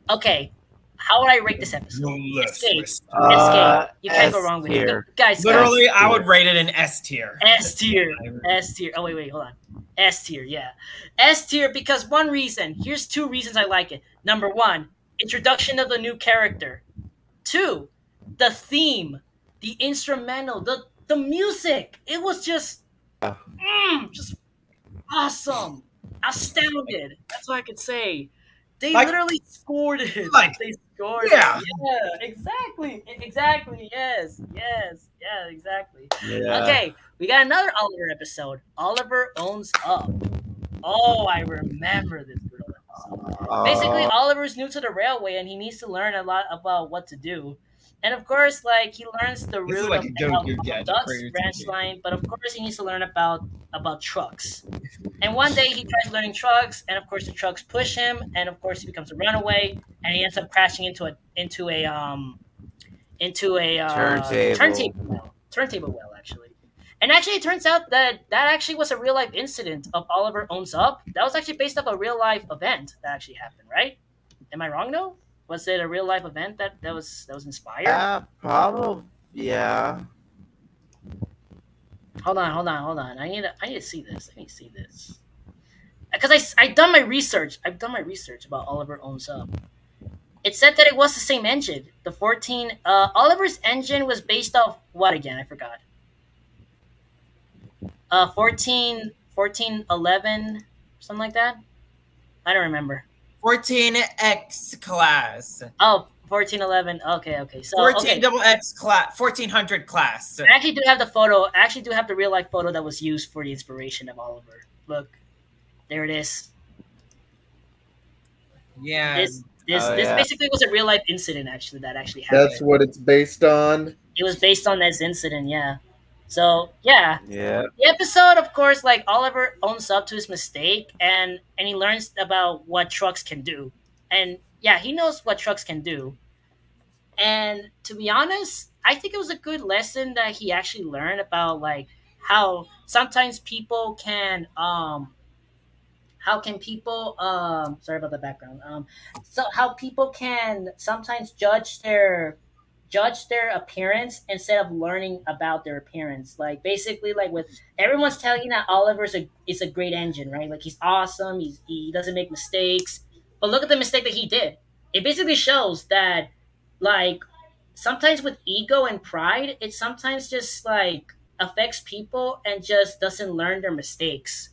Speaker 2: Okay, how would I rate this episode? Escape. You can't go wrong with it. Guys,
Speaker 11: literally, I would rate it an S tier.
Speaker 2: S tier. Oh, wait, hold on. S tier, yeah. S tier because one reason. Here's two reasons I like it. Number one, introduction of the new character. Two, the theme, the instrumental, the music. It was just awesome, astounded. That's what I could say. They
Speaker 11: Like-
Speaker 2: literally scored it.
Speaker 11: like,
Speaker 2: They scored
Speaker 11: yeah.
Speaker 2: it. Yeah, exactly. Yes, yeah, exactly.
Speaker 12: Yeah.
Speaker 2: Okay, we got another Oliver episode. Oliver owns up. Oh, I remember this good old episode. Basically, Oliver's new to the railway and he needs to learn a lot about what to do. And of course, like he learns the
Speaker 16: This is
Speaker 2: route
Speaker 16: like
Speaker 2: of,
Speaker 16: a go-to
Speaker 2: of
Speaker 16: gadget
Speaker 2: Duck's
Speaker 16: for your
Speaker 2: branch
Speaker 16: teacher.
Speaker 2: line, but of course he needs to learn about trucks. And one day he tries learning trucks, and of course the trucks push him, and of course he becomes a runaway, and he ends up crashing into a turntable well actually. And actually, it turns out that actually was a real life incident of Oliver Owns Up. That was actually based off a real life event that actually happened, right? Am I wrong though? Was it a real life event that was inspired?
Speaker 12: Yeah, probably. Yeah.
Speaker 2: Hold on. I need to see this. Because I've done my research. I've done my research about Oliver Owns Up. It said that it was the same engine. The 14. Oliver's engine was based off what again? I forgot. 1411, something like that. I don't remember.
Speaker 11: 14X class.
Speaker 2: Oh, 1411. Okay. So
Speaker 11: 14 double X class. 1400 class.
Speaker 2: I actually do have the photo. I actually do have the real life photo that was used for the inspiration of Oliver. Look, there it is.
Speaker 11: Yeah.
Speaker 2: This
Speaker 3: Oh,
Speaker 2: this
Speaker 3: yeah.
Speaker 2: basically was a real life incident actually that actually happened.
Speaker 3: That's what it's based on.
Speaker 2: It was based on this incident, yeah. So yeah.
Speaker 12: Yeah.
Speaker 2: The episode, of course, like Oliver owns up to his mistake and he learns about what trucks can do. And yeah, he knows what trucks can do. And to be honest, I think it was a good lesson that he actually learned about like how sometimes people can how can people sorry about the background so how people can sometimes judge their appearance instead of learning about their appearance. Like basically, like with everyone's telling you that Oliver's is a great engine, right? Like he's awesome. He doesn't make mistakes. But look at the mistake that he did. It basically shows that like sometimes with ego and pride, it sometimes just like affects people and just doesn't learn their mistakes.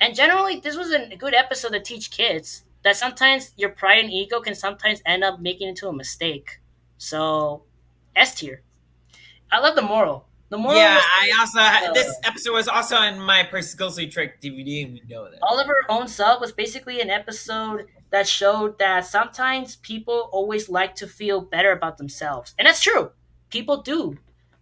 Speaker 2: And generally, this was a good episode to teach kids that sometimes your pride and ego can sometimes end up making into a mistake. So, S tier. I love the moral. The moral.
Speaker 11: Yeah,
Speaker 2: was-
Speaker 11: I also this episode was also on my Skillsy Trick DVD, and we know that.
Speaker 2: Oliver Owns Up was basically an episode that showed that sometimes people always like to feel better about themselves. And that's true. People do.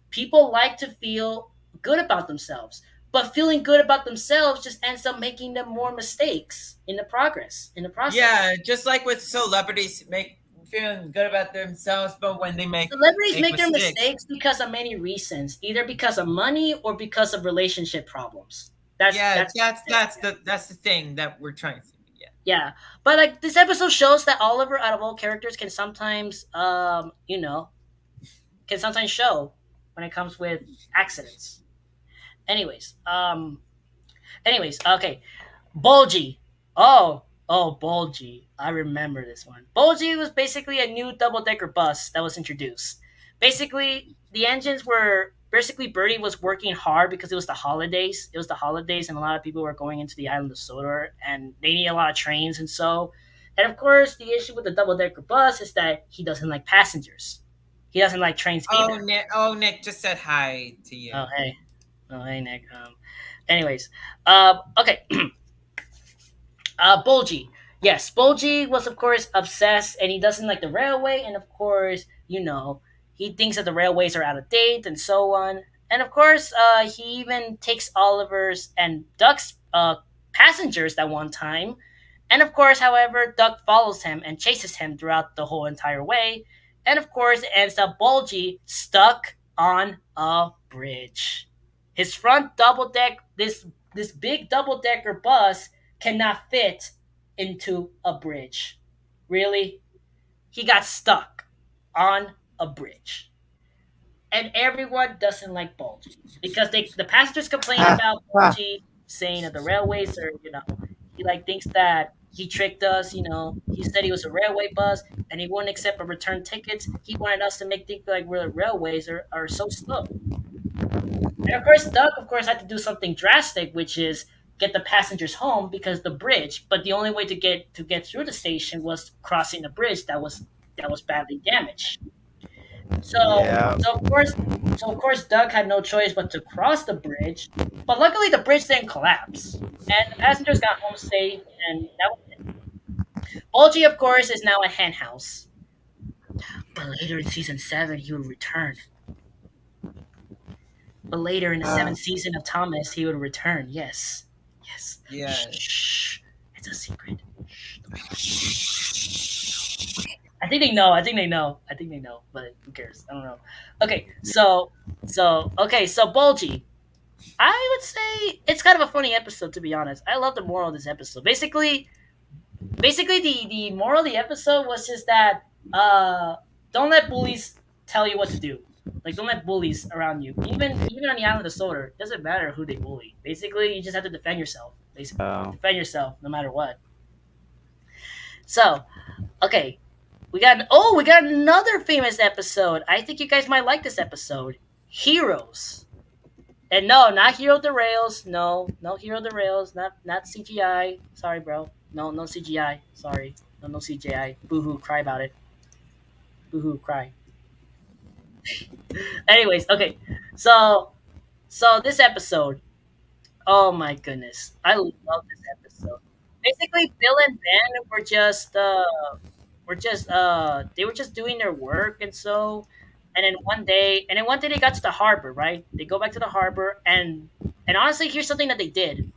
Speaker 2: People like to feel good about themselves. But feeling good about themselves just ends up making them more mistakes in the process.
Speaker 11: Yeah, just like with celebrities feeling good about themselves, but when they make
Speaker 2: Celebrities make their mistakes because of many reasons, either because of money or because of relationship problems. That's
Speaker 11: the thing that we're trying to see.
Speaker 2: Yeah, but like this episode shows that Oliver, out of all characters, can sometimes, can sometimes show when it comes with accidents. Anyways, okay, Bulgy. Bulgy. I remember this one. Bulgy was basically a new double-decker bus that was introduced. Basically, the engines were Birdie was working hard because it was the holidays. It was the holidays, and a lot of people were going into the island of Sodor, and they need a lot of trains, and so. And of course, the issue with the double-decker bus is that he doesn't like passengers. He doesn't like trains either.
Speaker 11: Nick just said hi to you.
Speaker 2: Oh hey, Nick. Anyways, okay. Bulgy. Yes, Bulgy was of course obsessed, and he doesn't like the railway, and of course, he thinks that the railways are out of date and so on. And of course, he even takes Oliver's and Duck's passengers that one time. And of course, however, Duck follows him and chases him throughout the whole entire way. And of course, it ends up Bulgy stuck on a bridge. His front this big double decker bus cannot fit into a bridge. Really? He got stuck on a bridge. And everyone doesn't like Bulgy because the passengers complain about Bulgy saying that the railways are, he like thinks that he tricked us. He said he was a railway bus, and he wouldn't accept return tickets. He wanted us to think like railways are so slow. And of course, Doug, had to do something drastic, which is get the passengers home because the bridge. But the only way to get through the station was crossing the bridge that was badly damaged. So,
Speaker 12: Yeah.
Speaker 2: so of course, Doug had no choice but to cross the bridge. But luckily, the bridge didn't collapse, and the passengers got home safe. And that was it. Bulgy, of course, is now a hen house. But later in season 7, he would return. But later in the 7th season of Thomas, he would return. Yes.
Speaker 13: Yeah.
Speaker 2: Shh. It's a secret. I think they know. But who cares? I don't know. Okay, so Bulgy. I would say it's kind of a funny episode, to be honest. I love the moral of this episode. Basically, the moral of the episode was just that don't let bullies tell you what to do. Like, don't let bullies around you. Even on the island of Soder, it doesn't matter who they bully. Basically, you just have to defend yourself. Defend yourself no matter what. So, okay, we got another famous episode. I think you guys might like this episode. Heroes. And no, not Hero Derails. No Hero Derails. Not CGI. Sorry, bro. No CGI. Sorry. No CGI. Boo-hoo, cry about it. Boo-hoo, cry. Anyways, okay. So this episode, oh my goodness. I love this episode. Basically, Bill and Ben were just they were just doing their work, and then one day they got to the harbor, right? They go back to the harbor, and honestly, here's something that they did.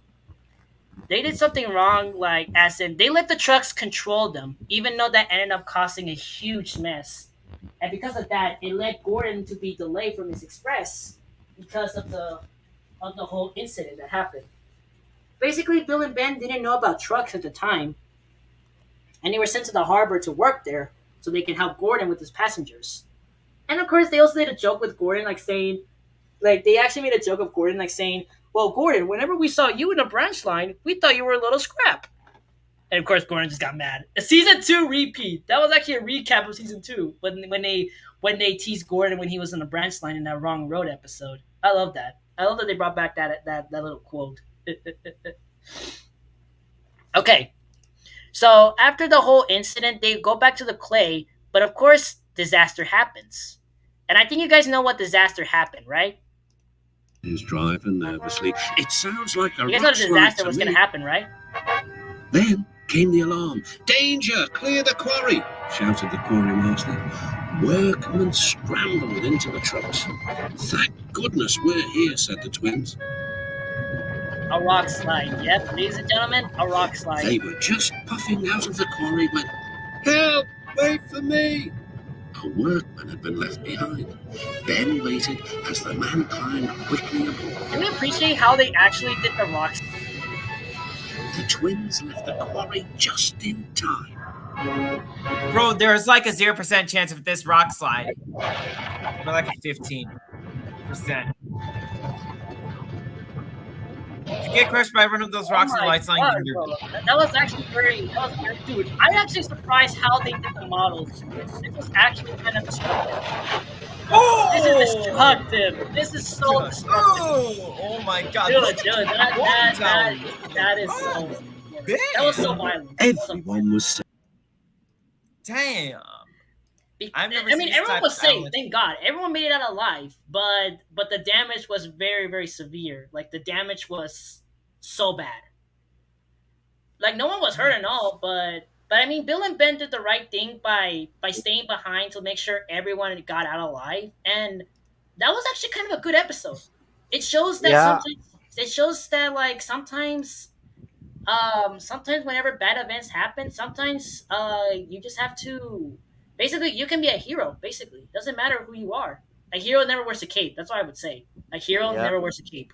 Speaker 2: They did something wrong, like as in they let the trucks control them, even though that ended up causing a huge mess. And because of that, it led Gordon to be delayed from his express because of the whole incident that happened. Basically, Bill and Ben didn't know about trucks at the time, and they were sent to the harbor to work there so they can help Gordon with his passengers. And of course, they also made a joke with Gordon, like saying, like they actually made a joke of Gordon, like saying, "Well, Gordon, whenever we saw you in a branch line, we thought you were a little scrap." And of course, Gordon just got mad. A season 2 repeat. That was actually a recap of season 2 when they teased Gordon when he was on the branch line in that Wrong Road episode. I love that. I love that they brought back that little quote. Okay, so after the whole incident, they go back to the clay, but of course, disaster happens. And I think you guys know what disaster happened, right?
Speaker 5: His driver nervously. It sounds like a
Speaker 2: You guys know
Speaker 5: rock
Speaker 2: the
Speaker 5: slide
Speaker 2: disaster
Speaker 5: to
Speaker 2: was going
Speaker 5: me.
Speaker 2: to happen, right?
Speaker 5: Then came the alarm. Danger! Clear the quarry! Shouted the quarrymaster. Workmen scrambled into the trucks. Thank goodness we're here, said the twins.
Speaker 2: A rock slide. Yep, ladies and gentlemen, a rock slide.
Speaker 5: They were just puffing out of the quarry when, help! Wait for me! A workman had been left behind. Ben waited as the man climbed quickly aboard.
Speaker 2: Can we appreciate how they actually did the rock slide?
Speaker 5: The twins left the quarry just in time.
Speaker 11: Bro, there's like a 0% chance of this rock slide. Or like a 15%. If you get crushed by one of those rocks in the light line, then you're
Speaker 2: that was actually very dude. I'm actually surprised how they did the models. This was actually kind of destructive.
Speaker 11: Oh!
Speaker 2: This is destructive. This is so destructive.
Speaker 11: Oh my god.
Speaker 2: Dude, that is so that was so violent.
Speaker 5: Everyone was safe.
Speaker 11: Damn.
Speaker 2: Everyone was safe. Thank God, everyone made it out alive. But the damage was very, very severe. Like the damage was so bad. Like no one was hurt at all. But I mean, Bill and Ben did the right thing by staying behind to make sure everyone got out alive, and that was actually kind of a good episode. It shows that sometimes whenever bad events happen, sometimes you just have to. Basically, you can be a hero. Basically, it doesn't matter who you are. A hero never wears a cape. That's what I would say. A hero never wears a cape.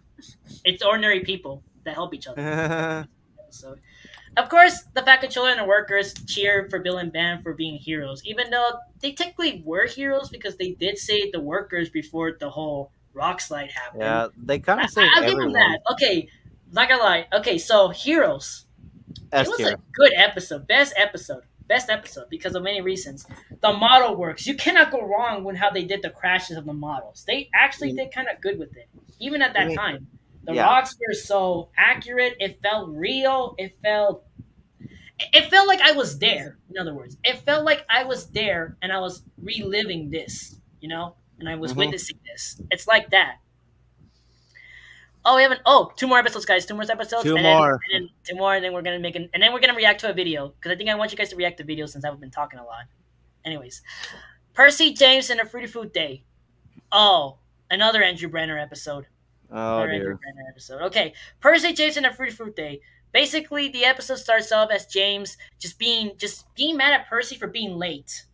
Speaker 2: It's ordinary people that help each other. So, of course, the Fat Controller and the workers cheer for Bill and Ben for being heroes, even though they technically were heroes because they did save the workers before the whole rock slide happened.
Speaker 12: Yeah, they kind of saved
Speaker 2: I'll give them
Speaker 12: everyone.
Speaker 2: that. Okay, not gonna lie. Okay, so heroes. It was a good episode. Best episode because of many reasons. The model works. You cannot go wrong with how they did the crashes of the models. They actually did kind of good with it, even at that time. The rocks were so accurate. It felt real. It felt like I was there. In other words, it felt like I was there and I was reliving this, and I was witnessing this. It's like that. Oh, we haven't. Oh, 2 more episodes, guys. 2 more episodes.
Speaker 12: Two
Speaker 2: and
Speaker 12: more.
Speaker 2: Then 2 more, and then we're gonna and then we're gonna react to a video because I think I want you guys to react to videos since I've been talking a lot. Anyways, Percy James and a Fruity Food Day. Oh, another Andrew Brenner episode.
Speaker 12: Oh dear.
Speaker 2: Okay, Percy James and a Fruity Fruit Day. Basically, the episode starts off as James just being mad at Percy for being late.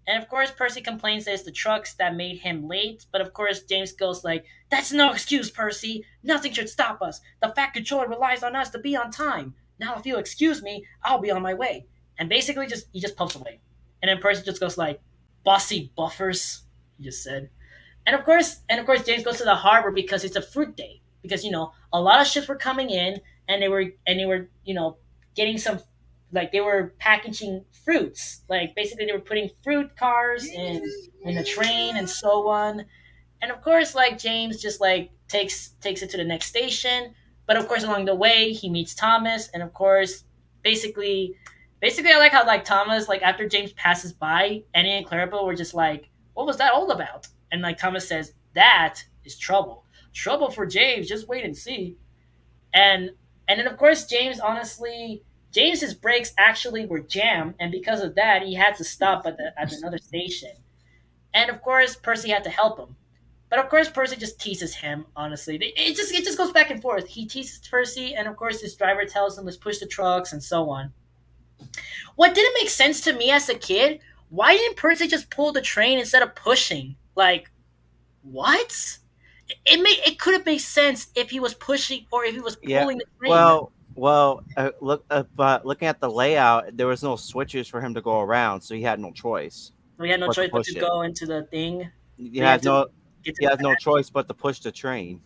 Speaker 2: And of course, Percy complains that it's the trucks that made him late. But of course, James goes like, "That's no excuse, Percy. Nothing should stop us. The Fat Controller relies on us to be on time. Now, if you'll excuse me, I'll be on my way." And basically, he just puffs away. And then Percy just goes like, "Bossy buffers," he just said. And of course, James goes to the harbor because it's a fruit day. Because a lot of ships were coming in, and they were getting some, like they were packaging fruits. Like basically, they were putting fruit cars in the train and so on. And of course, like James just like takes it to the next station. But of course, along the way, he meets Thomas, and of course, basically, I like how like Thomas, like after James passes by, Annie and Clarabelle were just like, "What was that all about?" And like Thomas says, "That is trouble. Trouble for James. Just wait and see." And then of course James's brakes actually were jammed, and because of that, he had to stop at another station. And of course, Percy had to help him. But of course, Percy just teases him. Honestly, it just goes back and forth. He teases Percy, and of course, his driver tells him, "Let's push the trucks," and so on. What didn't make sense to me as a kid? Why didn't Percy just pull the train instead of pushing? Like, what? It could have made sense if he was pushing or if he was pulling the train.
Speaker 12: But looking at the layout, there was no switches for him to go around, so he had no choice.
Speaker 2: We had no choice but to go into the thing.
Speaker 12: He has no choice but to push the train.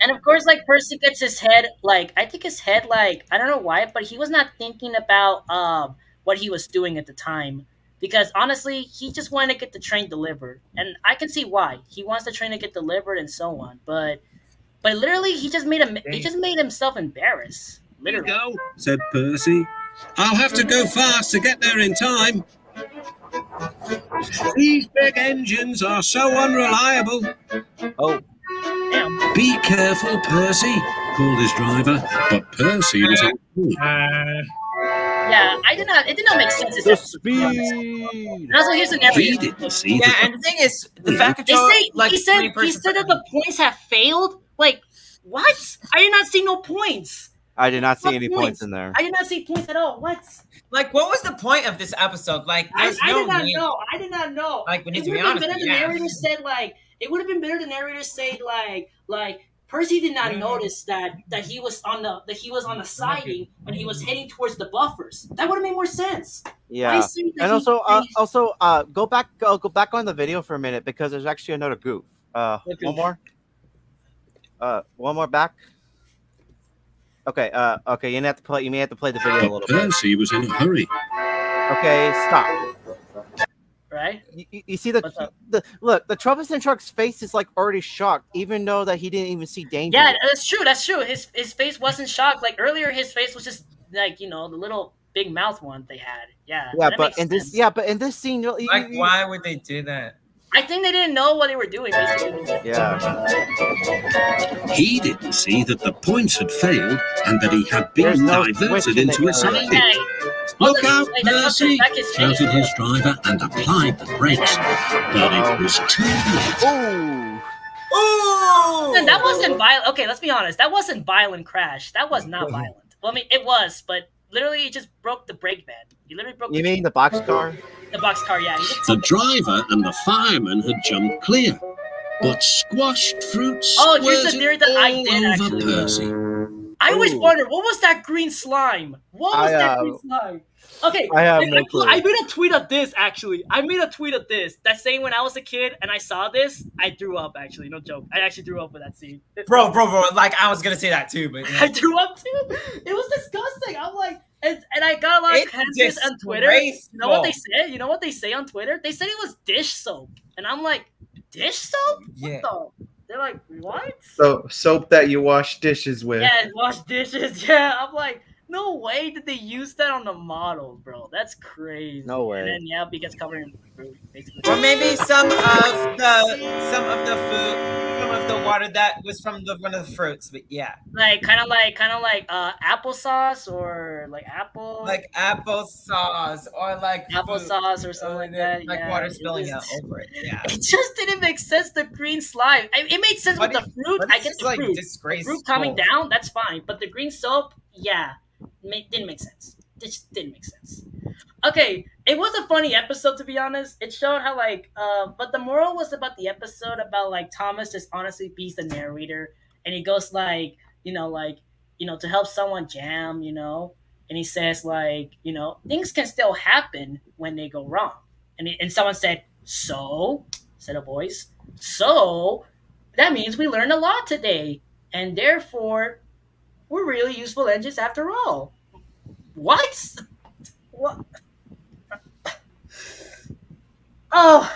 Speaker 2: And of course, like Percy gets his head, like I think his head, like I don't know why, but he was not thinking about what he was doing at the time. Because honestly, he just wanted to get the train delivered, and I can see why. He wants the train to get delivered and so on. But literally, he just made himself embarrassed. Literally.
Speaker 5: Here you go, said Percy. "I'll have to go fast to get there in time. These big engines are so unreliable."
Speaker 12: Oh.
Speaker 2: Damn.
Speaker 5: "Be careful, Percy," called his driver. But Percy was
Speaker 2: Yeah, it did not make sense.
Speaker 12: The speed.
Speaker 2: And also, here's an error.
Speaker 5: He didn't see
Speaker 11: Yeah, and the thing is, the Fat Controller,
Speaker 2: he said that the points have failed. Like, what? I did not see no points.
Speaker 12: I did not see any points in there.
Speaker 2: I did not see points at all. What?
Speaker 11: Like, what was the point of this episode? Like,
Speaker 2: I did not know. I did not know.
Speaker 11: Like, we need
Speaker 2: it
Speaker 11: to be
Speaker 2: would have
Speaker 11: honest.
Speaker 2: been better the narrator said like. It would have been better the narrator said like Percy did not notice that he was on the siding when he was heading towards the buffers. That would have made more sense.
Speaker 12: Yeah, and also go back on the video for a minute because there's actually another goof. One more back. Okay, you may have to play the video a little bit.
Speaker 5: Percy was in a hurry.
Speaker 12: Okay, stop.
Speaker 2: Right?
Speaker 12: You see the troublesome truck's face is like already shocked, even though that he didn't even see danger.
Speaker 2: Yeah, that's true. His face wasn't shocked. Like earlier, his face was just like the little big mouth one they had. Yeah.
Speaker 12: Yeah, but in this scene,
Speaker 11: why would they do that?
Speaker 2: I think they didn't know what they were doing. Basically.
Speaker 12: Yeah.
Speaker 5: He didn't see that the points had failed and that he had been diverted into a side pit. "Look out, Percy!" shouted his driver and applied the brakes. But it was too late.
Speaker 11: Oh!
Speaker 2: And that wasn't violent. Okay, let's be honest. That wasn't violent crash. That was not violent. Well, I mean, it was, but literally, it just broke the brake pad. He literally broke.
Speaker 12: You mean the boxcar?
Speaker 2: The boxcar, yeah.
Speaker 5: The driver and the fireman had jumped clear, but squashed fruit
Speaker 2: here's the
Speaker 5: squirted
Speaker 2: theory that I
Speaker 5: all
Speaker 2: did
Speaker 5: over
Speaker 2: actually.
Speaker 5: Percy.
Speaker 2: I always
Speaker 12: Ooh.
Speaker 2: wonder what was that green slime? What was that green slime? Okay,
Speaker 12: I have no clue.
Speaker 2: I made a tweet of this actually. I made a tweet of this that saying when I was a kid and I saw this, I threw up. Actually, no joke. I actually threw up with that scene.
Speaker 11: Bro. Like I was gonna say that too, but
Speaker 2: I threw up too. It was disgusting. I'm like, and I got a lot of comments on Twitter. You know what they said? You know what they say on Twitter? They said it was dish soap, and I'm like, dish soap?
Speaker 11: Yeah.
Speaker 2: What the? They're like, what?
Speaker 3: So soap that you wash dishes with.
Speaker 2: Yeah, wash dishes. Yeah, I'm like, no way did they use that on the model, bro. That's crazy.
Speaker 12: No way.
Speaker 2: And then yeah, he gets covered in fruit, basically.
Speaker 11: Or maybe some of the food, some of the water that was from one of the fruits. But yeah,
Speaker 2: like kind of like applesauce or like
Speaker 11: applesauce or like
Speaker 2: applesauce or something like that.
Speaker 11: Like
Speaker 2: yeah,
Speaker 11: water spilling out over it. Yeah,
Speaker 2: it just didn't make sense. The green slime. It made sense with the fruit. I get the fruit. The fruit coming down, that's fine. But the green soap, yeah, didn't make sense. It just didn't make sense. Okay, it was a funny episode to be honest. It showed how but the moral was about the episode about like Thomas just honestly beats the narrator, and he goes to help someone jam, and he says things can still happen when they go wrong, and someone said said a voice, so that means we learned a lot today, and therefore we're really useful engines after all. What? What? Oh,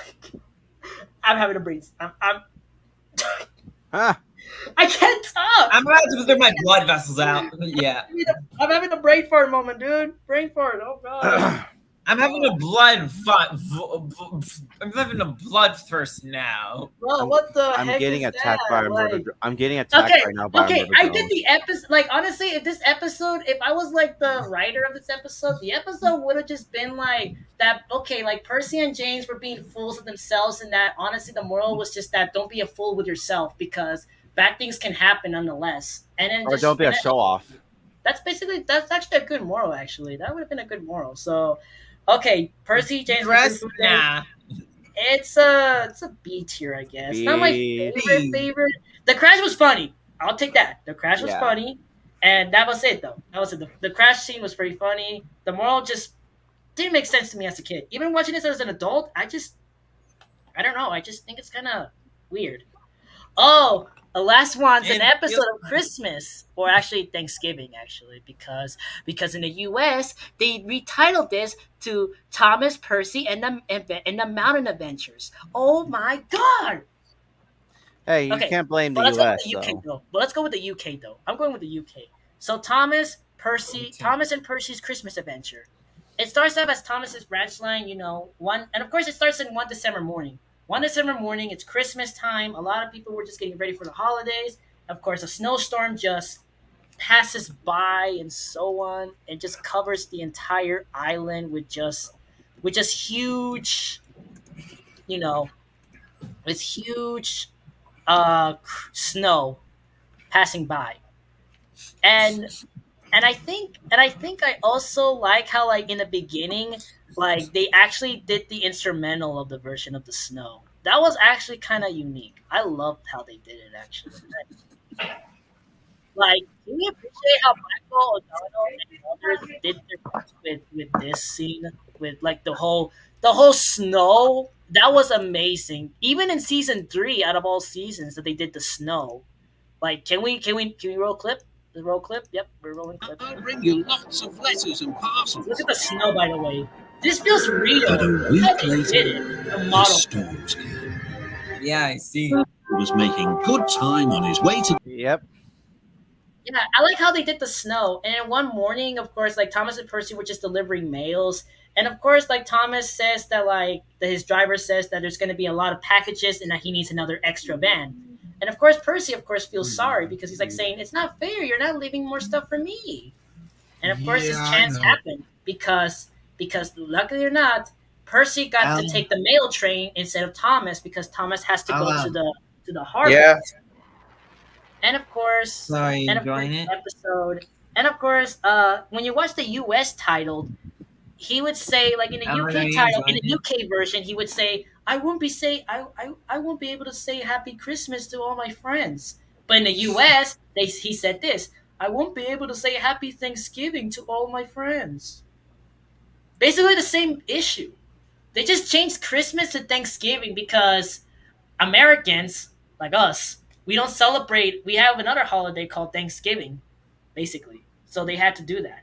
Speaker 2: I'm having a breeze. I'm I can't talk.
Speaker 11: I'm about to clear my blood vessels out. Yeah,
Speaker 2: I'm having a brain fart moment, dude. Brain fart. Oh god.
Speaker 11: I'm having a I'm having a bloodthirst now.
Speaker 2: Bro, what the
Speaker 12: I'm
Speaker 2: heck
Speaker 12: getting
Speaker 2: is
Speaker 12: attacked
Speaker 2: that?
Speaker 12: by a murder. I'm getting attacked right now by a murder
Speaker 2: I
Speaker 12: drone.
Speaker 2: did the episode. Like honestly, if I was like the writer of this episode, the episode would have just been like that. Okay, like Percy and James were being fools of themselves, and that honestly, the moral was just that don't be a fool with yourself because bad things can happen nonetheless. And then
Speaker 12: Or don't be a show off.
Speaker 2: That's actually a good moral. Actually, that would have been a good moral. So, okay, Percy James.
Speaker 11: Nah.
Speaker 2: It's a B tier, I guess. Not my favorite. The crash was funny. I'll take that. The crash was funny, and that was it though. That was it. The crash scene was pretty funny. The moral just didn't make sense to me as a kid. Even watching this as an adult, I don't know. I just think it's kind of weird. Oh, the last one's an episode of Christmas, or actually Thanksgiving, because in the U.S. they retitled this to Thomas Percy and the Mountain Adventures. Oh my God!
Speaker 12: Hey, you can't blame the
Speaker 2: US
Speaker 12: though.
Speaker 2: But let's go with the UK though. I'm going with the UK. So Thomas and Percy's Christmas Adventure. It starts off as Thomas's ranch line, and of course it starts in 1 December morning. 1 December morning, it's Christmas time. A lot of people were just getting ready for the holidays. Of course, a snowstorm just passes by and so on. It just covers the entire island with just huge, with huge snow passing by. And I think I also like how in the beginning they actually did the instrumental of the version of the snow. That was actually kind of unique. I loved how they did it actually. Can you appreciate how Michael O'Donnell and others did their best with this scene with the whole snow? That was amazing. Even in season 3, out of all seasons, that they did the snow. Can we roll clip? The roll clip? Yep, we're rolling clip.
Speaker 5: I'll bring you lots of letters and parcels.
Speaker 2: Look at the snow, by the way. This feels real.
Speaker 5: But a week later,
Speaker 2: the
Speaker 5: the
Speaker 2: model.
Speaker 5: storms came.
Speaker 11: Yeah, I see.
Speaker 5: He was making good time on his way to.
Speaker 12: Yep.
Speaker 2: Yeah, I like how they did the snow. And then one morning, of course, Thomas and Percy were just delivering mails. And of course, Thomas says that that his driver says that there's going to be a lot of packages and that he needs another extra van. And of course, Percy, feels sorry because he's saying, it's not fair. You're not leaving more stuff for me. And of course, his chance happened because luckily or not, Percy got to take the mail train instead of Thomas because Thomas has to go to the harbor.
Speaker 3: Yeah.
Speaker 2: And of course, episode. And of course, when you watch the US title, he would say in the UK title, in the UK version, he would say, I won't be able to say Happy Christmas to all my friends. But in the US, he said this, I won't be able to say Happy Thanksgiving to all my friends. Basically, the same issue. They just changed Christmas to Thanksgiving because Americans, like us, we don't celebrate. We have another holiday called Thanksgiving, basically. So they had to do that.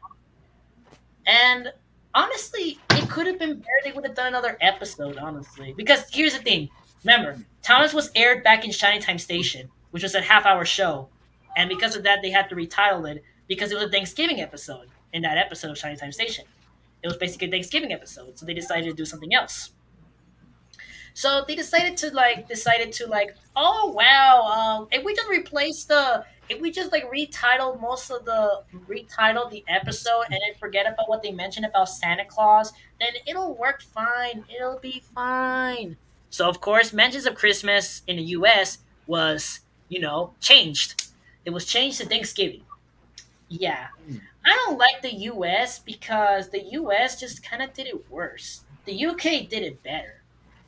Speaker 2: And honestly, it could have been better. They would have done another episode, honestly. Because here's the thing. Remember, Thomas was aired back in Shining Time Station, which was a half-hour show. And because of that, they had to retitle it because it was a Thanksgiving episode in that episode of Shining Time Station. It was basically a Thanksgiving episode, so they decided to do something else. So they decided to like, oh wow, if we just replace the if we just like retitle the episode and then forget about what they mentioned about Santa Claus, then it'll work fine. It'll be fine. So of course, mentions of Christmas in the US was, changed. It was changed to Thanksgiving. Yeah. I don't like the US because the US just kind of did it worse. The UK did it better.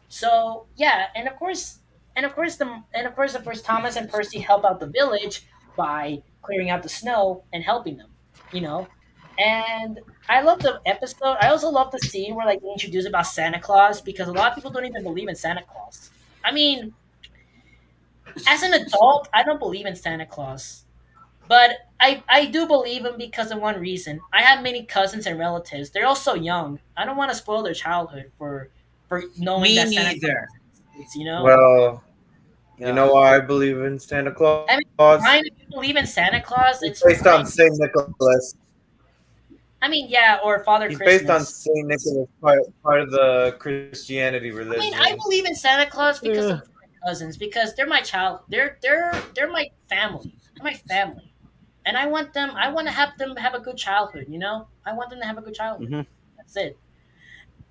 Speaker 2: So yeah, of course, Thomas and Percy help out the village by clearing out the snow and helping them. You know, and I love the episode. I also love the scene where like they introduce about Santa Claus because a lot of people don't even believe in Santa Claus. I mean, as an adult, I don't believe in Santa Claus, but I do believe him because of one reason. I have many cousins and relatives. They're all so young. I don't want to spoil their childhood for knowing
Speaker 16: Me
Speaker 2: that Santa
Speaker 16: neither.
Speaker 2: Claus exists, you know?
Speaker 17: Well,
Speaker 12: Yeah.
Speaker 17: you know why I believe in Santa Claus?
Speaker 2: I mean, Ryan, if you believe in Santa Claus,
Speaker 17: It's
Speaker 2: it's
Speaker 17: based on
Speaker 2: fine.
Speaker 17: Saint Nicholas.
Speaker 2: I mean, yeah, or Father
Speaker 17: He's
Speaker 2: Christmas.
Speaker 17: based on Saint Nicholas, part of the Christianity
Speaker 2: I
Speaker 17: religion.
Speaker 2: mean, I believe in Santa Claus because of my cousins, because they're my child. They're my family. They're my family, and I want to have them have a good childhood. You know, I want them to have a good childhood.
Speaker 12: Mm-hmm.
Speaker 2: That's it.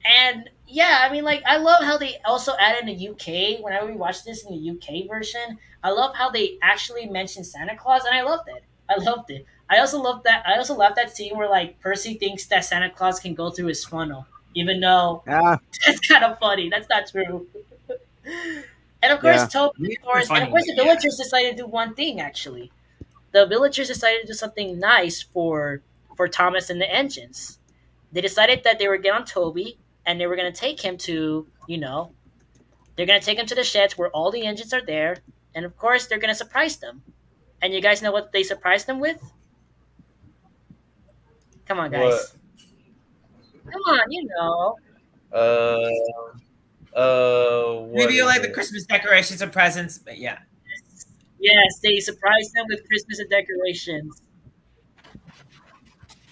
Speaker 2: And yeah, I mean, like, I love how they also added in the UK. Whenever we watch this in the UK version, I love how they actually mention Santa Claus, and I loved it. I loved it. I also love that. I also love that scene where like Percy thinks that Santa Claus can go through his funnel, even though
Speaker 12: Ah,
Speaker 2: that's kind of funny. That's not true. And of course,
Speaker 12: yeah.
Speaker 2: Toby, and of course, the villagers decided to do one thing. Actually, the villagers decided to do something nice for Thomas and the engines. They decided that they were get on Toby and they were gonna take him to, they're gonna take him to the sheds where all the engines are there, and of course, they're gonna surprise them. And you guys know what they surprised them with? Come on, guys.
Speaker 17: What?
Speaker 2: Come on, you know.
Speaker 16: Maybe you like the
Speaker 17: is it?
Speaker 16: Christmas decorations and presents, but yeah.
Speaker 2: Yes, they surprised them with Christmas and decorations.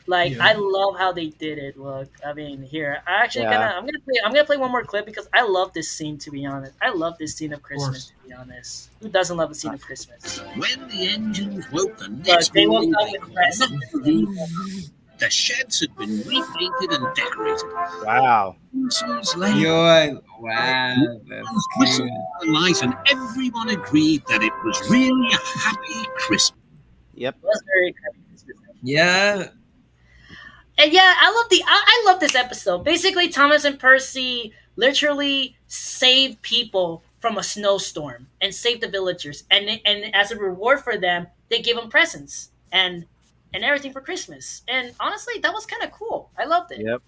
Speaker 2: Like,
Speaker 15: Yeah.
Speaker 2: I love how they did it. Look, I mean, here
Speaker 12: Yeah.
Speaker 2: I'm gonna play one more clip because I love this scene. To be honest, I love this scene of Christmas. To be honest, who doesn't love a scene of Christmas?
Speaker 5: When the engines woke the
Speaker 2: But
Speaker 5: next
Speaker 2: they woke
Speaker 5: morning,
Speaker 2: up
Speaker 5: they
Speaker 2: with
Speaker 5: could
Speaker 2: presents.
Speaker 5: not believe the sheds had been repainted and decorated.
Speaker 12: Wow.
Speaker 5: Christmas later,
Speaker 16: Wow, that's
Speaker 5: whistled
Speaker 16: good.
Speaker 5: the light, and everyone agreed that it was really a happy Christmas.
Speaker 12: Yep.
Speaker 2: It was very happy Christmas.
Speaker 16: Yeah.
Speaker 2: And yeah, I love this episode. Basically, Thomas and Percy literally saved people from a snowstorm and saved the villagers. And as a reward for them, they give them presents and everything for Christmas. And honestly, that was kind of cool. I loved it.
Speaker 12: Yep.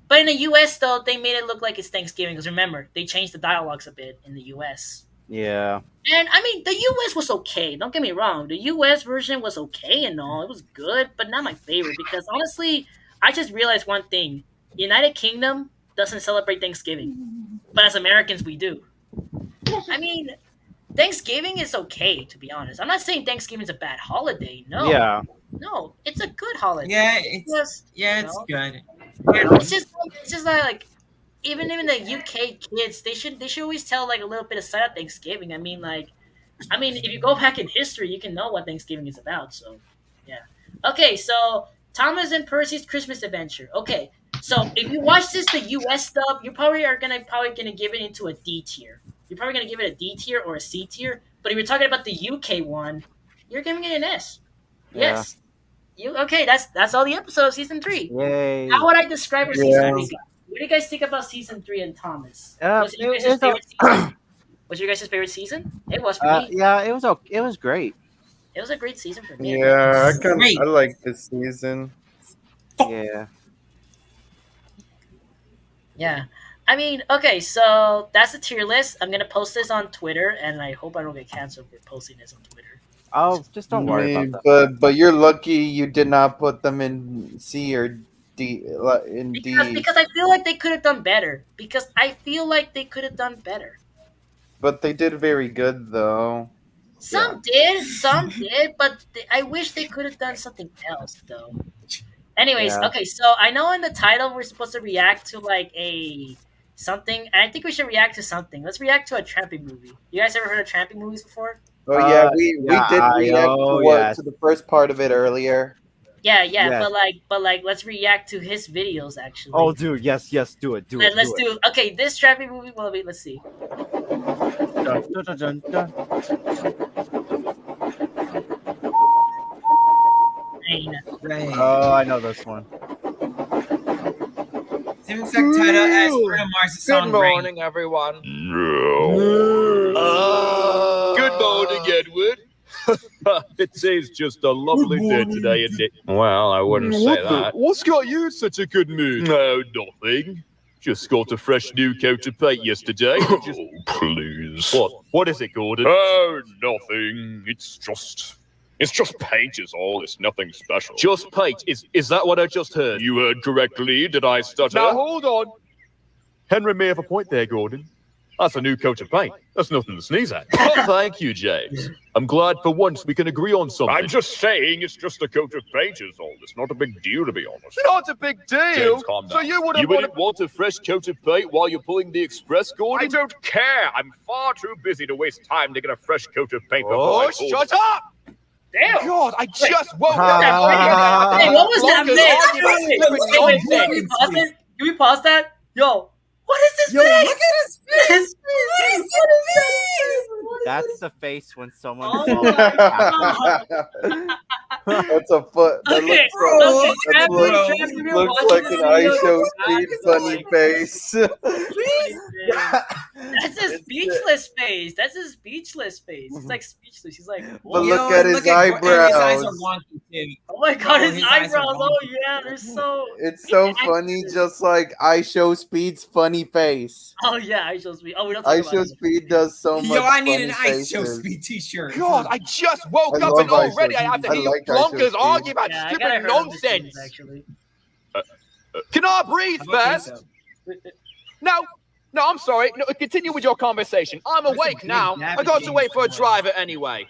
Speaker 2: But in the US, though, they made it look like it's Thanksgiving. Because remember, they changed the dialogues a bit in the US.
Speaker 12: Yeah.
Speaker 2: And I mean, the US was okay. Don't get me wrong. The US version was okay and all. It was good, but not my favorite because honestly, I just realized one thing. United Kingdom doesn't celebrate Thanksgiving. But as Americans, we do. I mean, Thanksgiving is okay, to be honest. I'm not saying Thanksgiving is a bad holiday. No.
Speaker 12: Yeah.
Speaker 2: No, it's a good holiday.
Speaker 16: Yeah,
Speaker 2: It's
Speaker 16: it's good.
Speaker 2: it's just like even the UK kids, they should always tell like a little bit of side of Thanksgiving. I mean, if you go back in history, you can know what Thanksgiving is about. So, yeah. Okay, so Thomas and Percy's Christmas Adventure. Okay, so if you watch this, the US stuff, you probably are gonna give it into a D tier. You're probably gonna give it a D tier or a C tier. But if you're talking about the UK one, you're giving it an S.
Speaker 12: Yeah.
Speaker 2: Yes. That's all the episodes of season 3.
Speaker 12: Yay.
Speaker 2: How would I describe your
Speaker 12: Yeah.
Speaker 2: season 3? What do you guys think about season 3 and Thomas? Was it your guys' favorite season? Was your guys' favorite season? It was for me.
Speaker 12: Yeah, it was okay. It was great.
Speaker 2: It was a great season for me.
Speaker 3: Yeah,
Speaker 16: Great.
Speaker 3: I like this season.
Speaker 12: Yeah.
Speaker 2: Yeah. I mean, okay, so that's the tier list. I'm gonna post this on Twitter, and I hope I don't get canceled for posting this on Twitter.
Speaker 12: Oh, just don't worry about that.
Speaker 3: But you're lucky you did not put them in C or D in D.
Speaker 2: Because I feel like they could have done better. Because I feel like they could have done better.
Speaker 3: But they did very good though.
Speaker 2: Some did, but I wish they could have done something else, though. Anyways,
Speaker 3: Yeah.
Speaker 2: okay, so I know in the title we're supposed to react to like a something. And I think we should react to something. Let's react to a Trampy movie. You guys ever heard of Trampy movies before?
Speaker 3: Oh yeah, we did react to the first part of it earlier.
Speaker 2: Yeah,
Speaker 12: Yes.
Speaker 2: but like, let's react to his videos actually.
Speaker 12: Oh, dude, yes, do it.
Speaker 2: Let's do. Okay, this Trampy movie. Well, wait, let's see.
Speaker 12: Dun, dun, dun, dun.
Speaker 16: Right.
Speaker 12: Oh, I know this one.
Speaker 16: Same exact title as Bruno Mars' song
Speaker 8: Good
Speaker 16: Rain.
Speaker 8: morning, everyone.
Speaker 9: Good morning, Edward. It is just a lovely day today, isn't it? Well, I wouldn't say that.
Speaker 8: What's got you in such a good mood?
Speaker 9: No, nothing. Just got a fresh new coat of paint yesterday. Oh, please. What is it, Gordon? Oh, nothing. It's just paint is all. It's nothing special. Just paint? Is that what I just heard? You heard correctly. Did I stutter?
Speaker 8: Now hold on. Henry may have a point there, Gordon.
Speaker 9: That's a new coat of paint. That's nothing to sneeze at. Thank you, James. I'm glad for once we can agree on something. I'm just saying it's just a coat of paint is all. It's not a big deal, to be honest.
Speaker 8: Not a big deal.
Speaker 9: James, calm down.
Speaker 8: So you wouldn't
Speaker 9: want a fresh coat of paint while you're pulling the express, Gordon? I don't care. I'm far too busy to waste time to get a fresh coat of paint before I
Speaker 8: Oh,
Speaker 9: pull
Speaker 8: shut
Speaker 9: the-
Speaker 8: up!
Speaker 2: Damn!
Speaker 8: God, I just woke
Speaker 2: up. Hey, what was that
Speaker 8: Longest
Speaker 2: mix?
Speaker 8: argument
Speaker 2: Wait,
Speaker 8: between
Speaker 2: can we pause it? Can we pause that? Yo, what is this
Speaker 13: Yo,
Speaker 2: face?
Speaker 13: look at his face. What is
Speaker 12: That's the face when someone
Speaker 2: Oh
Speaker 12: falls.
Speaker 3: That's a foot. That
Speaker 2: Okay,
Speaker 3: looks like an iShow Speed funny face.
Speaker 2: That's a speechless face. That's a speechless face. He's like speechless. He's like,
Speaker 3: But look at his eyebrows.
Speaker 16: His eyes are wonky too.
Speaker 2: oh my god,
Speaker 16: No,
Speaker 2: his
Speaker 16: his eyes are
Speaker 2: eyebrows. Oh yeah, they're so.
Speaker 3: It's so funny, just like iShow Speed's funny face.
Speaker 2: Oh yeah, iShow Speed. Oh, we don't talk about
Speaker 3: iShow
Speaker 2: it.
Speaker 3: Speed does so much.
Speaker 16: Yo, I need an
Speaker 3: funny
Speaker 16: Ice Show
Speaker 3: faces.
Speaker 16: Speed t-shirt.
Speaker 8: God, I just woke
Speaker 3: I
Speaker 8: up
Speaker 3: love
Speaker 8: and already
Speaker 3: iShow
Speaker 8: I have to
Speaker 3: Speed.
Speaker 8: hear
Speaker 3: I
Speaker 8: you
Speaker 3: like iShow
Speaker 8: blonkers
Speaker 3: Speed.
Speaker 8: argue about
Speaker 2: Yeah, I
Speaker 8: stupid
Speaker 2: gotta heard of this
Speaker 8: nonsense.
Speaker 2: news, actually.
Speaker 8: Can I breathe first? No, I'm sorry. No, continue with your conversation. I'm awake now. I got to wait for a driver anyway.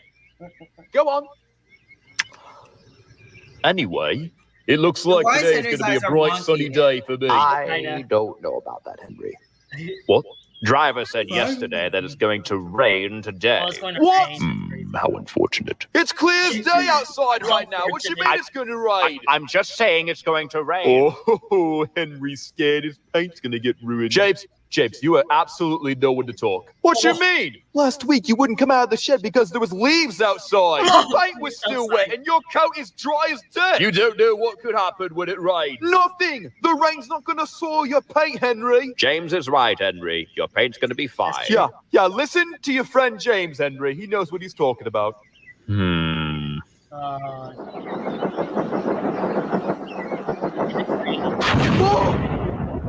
Speaker 8: Go on.
Speaker 9: Anyway, it looks like
Speaker 16: Why is
Speaker 9: today's
Speaker 16: Henry's
Speaker 9: going to be
Speaker 16: eyes
Speaker 9: a
Speaker 16: are
Speaker 9: bright
Speaker 16: wonky?
Speaker 9: sunny day for me.
Speaker 7: I don't know about that, Henry.
Speaker 9: What?
Speaker 7: Driver said yesterday that it's going to rain today.
Speaker 2: Oh, it's going to
Speaker 8: What?
Speaker 2: rain.
Speaker 9: How unfortunate.
Speaker 8: It's clear as day outside right now. What you mean it's going to rain?
Speaker 7: I'm just saying it's going to rain.
Speaker 9: Oh, Henry's scared his paint's going to get ruined. James, you are absolutely nowhere to talk.
Speaker 8: What you mean? Last week you wouldn't come out of the shed because there was leaves outside. The paint was still wet and your coat is dry as dirt.
Speaker 9: You don't know what could happen when it rains.
Speaker 8: Nothing. The rain's not going to soil your paint, Henry.
Speaker 7: James is right, Henry. Your paint's going to be fine.
Speaker 8: Yeah. Listen to your friend James, Henry. He knows what he's talking about.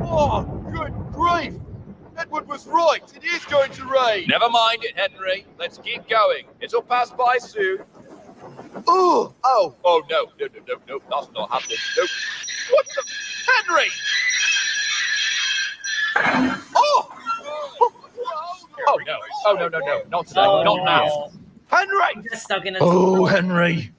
Speaker 8: Oh, good grief. Edward was right. It is going to rain.
Speaker 9: Never mind it, Henry. Let's keep going. It'll pass by soon.
Speaker 8: Oh.
Speaker 9: Oh, no. That's not happening. No.
Speaker 8: What the? Henry! Oh!
Speaker 9: Oh, no. Oh, no. Not today. Not now.
Speaker 8: Henry!
Speaker 2: Just stuck in a
Speaker 9: Henry.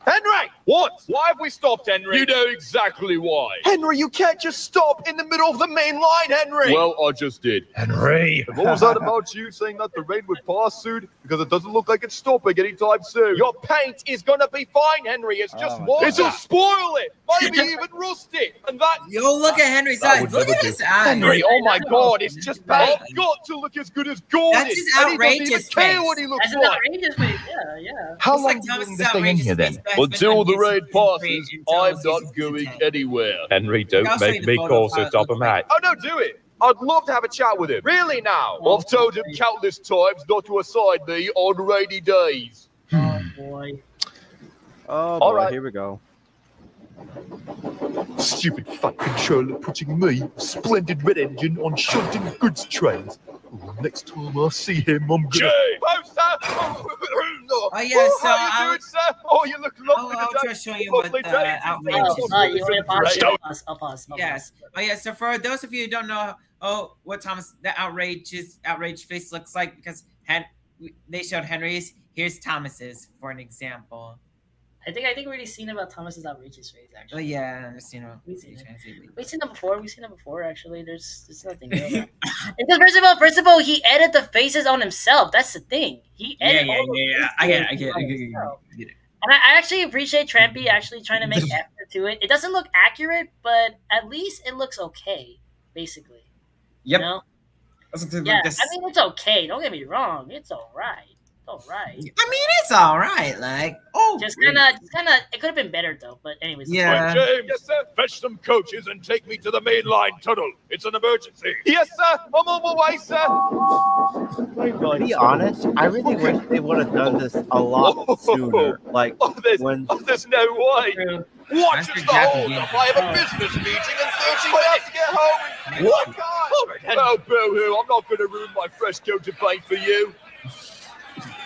Speaker 8: Henry!
Speaker 9: What?
Speaker 8: Why have we stopped, Henry?
Speaker 9: You know exactly why.
Speaker 8: Henry, you can't just stop in the middle of the main line, Henry!
Speaker 9: Well, I just did.
Speaker 7: Henry.
Speaker 9: What was that about you saying that the rain would pass soon? Because it doesn't look like it's stopping anytime soon.
Speaker 8: Your paint is gonna be fine, Henry. It's just water. It'll spoil it. Maybe even rust it. And that...
Speaker 16: Yo, look at Henry's
Speaker 9: That
Speaker 16: eyes.
Speaker 9: would
Speaker 16: Look
Speaker 9: never
Speaker 16: at
Speaker 9: do.
Speaker 16: his eyes.
Speaker 8: Henry, oh my God, it's just paint.
Speaker 9: I've got to look as good as Gordon.
Speaker 16: That's just
Speaker 9: And he
Speaker 16: outrageous
Speaker 9: doesn't even care
Speaker 16: face.
Speaker 9: what he looks
Speaker 2: That's an
Speaker 9: like.
Speaker 2: outrageous face. Yeah.
Speaker 7: How
Speaker 16: It's
Speaker 7: long
Speaker 16: like
Speaker 7: are you
Speaker 16: Thomas's
Speaker 7: leaving this thing in here then?
Speaker 9: Until the rain passes,
Speaker 16: in
Speaker 9: I'm
Speaker 16: Thomas's
Speaker 9: not going anywhere.
Speaker 7: Henry, don't
Speaker 16: I'll show you
Speaker 7: make
Speaker 16: the
Speaker 7: me
Speaker 16: photo
Speaker 7: call
Speaker 16: of how
Speaker 7: so
Speaker 16: it
Speaker 7: top
Speaker 16: looks
Speaker 7: of my.
Speaker 8: Oh, no, do it. I'd love to have a chat with him. Really now.
Speaker 9: I've told him countless times not to assign me on rainy days.
Speaker 2: Oh boy.
Speaker 12: Oh,
Speaker 8: All
Speaker 12: boy,
Speaker 8: right.
Speaker 12: here we go.
Speaker 6: Stupid fat controller putting me, splendid red engine, on shunting goods trains. Oh, next time I see him, I'm gonna...
Speaker 8: Oh, sir!
Speaker 16: Oh yeah, so
Speaker 8: how you doing, sir? Oh, you look lovely
Speaker 16: I'll
Speaker 8: today.
Speaker 16: try showing you what
Speaker 8: Lovely day.
Speaker 16: outrage
Speaker 2: Oh,
Speaker 16: is.
Speaker 2: oh, you want to pause?
Speaker 8: Stop.
Speaker 2: I'll pause.
Speaker 16: Yes. Oh yeah. So for those of you who don't know, what Thomas the outrage face looks like, because they showed Henry's. Here's Thomas's for an example.
Speaker 2: I think we already seen about Thomas's outrageous face
Speaker 16: Oh
Speaker 2: actually.
Speaker 16: yeah, I've seen it.
Speaker 2: We've seen that before. Actually, there's nothing new about it. Because first of all, he edited the faces on himself. That's the thing. He edited all the faces
Speaker 16: I get
Speaker 2: on
Speaker 16: it.
Speaker 2: himself. And I actually appreciate Trampy actually trying to make effort to it. It doesn't look accurate, but at least it looks okay, basically.
Speaker 16: Yep.
Speaker 2: You know?
Speaker 16: Yeah,
Speaker 2: I mean, it's okay. Don't get me wrong. It's all right. It's all right.
Speaker 16: I mean, it's all right. Like,
Speaker 2: just kind of. It could have been better though. But anyways.
Speaker 16: Yeah.
Speaker 9: James, yes, sir. Fetch some coaches and take me to the main line tunnel. It's an emergency.
Speaker 8: Yes, sir. I'm on my way, sir.
Speaker 12: To be honest, I really wish they would have done this a lot sooner. Like when
Speaker 8: There's no way. Watch
Speaker 16: Master
Speaker 8: us the
Speaker 16: Jackie
Speaker 8: hold
Speaker 16: game.
Speaker 8: up. I have a business meeting in 30 minutes to get home. What?
Speaker 9: Oh, boo-hoo. I'm not going to ruin my fresh coat of paint for you.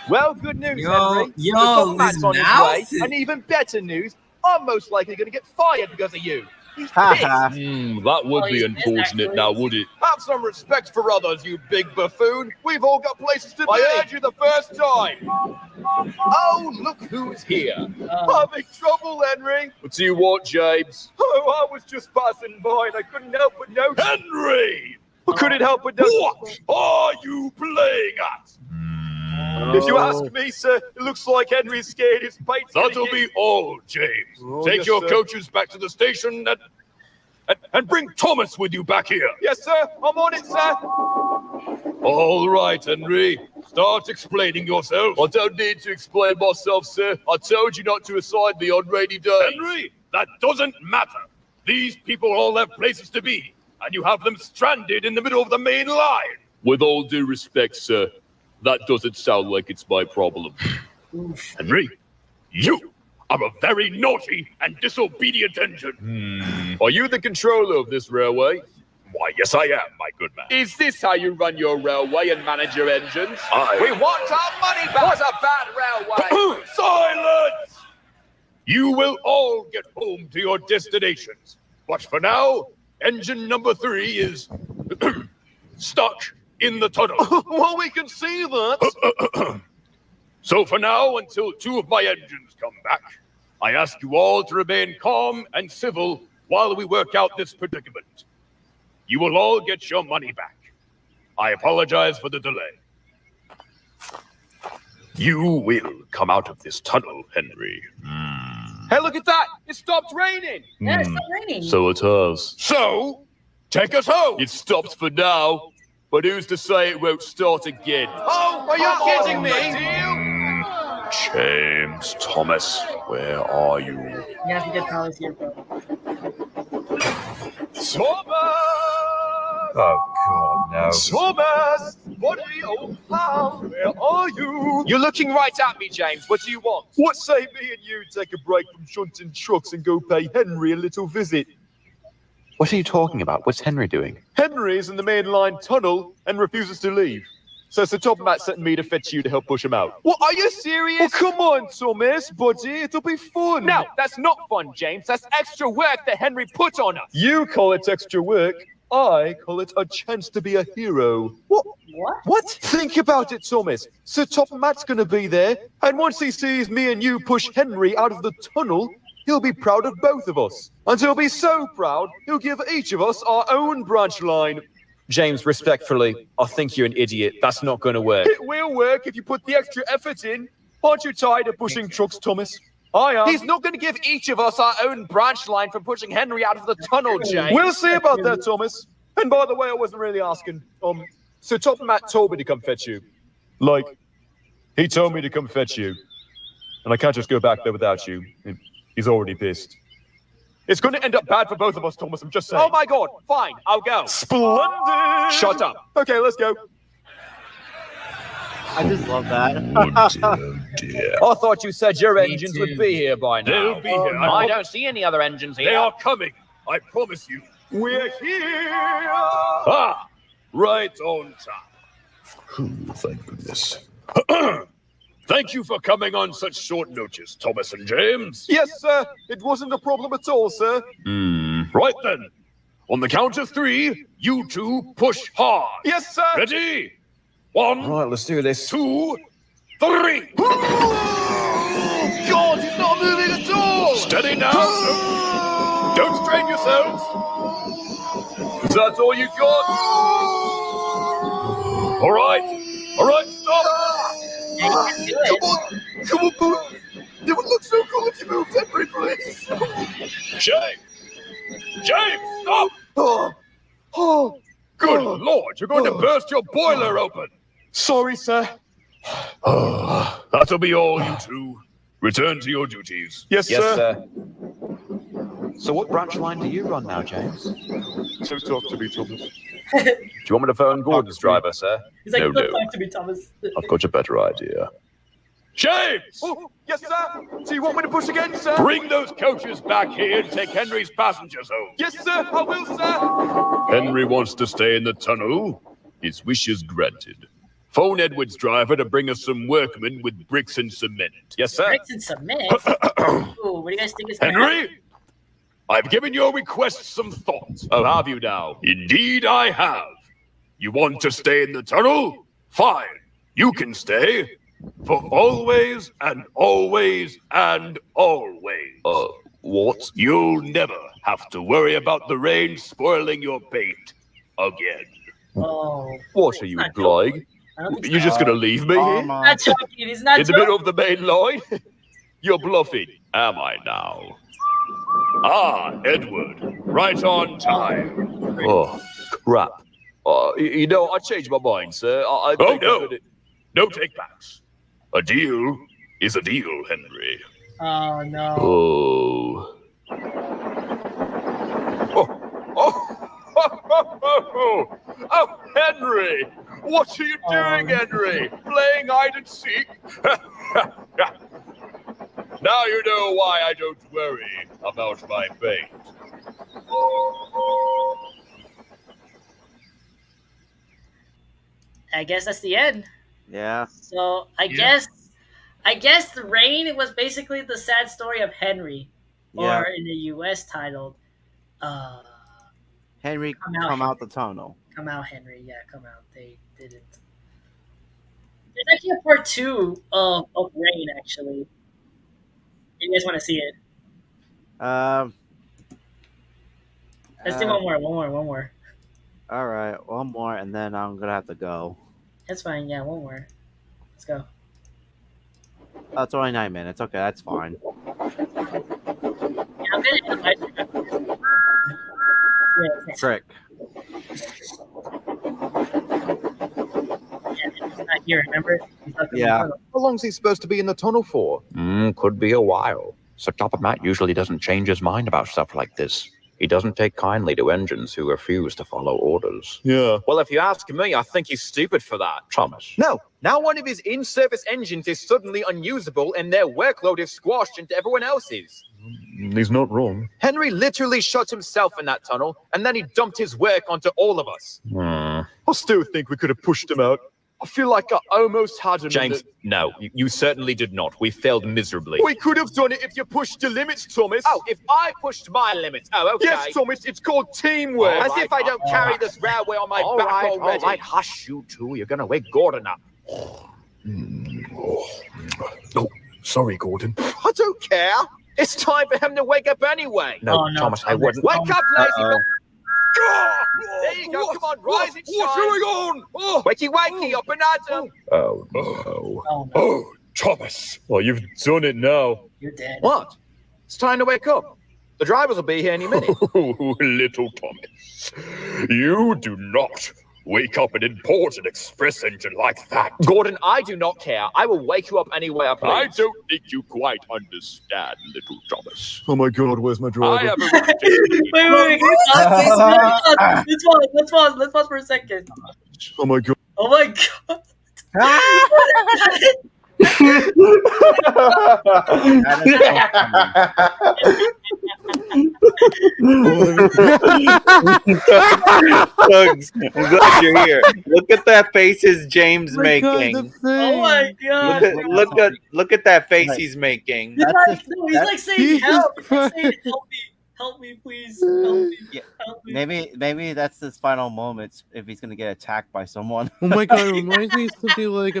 Speaker 8: Well, good news,
Speaker 16: Yo,
Speaker 8: Henry.
Speaker 16: yo,
Speaker 8: the top man's on his
Speaker 16: now?
Speaker 8: way. And even better news, I'm most likely going to get fired because of you. He's pissed.
Speaker 9: That would be unfortunate now, would it?
Speaker 8: Have some respect for others, you big buffoon. We've all got places to be. I heard you the first time. Oh, look who's here. Having trouble, Henry.
Speaker 9: What do you want, James?
Speaker 8: Oh, I was just passing by and I couldn't help but notice.
Speaker 9: Henry!
Speaker 8: I couldn't help but notice.
Speaker 9: What are you playing at?
Speaker 8: If you ask me, sir, it looks like Henry's scared his paint's gonna
Speaker 9: That'll
Speaker 8: get-
Speaker 9: be all, James.
Speaker 8: Oh,
Speaker 9: Take
Speaker 8: yes,
Speaker 9: your
Speaker 8: sir.
Speaker 9: coaches back to the station and bring Thomas with you back here.
Speaker 8: Yes, sir. I'm on it, sir.
Speaker 9: All right, Henry. Start explaining yourself. I don't need to explain myself, sir. I told you not to assign me on rainy days. Henry, that doesn't matter. These people all have places to be, and you have them stranded in the middle of the main line. With all due respect, sir, that doesn't sound like it's my problem. Henry, you are a very naughty and disobedient engine. Are you the controller of this railway? Why, yes, I am, my good man.
Speaker 8: Is this how you run your railway and manage your engines?
Speaker 9: Aye.
Speaker 8: We want our money back. What's a bad railway?
Speaker 9: Silence! You will all get home to your destinations. But for now, engine number 3 is stuck in the tunnel.
Speaker 8: Well, we can see that.
Speaker 9: So for now, until 2 of my engines come back, I ask you all to remain calm and civil while we work out this predicament. You will all get your money back. I apologize for the delay. You will come out of this tunnel, Henry.
Speaker 8: Hey, look at that. It stopped raining.
Speaker 2: Yeah, it's not raining.
Speaker 9: So it has. So, take us home. It stopped for now, but who's to say it won't start again?
Speaker 8: Oh, are you kidding me?
Speaker 9: James, Thomas, where are you?
Speaker 2: You have to get Thomas here, bro.
Speaker 8: Thomas!
Speaker 7: Oh, God, no.
Speaker 8: Thomas! Buddy, old pal, where are you? You're looking right at me, James. What do you want? What say me and you take a break from shunting trucks and go pay Henry a little visit?
Speaker 7: What are you talking about? What's Henry doing?
Speaker 8: Henry's in the main line tunnel and refuses to leave. So Sir Top Matt sent me to fetch you to help push him out. What, are you serious? Oh, come on, Thomas, buddy. It'll be fun. No, that's not fun, James. That's extra work that Henry put on us. You call it extra work. I call it a chance to be a hero. What? What? Think about it, Thomas. Sir Top Matt's going to be there, and once he sees me and you push Henry out of the tunnel, he'll be proud of both of us. And he'll be so proud, he'll give each of us our own branch line. James, respectfully, I think you're an idiot. That's not going to work. It will work if you put the extra effort in. Aren't you tired of pushing trucks, Thomas? I am. He's not going to give each of us our own branch line for pushing Henry out of the tunnel, James. We'll see about that, Thomas. And by the way, I wasn't really asking. So Top Matt told me to come fetch you. Like, he told me to come fetch you. And I can't just go back there without you. He's already pissed. It's going to end up bad for both of us, Thomas. I'm just saying. Oh, my God. Fine. I'll go. Splendid. Shut up. Okay, let's go.
Speaker 12: I just love that.
Speaker 18: I thought you said your
Speaker 16: Me
Speaker 18: engines
Speaker 16: too.
Speaker 18: would be here by now.
Speaker 9: They'll be here.
Speaker 18: I don't see any other engines here.
Speaker 9: They are coming. I promise you. We're here. Ah, right on time. Thank goodness. Thank you for coming on such short notice, Thomas and James.
Speaker 8: Yes, sir. It wasn't a problem at all, sir.
Speaker 9: Right then. On the count of 3, you two push hard.
Speaker 8: Yes, sir.
Speaker 9: Ready? 1,
Speaker 18: Right, let's do this.
Speaker 9: 2, 3.
Speaker 8: God, he's not moving at all.
Speaker 9: Steady now. Don't strain yourselves. Is that all you got? All right, stop.
Speaker 2: Yeah, you can do it.
Speaker 8: Come on, boy. It would look so cool if you moved Henry, please.
Speaker 9: James, stop.
Speaker 8: Oh,
Speaker 9: Good Lord, you're going to burst your boiler open.
Speaker 8: sorry, sir.
Speaker 9: That'll be all, you two. Return to your duties.
Speaker 8: Yes,
Speaker 18: Yes,
Speaker 8: sir.
Speaker 18: sir.
Speaker 7: So what branch line do you run now, James?
Speaker 8: So talk to me, Thomas.
Speaker 18: Do you want me to phone Gordon's driver, sir?
Speaker 2: He's like,
Speaker 9: No,
Speaker 2: don't
Speaker 9: no.
Speaker 2: talk to me, Thomas.
Speaker 9: I've got a better idea. James!
Speaker 8: Oh, yes, sir. Do you want me to push again, sir?
Speaker 9: Bring those coaches back here and take Henry's passengers home.
Speaker 8: Yes, sir. I will, sir.
Speaker 9: Henry wants to stay in the tunnel. His wish is granted. Phone Edward's driver to bring us some workmen with bricks and cement.
Speaker 18: Yes, sir.
Speaker 2: Bricks and cement. Ooh, what do you guys think is gonna happen?
Speaker 9: Henry, I've given your request some thought.
Speaker 18: Oh, have you now?
Speaker 9: Indeed, I have. You want to stay in the tunnel? Fine. You can stay. For always and always and always.
Speaker 18: What?
Speaker 9: You'll never have to worry about the rain spoiling your paint again.
Speaker 2: Oh.
Speaker 18: What are you
Speaker 2: not
Speaker 18: implying?
Speaker 2: I don't think
Speaker 9: You're just gonna leave me here?
Speaker 2: He's not joking. He's not
Speaker 9: In the
Speaker 2: joking.
Speaker 9: middle of the main line? You're bluffing, am I now? Ah, Edward. Right on time.
Speaker 18: Oh, crap. You know, I changed my mind, sir. I
Speaker 9: Oh,
Speaker 18: think
Speaker 9: no. No takebacks. A deal is a deal, Henry.
Speaker 2: Oh, no.
Speaker 18: Oh.
Speaker 9: Oh, Henry! What are you doing, Henry? Playing hide and seek? Now you know why I don't worry about my fate.
Speaker 2: I guess that's the end.
Speaker 12: Yeah.
Speaker 2: So I guess the rain was basically the sad story of Henry,
Speaker 12: Yeah.
Speaker 2: or in the U.S. titled,
Speaker 12: Henry,
Speaker 2: Come
Speaker 12: come out the tunnel.
Speaker 2: "Come Out, Henry." Yeah, come out. They didn't. There's actually a part 2 of Rain. Actually, you guys want to see it? Let's do one more.
Speaker 12: All right, one more, and then I'm gonna have to go.
Speaker 2: That's fine. Yeah, one more. Let's go.
Speaker 12: 29 minutes. Okay, that's fine.
Speaker 2: Yeah, I'm gonna end the live stream after this. Yeah,
Speaker 12: Trick.
Speaker 2: he's not here. Remember? He's not gonna
Speaker 12: Yeah.
Speaker 2: be-
Speaker 7: How long's he supposed to be in the tunnel for? Could be a while. Sir Matt usually doesn't change his mind about stuff like this. He doesn't take kindly to engines who refuse to follow orders.
Speaker 18: Yeah. Well, if you ask me, I think he's stupid for that.
Speaker 7: Thomas.
Speaker 18: No. Now one of his in-service engines is suddenly unusable and their workload is squashed into everyone else's.
Speaker 9: He's not wrong.
Speaker 18: Henry literally shot himself in that tunnel, and then he dumped his work onto all of us.
Speaker 9: Hmm.
Speaker 8: I still think we could have pushed him out. I feel like I almost had him.
Speaker 18: James, no, you certainly did not. We failed miserably.
Speaker 8: We could have done it if you pushed the limits, Thomas.
Speaker 18: Oh, if I pushed my limits. Oh, okay.
Speaker 8: Yes, Thomas, it's called teamwork.
Speaker 18: As if I don't carry this railway on my back already.
Speaker 7: All right, hush, you two. You're going to wake Gordon up.
Speaker 9: Oh, sorry, Gordon.
Speaker 18: I don't care. It's time for him to wake up anyway.
Speaker 7: No, Thomas, I wouldn't.
Speaker 18: Wake up, lazy. There you go. Come on, rise and shine.
Speaker 9: What's going on? Oh,
Speaker 18: wakey, wakey, up and at him.
Speaker 9: oh no. Oh, Thomas.
Speaker 8: Well, you've done it now.
Speaker 2: You're dead.
Speaker 18: What? It's time to wake up. The drivers will be here any minute.
Speaker 9: Oh, little Thomas. You do not wake up an important express engine like that.
Speaker 18: Gordon, I do not care. I will wake you up anyway, please.
Speaker 9: I don't think you quite understand, little Thomas.
Speaker 8: Oh my God, where's my
Speaker 9: I
Speaker 8: driver?
Speaker 9: have a reputation.
Speaker 2: Wait. Let's pause for a second.
Speaker 8: Oh my God.
Speaker 2: Oh my god.
Speaker 3: Bugs, I'm glad you're here. Look at that face is James making.
Speaker 2: Oh my god!
Speaker 3: Look at that face he's making.
Speaker 2: He's like, no, he's like saying help. He's like saying, help me, please, help me.
Speaker 12: Yeah.
Speaker 2: Help me.
Speaker 12: Maybe that's his final moments if he's gonna get attacked by someone.
Speaker 14: Oh my god, it reminds me of something like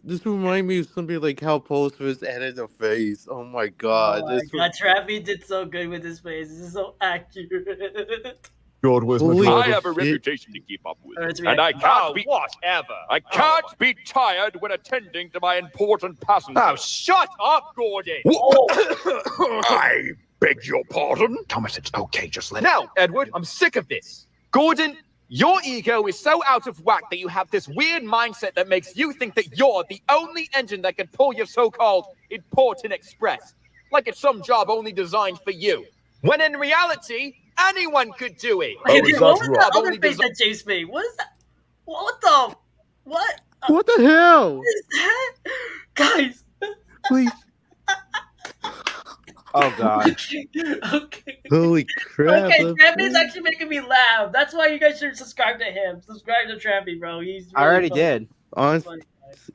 Speaker 14: this reminds me of something like how Post was edited the face. Oh my god.
Speaker 2: Oh my god, Trampy did so good with his face. This is so accurate.
Speaker 9: God, where's
Speaker 14: Holy
Speaker 9: I have a
Speaker 14: shit.
Speaker 9: reputation to keep up with,
Speaker 2: It's
Speaker 9: and I
Speaker 2: reaction.
Speaker 9: can't be whatever. I can't be tired when attending to my important passengers.
Speaker 18: Oh, shut up, Gordon!
Speaker 9: I beg your pardon?
Speaker 7: Thomas, it's okay. Just let
Speaker 18: Now, Edward, I'm sick of this. Gordon, your ego is so out of whack that you have this weird mindset that makes you think that you're the only engine that can pull your so-called important express. Like it's some job only designed for you. When in reality, anyone could do it.
Speaker 2: Wait, what was that other face that James made? What is that? What the? What?
Speaker 14: What the hell?
Speaker 2: What is that? Guys.
Speaker 14: Please.
Speaker 12: Oh god.
Speaker 2: Okay.
Speaker 14: Holy crap.
Speaker 2: Okay,
Speaker 14: that's
Speaker 2: Trampy's
Speaker 14: crazy.
Speaker 2: actually making me laugh. That's why you guys should subscribe to him. Subscribe to Trampy, bro. He's really
Speaker 12: I already
Speaker 2: funny.
Speaker 12: did.
Speaker 14: Honestly,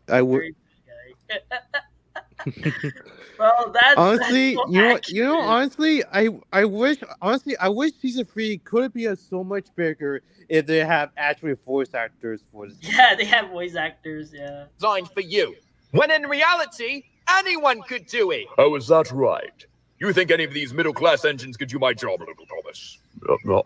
Speaker 14: I would.
Speaker 2: Bro, that's
Speaker 14: Honestly,
Speaker 2: so
Speaker 14: you know, honestly, I wish season 3 could be so much bigger if they have actual voice actors for this.
Speaker 2: Yeah, they have voice actors. Yeah.
Speaker 18: Designed for you. When in reality, anyone could do it.
Speaker 9: Oh, is that right? You think any of these middle-class engines could do my job, little Thomas?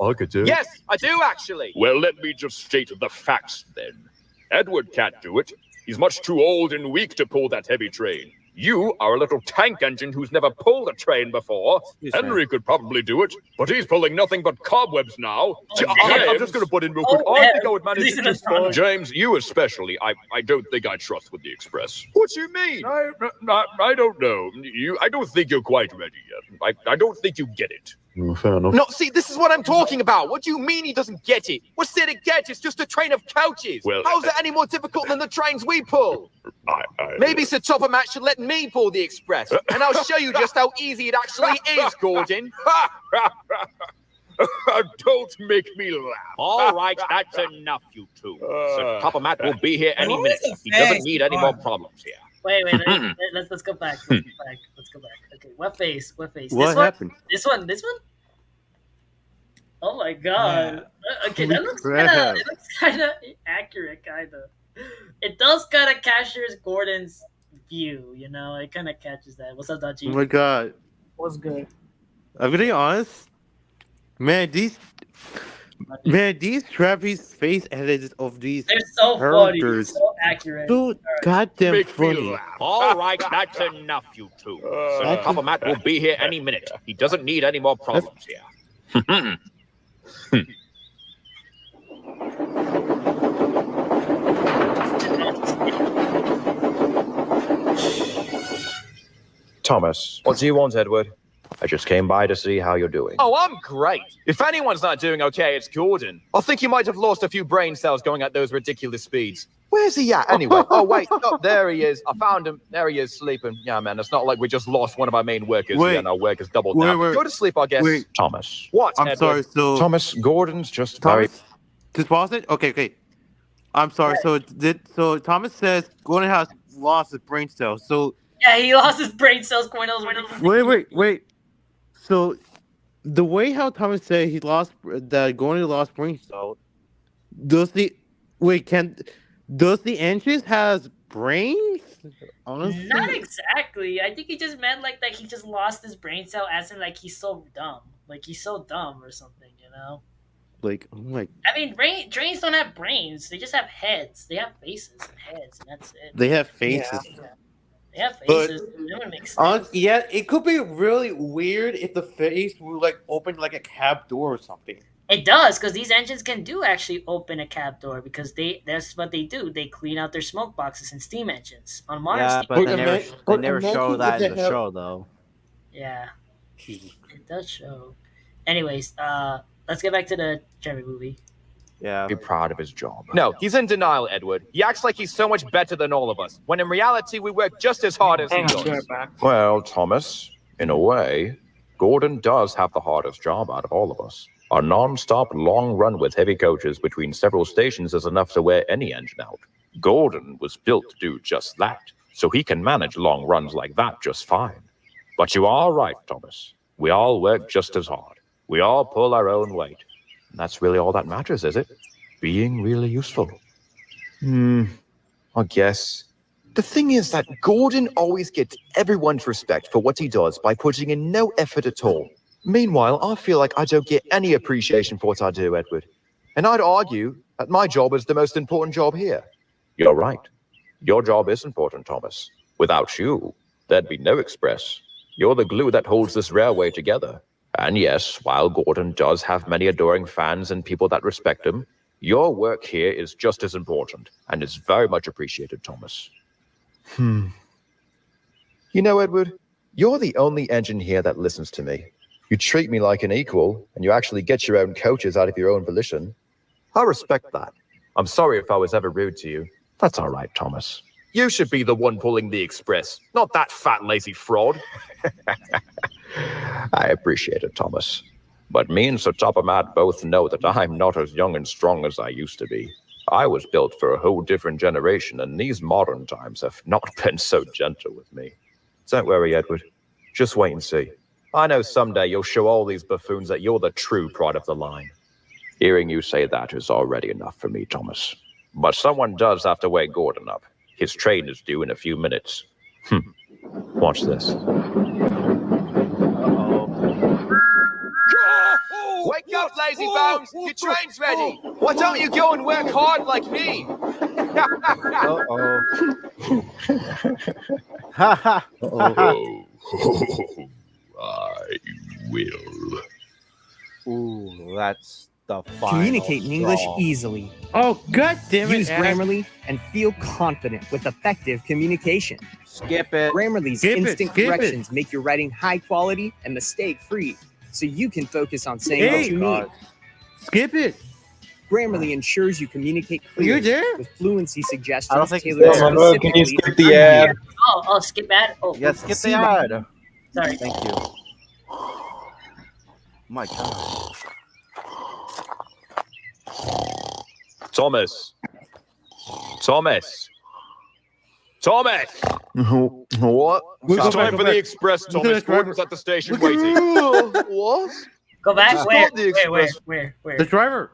Speaker 9: I could do.
Speaker 18: Yes, I do actually.
Speaker 9: Well, let me just state the facts then. Edward can't do it. He's much too old and weak to pull that heavy train. You are a little tank engine who's never pulled a train before. Henry could probably do it, but he's pulling nothing but cobwebs now.
Speaker 8: I'm just going to butt in real quick. I think I would manage it just fine.
Speaker 9: James, you especially, I don't think I trust with the Express.
Speaker 8: What do you mean?
Speaker 9: I don't know. I don't think you're quite ready yet. I don't think you get it.
Speaker 8: Fair enough.
Speaker 18: No, see, this is what I'm talking about. What do you mean he doesn't get it? What's there to get? It's just a train of couches.
Speaker 9: Well,
Speaker 18: how's it any more difficult than the trains we pull? Maybe Sir Toppermat should let me pull the Express, and I'll show you just how easy it actually is, Gordon.
Speaker 9: Don't make me laugh.
Speaker 18: All right, that's enough, you two. Sir Toppermat will be here any minute. He doesn't need any more problems here.
Speaker 2: Wait, let's go back. Let's go back. Okay, what face?
Speaker 14: What
Speaker 2: this one?
Speaker 14: happened?
Speaker 2: This one? Oh my god. Okay, that looks
Speaker 14: crap.
Speaker 2: kind of accurate, kind of. It does kind of captures Gordon's view, you know? It kind of catches that. What's up, Dodgy?
Speaker 14: Oh my god.
Speaker 2: What's good?
Speaker 14: I'm gonna be honest. Man, these Trappy's face edits of these
Speaker 2: They're so funny.
Speaker 14: characters
Speaker 2: So accurate.
Speaker 14: so goddamn
Speaker 9: Make me
Speaker 14: funny.
Speaker 9: laugh.
Speaker 18: All right, that's enough, you two. Sir Toppermat will be here any minute. He doesn't need any more problems here.
Speaker 7: Thomas, what do you want, Edward? I just came by to see how you're doing.
Speaker 18: Oh, I'm great. If anyone's not doing okay, it's Gordon. I think he might have lost a few brain cells going at those ridiculous speeds. Where's he at anyway? Oh, wait. Oh, there he is. I found him. There he is, sleeping. Yeah, man, it's not like we just lost one of our main workers.
Speaker 14: Wait.
Speaker 18: Yeah, our workers doubled
Speaker 14: Wait,
Speaker 18: down.
Speaker 14: wait.
Speaker 18: Go to sleep, I guess.
Speaker 14: Wait.
Speaker 7: Thomas.
Speaker 18: What,
Speaker 14: I'm
Speaker 18: Edward?
Speaker 14: sorry, so
Speaker 7: Thomas, Gordon's just very...
Speaker 14: Thomas, just pause it? Okay. I'm sorry. So Thomas says Gordon has lost his brain cells. So
Speaker 2: Yeah, he lost his brain cells going on.
Speaker 14: wait. So the way how Thomas said that Gordon lost brain cells, does the engines has brains? Honestly,
Speaker 2: Not exactly. I think he just meant like that he just lost his brain cell as in like he's so dumb. Like he's so dumb or something, you know?
Speaker 14: like oh my,
Speaker 2: I mean, trains don't have brains. They just have heads. They have faces and heads, and that's it.
Speaker 14: they have faces.
Speaker 2: Yeah. They have
Speaker 14: But-
Speaker 2: faces. That would make sense.
Speaker 14: Yeah, it could be really weird if the face would like open like a cab door or something.
Speaker 2: It does, because these engines can do actually open a cab door because that's what they do. They clean out their smoke boxes in steam engines. On modern
Speaker 12: Yeah,
Speaker 2: steam
Speaker 12: but they
Speaker 2: engines.
Speaker 12: never show that in the show though.
Speaker 2: Yeah. It does show. Anyways, let's get back to the Trampy movie.
Speaker 12: Yeah.
Speaker 7: Be proud of his job.
Speaker 18: No, he's in denial, Edward. He acts like he's so much better than all of us, when in reality we work just as hard as he does.
Speaker 7: Well, Thomas, in a way, Gordon does have the hardest job out of all of us. A non-stop long run with heavy coaches between several stations is enough to wear any engine out. Gordon was built to do just that, so he can manage long runs like that just fine. But you are right, Thomas. We all work just as hard. We all pull our own weight. And that's really all that matters, is it? Being really useful.
Speaker 19: I guess. The thing is that Gordon always gets everyone's respect for what he does by putting in no effort at all. Meanwhile, I feel like I don't get any appreciation for what I do, Edward. And I'd argue that my job is the most important job here.
Speaker 7: You're right. Your job is important, Thomas. Without you, there'd be no express. You're the glue that holds this railway together. And yes, while Gordon does have many adoring fans and people that respect him, your work here is just as important and is very much appreciated, Thomas.
Speaker 19: You know, Edward, you're the only engine here that listens to me. You treat me like an equal, and you actually get your own coaches out of your own volition. I respect that. I'm sorry if I was ever rude to you.
Speaker 7: That's all right, Thomas.
Speaker 18: You should be the one pulling the express, not that fat, lazy fraud.
Speaker 7: I appreciate it, Thomas. But me and Sir Topomat both know that I'm not as young and strong as I used to be. I was built for a whole different generation, and these modern times have not been so gentle with me.
Speaker 19: Don't worry, Edward. Just wait and see. I know someday you'll show all these buffoons that you're the true pride of the line.
Speaker 7: Hearing you say that is already enough for me, Thomas. But someone does have to wake Gordon up. His train is due in a few minutes.
Speaker 19: Watch this.
Speaker 18: Wake up, lazy bones! Your train's ready! Why don't you go and work hard like me?
Speaker 12: Haha.
Speaker 6: I will.
Speaker 12: Ooh, that's the final
Speaker 20: Communicate in English
Speaker 12: straw.
Speaker 20: easily.
Speaker 14: Oh, god damn it.
Speaker 20: Use Grammarly and feel confident with effective communication.
Speaker 12: Skip it.
Speaker 20: Grammarly's
Speaker 14: Skip it,
Speaker 20: instant
Speaker 14: skip it.
Speaker 20: corrections make your writing high quality and mistake-free, so you can focus on saying what you mean.
Speaker 14: Skip it.
Speaker 20: Grammarly ensures you communicate
Speaker 14: Are you
Speaker 20: clearly
Speaker 14: there?
Speaker 20: with fluency suggestions
Speaker 12: I don't think
Speaker 20: tailored
Speaker 12: he's there.
Speaker 20: specifically.
Speaker 17: Can you skip the ad?
Speaker 2: Oh, skip ad. Oh,
Speaker 12: Yeah, skip
Speaker 20: See
Speaker 12: the
Speaker 20: what-
Speaker 12: ad.
Speaker 2: sorry.
Speaker 12: Thank you. My God.
Speaker 18: Thomas. Thomas. Thomas!
Speaker 19: What?
Speaker 18: It's time for the express,
Speaker 14: Look at
Speaker 18: Thomas.
Speaker 14: this driver.
Speaker 18: Gordon's at the station
Speaker 14: Look at
Speaker 18: waiting.
Speaker 19: What?
Speaker 2: Go back.
Speaker 19: Just
Speaker 2: Where?
Speaker 19: got the express.
Speaker 2: Where?
Speaker 14: The driver.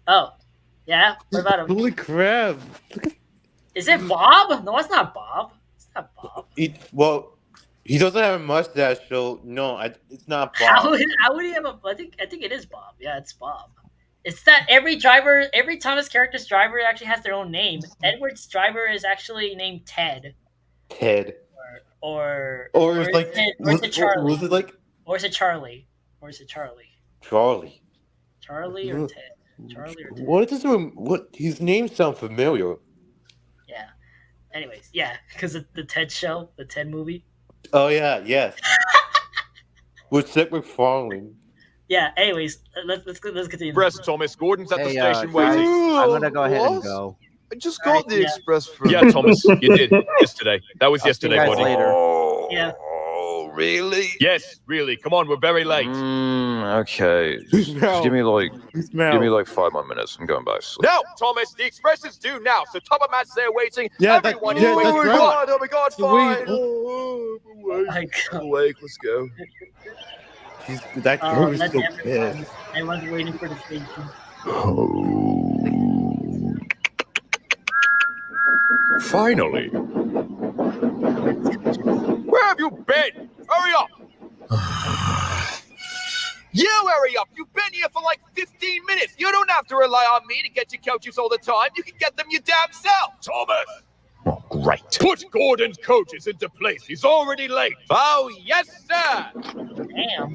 Speaker 2: Oh, yeah. What about him?
Speaker 14: Holy crap.
Speaker 2: Is it Bob? No, it's not Bob. It's not Bob.
Speaker 14: Well, he doesn't have a mustache, so no, it's not
Speaker 2: How
Speaker 14: Bob.
Speaker 2: would he have a? I think it is Bob. Yeah, it's Bob. It's that every Thomas character's driver actually has their own name. Edward's driver is actually named Ted.
Speaker 14: Ted.
Speaker 2: Or
Speaker 14: Or it's like,
Speaker 2: is it Charlie?
Speaker 14: was it like
Speaker 2: Or is it Charlie? Or is it Charlie?
Speaker 14: Charlie?
Speaker 2: Charlie or Ted? Charlie or Ted?
Speaker 14: What his name sounds familiar.
Speaker 2: Yeah. Anyways, yeah, because of the Ted show, the Ted movie.
Speaker 14: Oh yeah, yes. With Seth MacFarlane.
Speaker 2: Yeah. Anyways, let's continue.
Speaker 18: Express, Thomas. Gordon's at the
Speaker 12: Hey,
Speaker 18: station
Speaker 12: guys,
Speaker 18: waiting.
Speaker 12: I'm gonna go ahead and
Speaker 19: What?
Speaker 12: go.
Speaker 19: I just got the
Speaker 2: yeah.
Speaker 19: express from.
Speaker 18: Yeah, Thomas, you did. Yesterday. That was
Speaker 12: I'll see
Speaker 18: yesterday,
Speaker 12: you guys
Speaker 18: buddy.
Speaker 12: later.
Speaker 2: Yeah.
Speaker 19: Oh, really?
Speaker 18: Yes, really. Come on, we're very late.
Speaker 7: Okay.
Speaker 14: Who's
Speaker 7: Just
Speaker 14: Mel?
Speaker 7: give me like
Speaker 14: Who's Mel?
Speaker 7: give me like 5 more minutes. I'm going back to sleep.
Speaker 18: No, Thomas, the express is due now, so top of Matt's there waiting.
Speaker 14: Yeah,
Speaker 18: Everyone
Speaker 14: yeah,
Speaker 18: is
Speaker 14: that's
Speaker 18: waiting.
Speaker 14: right.
Speaker 19: Oh my god,
Speaker 14: So wait,
Speaker 19: fine. Oh,
Speaker 2: Oh my God.
Speaker 19: awake, let's go.
Speaker 14: That
Speaker 2: Oh,
Speaker 14: girl is
Speaker 2: that's
Speaker 14: so
Speaker 2: everyone.
Speaker 14: pissed.
Speaker 2: I was waiting for the station.
Speaker 6: Finally.
Speaker 18: Where have you been? Hurry up! You hurry up! You've been here for like 15 minutes. You don't have to rely on me to get your coaches all the time. You can get them your damn self.
Speaker 6: Thomas!
Speaker 7: Oh, great.
Speaker 6: Put Gordon's coaches into place. He's already late.
Speaker 18: Oh, yes, sir.
Speaker 2: Damn.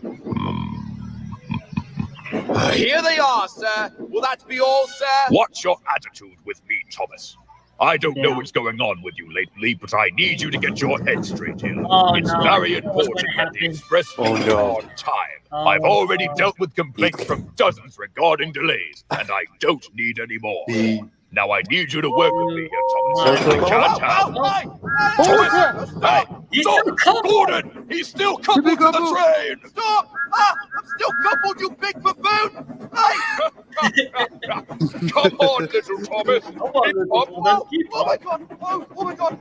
Speaker 18: Here they are, sir. Will that be all, sir?
Speaker 6: What's your attitude with me, Thomas? I don't know what's going on with you lately, but I need you to get your head straight here.
Speaker 2: Oh,
Speaker 6: It's
Speaker 2: no.
Speaker 6: very
Speaker 2: What's going
Speaker 6: important
Speaker 2: to
Speaker 6: that the
Speaker 2: happen?
Speaker 6: express leaves on time. I've already dealt with complaints from dozens regarding delays, and I don't need any more. Now I need you to work with me here, Thomas. I can't have... Thomas! Hey! Stop! Gordon! He's still coupled to the train!
Speaker 18: Stop! I'm still coupled, you big buffoon!
Speaker 6: Come on, little Thomas!
Speaker 2: Come on, little Thomas. Keep
Speaker 18: Oh my god! Oh my god!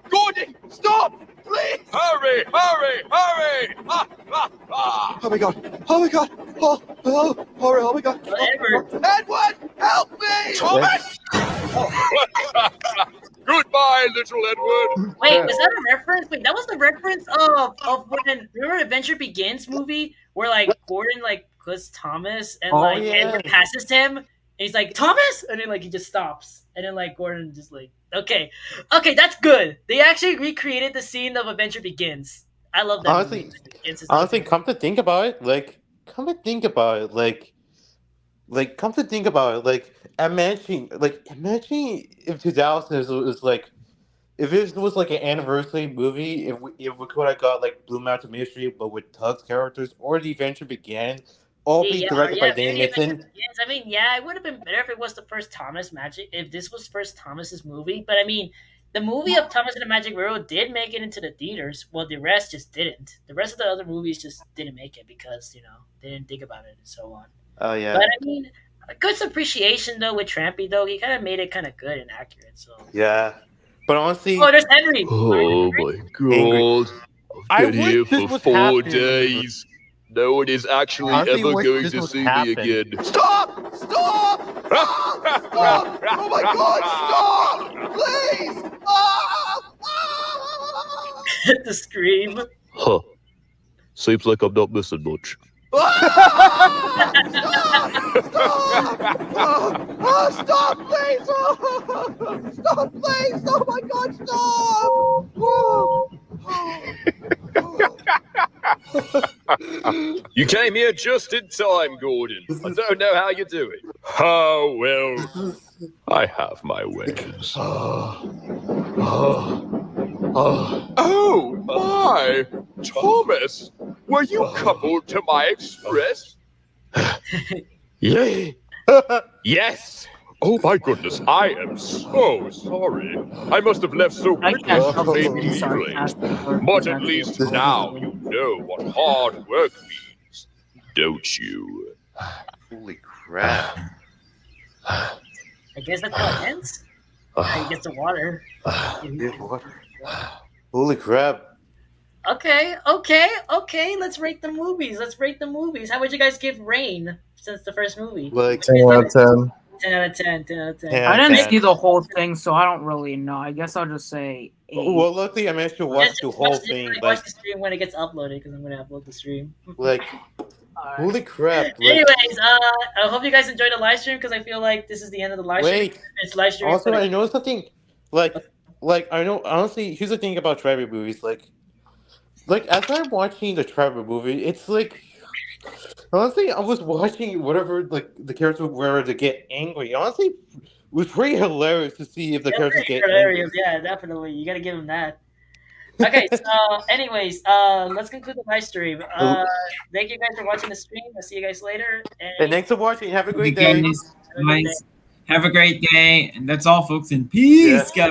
Speaker 18: Gordon! Stop! Please!
Speaker 6: Hurry! Hurry! Hurry!
Speaker 19: Oh my god! Oh my god! Oh my god!
Speaker 18: Edward! Help me!
Speaker 6: Thomas! Goodbye, little Edward.
Speaker 2: Wait, was that a reference? Wait, that was the reference of when remember Adventure Begins movie where like Gordon like puts Thomas and like Edward passes him and he's like Thomas and then like he just stops and then like Gordon just like okay, that's good. They actually recreated the scene of Adventure Begins. I love that.
Speaker 14: Honestly, come to think about it, imagine if 2000 was like, if this was like an anniversary movie, if we could have got like Blue Mountain Mystery, but with Tug's characters, or The Adventure Began, all be directed by Dan Mason.
Speaker 2: I mean, yeah, it would have been better if it was the first Thomas Magic, if this was first Thomas's movie. But I mean, the movie of Thomas and the Magic Railroad did make it into the theaters. Well, the rest just didn't. The rest of the other movies just didn't make it because they didn't think about it and so on.
Speaker 12: Oh yeah.
Speaker 2: But I mean, a good appreciation though with Trampy though. He kind of made it kind of good and accurate. So
Speaker 14: Yeah, but honestly,
Speaker 2: oh, there's Henry.
Speaker 6: Oh my god! I've been here for 4 days. No one is actually ever going to see me again.
Speaker 18: Stop! Stop! Stop! Oh my god! Stop! Please!
Speaker 2: The scream.
Speaker 6: Huh. Seems like I'm not missing much.
Speaker 18: Stop, please! Stop, please! Oh my god, stop!
Speaker 6: You came here just in time, Gordon. I don't know how you're doing. Oh, well, I have my ways. Oh, my! Thomas! Were you coupled to my express? Yay! Yes! Oh my goodness, I am so sorry. I must have left so quickly to made me leave late. But at least now you know what hard work means, don't you?
Speaker 3: Holy crap.
Speaker 2: I guess that's how it ends. He gets the water.
Speaker 14: Holy crap.
Speaker 2: Okay. Let's rate the movies. How would you guys give Rain since the first movie?
Speaker 3: Like 10 out of 10.
Speaker 2: 10 out of 10. 10 out of 10.
Speaker 21: I didn't see the whole thing, so I don't really know. I guess I'll just say 8.
Speaker 14: Well, luckily I managed to watch the whole thing.
Speaker 2: Watch the stream when it gets uploaded because I'm going to upload the stream.
Speaker 14: Like, holy crap.
Speaker 2: Anyways, I hope you guys enjoyed the live stream because I feel like this is the end of the live stream. It's live stream.
Speaker 14: Also, I know something. Like I know. Honestly, here's the thing about Trampy movies. Like as I'm watching the Trampy movie, it's like. Honestly, I was watching whatever like the characters were to get angry. Honestly, it was pretty hilarious to see if the characters get
Speaker 2: hilarious.
Speaker 14: angry.
Speaker 2: Yeah, definitely. You gotta give him that. Okay, so anyways, let's conclude the live stream. Thank you guys for watching the stream. I'll see you guys later.
Speaker 14: And thanks for watching. Have a great day.
Speaker 16: Have a great day. And that's all, folks. And peace, guys.